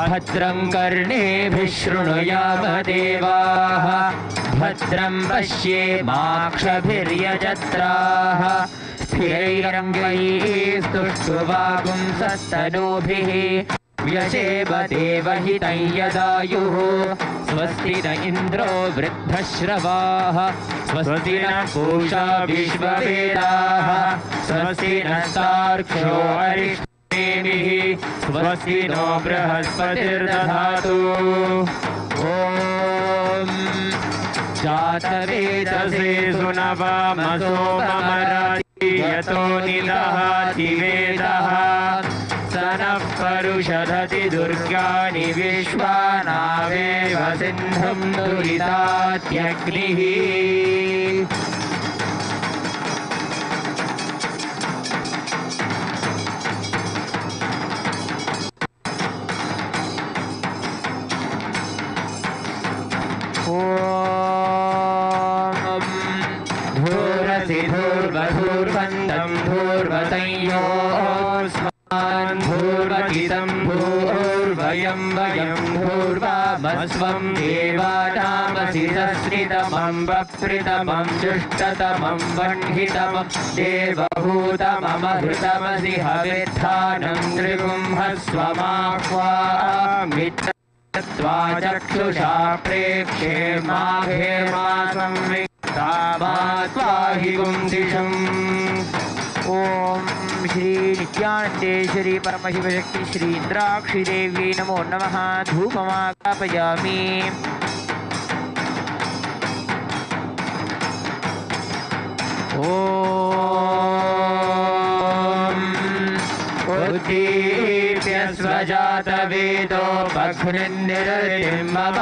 भद्रं कर्णेभिः शृणुयाम देवाः भद्रं पश्येमाक्षभिर्यजत्राः स्थिरैरङ्गैः स्तुष्टुवागुंसस्तनूभिः व्यशेव देवहितं यदायुः स्वस्ति न इन्द्रो वृद्धश्रवाः स्वस्ति न पूषा विश्ववेदाः स्वस्ति न सार्क्ष्यो अरिष्टेभिः स्वस्ति नो बृहस्पतिर्दधातु। ॐ जातवेदसे सुनवामसो ममरायतो निदहाति वेदः स नः परुषधति दुर्गाणि विश्वानावेव सिन्धुं दुरितात्यग्निः। धूरसि धूर्वधूर्वन्दं धूर्वतयोऽस्मान् धूर्वगिदं भूर्वयं वयं धूर्वामस्वं देवानामसि सस्रितमं वप्रितमं जुष्टतमं वह्नितमं देवभूतममहृतमसि हविर्धानं त्रिगुंहस्वमाह्वामित्र चक्षुषा प्रेक्षे माघे मासं विक्तामात्वाहि गुंदिशम्। ॐ श्री नित्यानन्देश्वरी परमशिवशक्ति श्री इंद्राक्षी देवी नमो नमः। धूपमाकापयामि। उद्दीप्य स्वजातवेदो बह्निर्निरतिं मम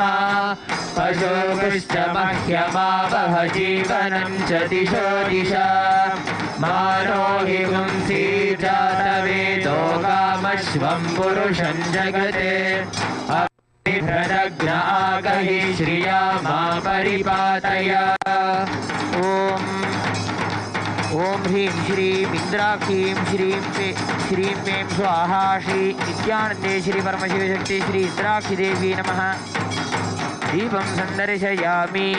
पशुभिश्च मह्यमावह जीवनं च दिशो दिशा मानो हि पुंसि जातवेदो कामश्वं पुरुषं जगते अभिभ्रदग्न आगहि श्रिया मा परिपातय। ओम ह्रीं श्रीं इंद्राक्षीं श्रीं वें स्वाहा श्री नित्यानन्देश्वरी परमशिवशक्ति श्री इंद्राक्षी देवी नमः। दीपं सन्दर्शयामि।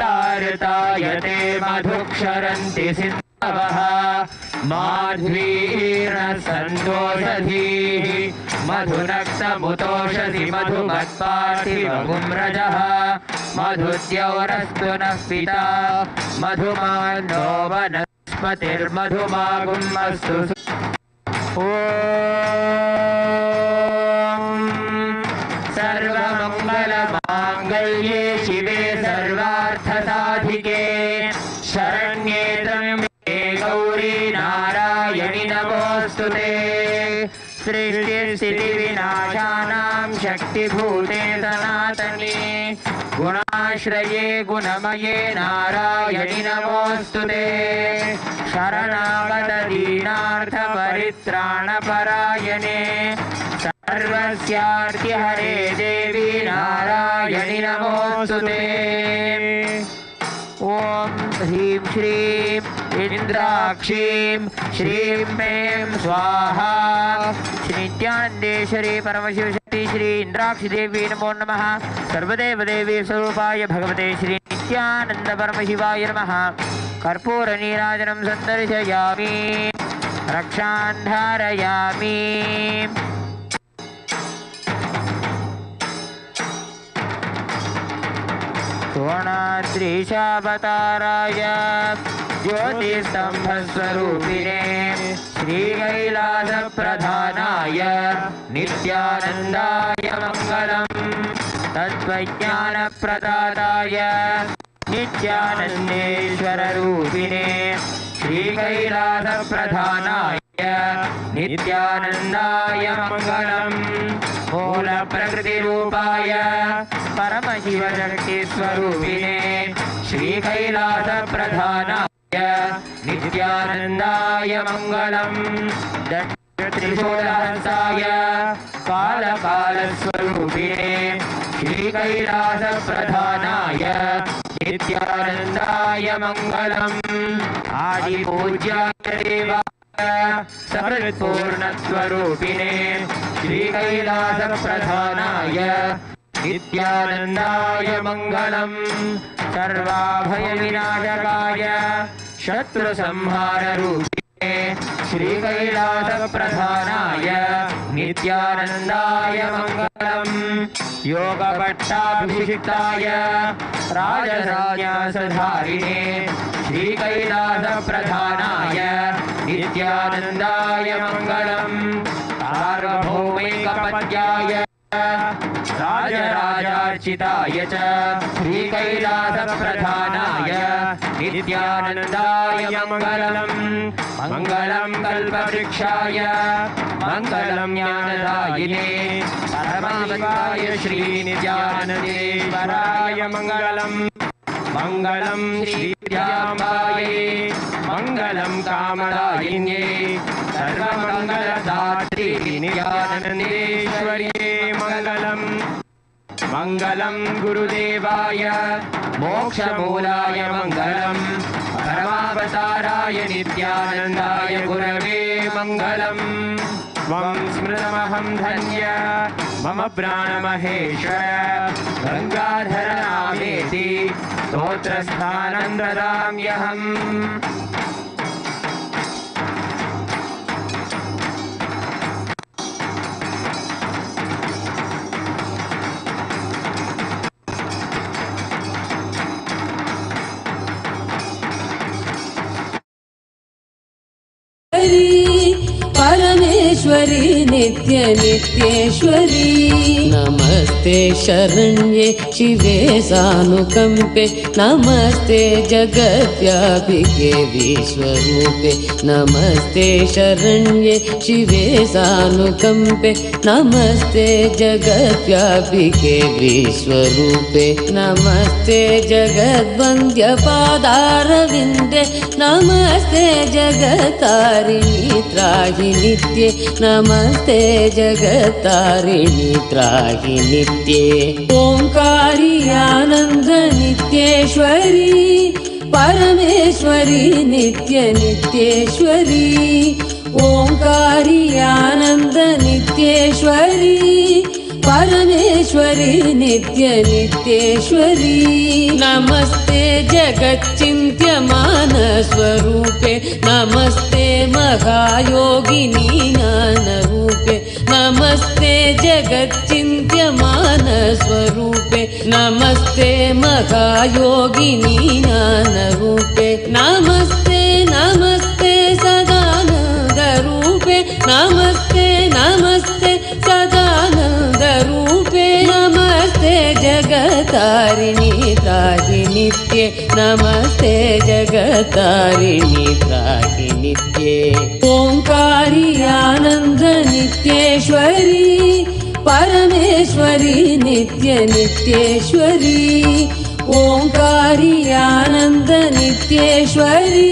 मधुवातारतायते मधुक्षरन्ति सिन्धवः माध्वीर्णसन्तोषधीः मधुनक्तमुतोषधि मधुमत्पार्थिवगुम्रजः मधुद्यौरस्तु नः पिता मधुमानो वनस्पतिर्मधुमागुमस्तु। सर्वमङ्गलमाङ्गल्ये शिवे सर्वार्थसाधिके शरण्ये त्र्यम्बके गौरी नारायणि नमोऽस्तुते। सृष्टिस्थितिविनाशानां शक्तिभूते सनातने गुणाश्रये गुणमये नारायणि नमोऽस्तुते। शरणागत दीनार्थपरित्राणपरायणे सर्वस्यार्तिहरे देवी नारायणि नमोऽस्तुते। ओम ह्रीं श्रीं इंद्राक्षीं श्रीं वें स्वाहा। श्री नित्यानन्देश्वरी परमशिवशक्ति श्री इंद्राक्षी देवी नमो नमः। सर्वदेव देवी स्वरूपाय भगवते श्री नित्यानंद परमशिवाय नमः। कर्पूर नीराजनं सन्दर्शयामि। रक्षान् धारयामि। सुवर्णाद्रीशावताराय ज्योतिस्तम्भस्वरूपिणे श्रीकैलासप्रधानाय नित्यानन्दाय मङ्गलम् तत्त्वज्ञानप्रदाताय नित्यानन्देश्वररूपिणे श्रीकैलासप्रधानाय नित्यानन्दाय मङ्गलम् मूलप्रकृतिरूपाय परमशिवशक्तिस्वरूपिणे श्रीकैलासप्रधानाय नित्यानन्दाय मङ्गलम् त्रिशूलहस्ताय कालकालस्वरूपिणे श्रीकैलासप्रधानाय नित्यानन्दाय मङ्गलम् आदिपूज्याय देवाय सकृत्पूर्णस्वरूपिणे श्रीकैलासप्रधानाय नित्यानन्दाय मङ्गलम् सर्वाभयविनाशकाय शत्रुसंहाररूपिणे श्रीकैलासप्रधानाय नित्यानन्दाय मङ्गलम् योगपट्टाभिषिक्ताय राजराजसधारिणे श्रीकैलासप्रधानाय नित्यानन्दाय मङ्गलम् सार्वभौमैकपद्याय राजराजार्चिताय च श्रीकैलासप्रधानाय नित्यानन्दाय मङ्गलम् मङ्गलं कल्पवृक्षाय मङ्गलं ज्ञानदायिने परमाशिवाय श्रीनित्यानन्देश्वराय मङ्गलम् मङ्गलं श्रीरामाय मङ्गलं कामदायिन्ये सर्वमङ्गलदात्री नित्यानन्देश्वर्ये मङ्गलम् मङ्गलं गुरुदेवाय मोक्षमूलाय मङ्गलम् परमावताराय नित्यानन्दाय गुरवे मङ्गलम् त्वं स्मृतमहं धन्य मम प्राणमहेश्वर गङ्गाधरनामेति स्तोत्रस्थानं ददाम्यहम् परमेश्वरी नित्य नित्येश्वरी नमस्ते शरण्ये शिवे सानुकंपे नमस्ते जगद्व्यापिके विश्वरूपे नमस्ते शरण्ये शिवे सानुकंपे नमस्ते जगद्व्यापिके विश्वरूपे नमस्ते जगद्वन्द्यपादारविन्दे नमस्ते जगत्तारिणी त्राहि नित्ये नमस्ते जगत्तारिणी त्राहि नित्ये ओंकारी आनंद नित्येश्वरी परमेश्वरी नित्य नित्येश्वरी ओंकारी आनंद नित्येश्वरी परमेश्वरी नित्य नित्येश्वरी नमस्ते जगच्चिन्त्यमान स्वरूपे नमस्ते महायोगिनी ज्ञानरूपे नमस्ते जगच्चिन्त्यमान स्वरूपे नमस्ते महायोगिनी ज्ञानरूपे नमस्ते नमस्ते सदानन्दरूपे नमस्ते नमस्ते सदानन्दरूपे नमस्ते जगत्तारिणी त्राहि नित्ये नमस्ते जगत्तारिणी त्राहि नित्ये ओंकारी आनंद नित्येश्वरी परमेश्वरी नित्य नित्येश्वरी ओंकारी आनंद नित्येश्वरी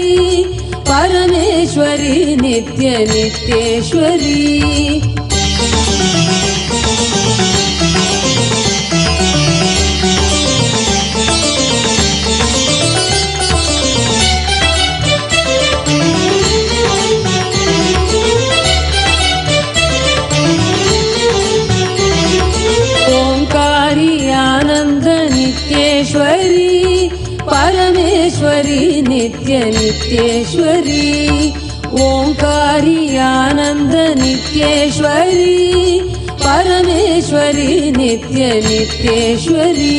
परमेश्वरी नित्य नित्येश्वरी परमेश्वरी नित्य नित्येश्वरी ओंकारी आनंद नित्येश्वरी परमेश्वरी नित्यनित्येश्वरी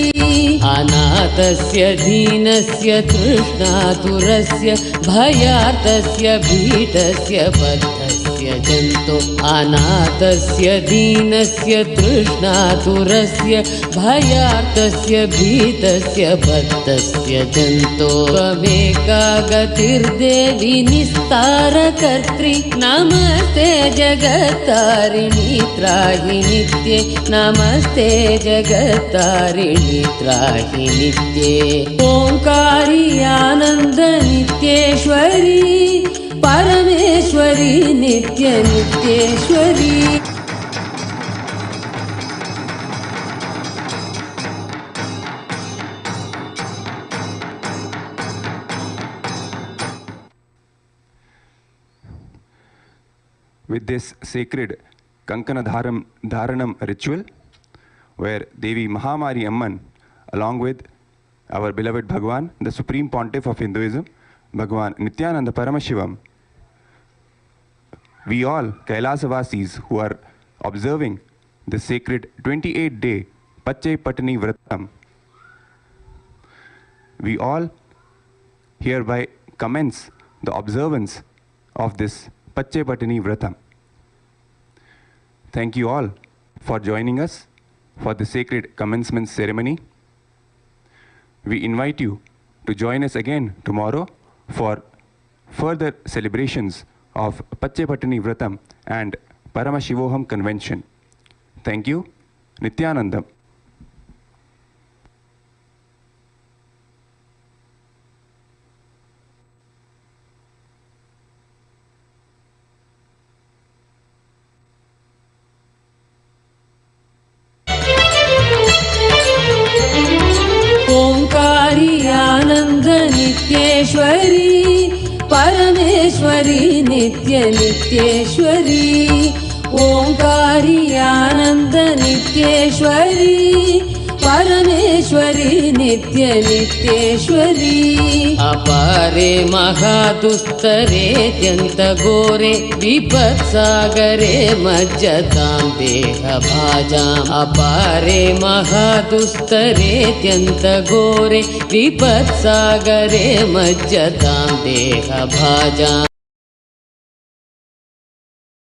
अनाथस्य दीनस्य तृष्णातुरस्य भयार्तस्य भीतस्य बद्धस्य जन्तो अनाथस्य दीनस्य तृष्णातुरस्य भयार्तस्य भीतस्य बद्धस्य जन्तो त्वमेका गतिर्देवी निस्तारकर्त्री नमस्ते जगत्तारिणी त्राहि नित्ये नमस्ते जगत्तारिणी त्राहि नित्ये ओंकारी आनंद नित्येश्वरी परमेश्वरी नित्य नित्येश्वरी With this sacred Kankana Dharanam ritual, where Devi Mariamman, along with our beloved Bhagwan, the Supreme Pontiff of Hinduism, Bhagwan Nithyananda Paramashivam, we all KAILASA'S who are observing the sacred 28-day Pachai Patni Viratham, we all hereby commence the observance of this Pachai Patni Viratham. Thank you all for joining us for the sacred commencement ceremony. We invite you to join us again tomorrow for further celebrations of Pachai Patni Viratham and Paramashivam convention. Thank you. Nithyananda. नित्येश्वरी परमेश्वरी नित्य नित्येश्वरी ओंकारी आनंद नित्येश्वरी परमेश्वरी नित्य नित्येश्वरी अपारे महादुस्तरेत्यंत घोरे विपत्सागरे मज्जतां देहभाजाम् अपारे महादुस्तरेत्यंत घोरे विपत्सागरे मज्जतां देहभाजाम्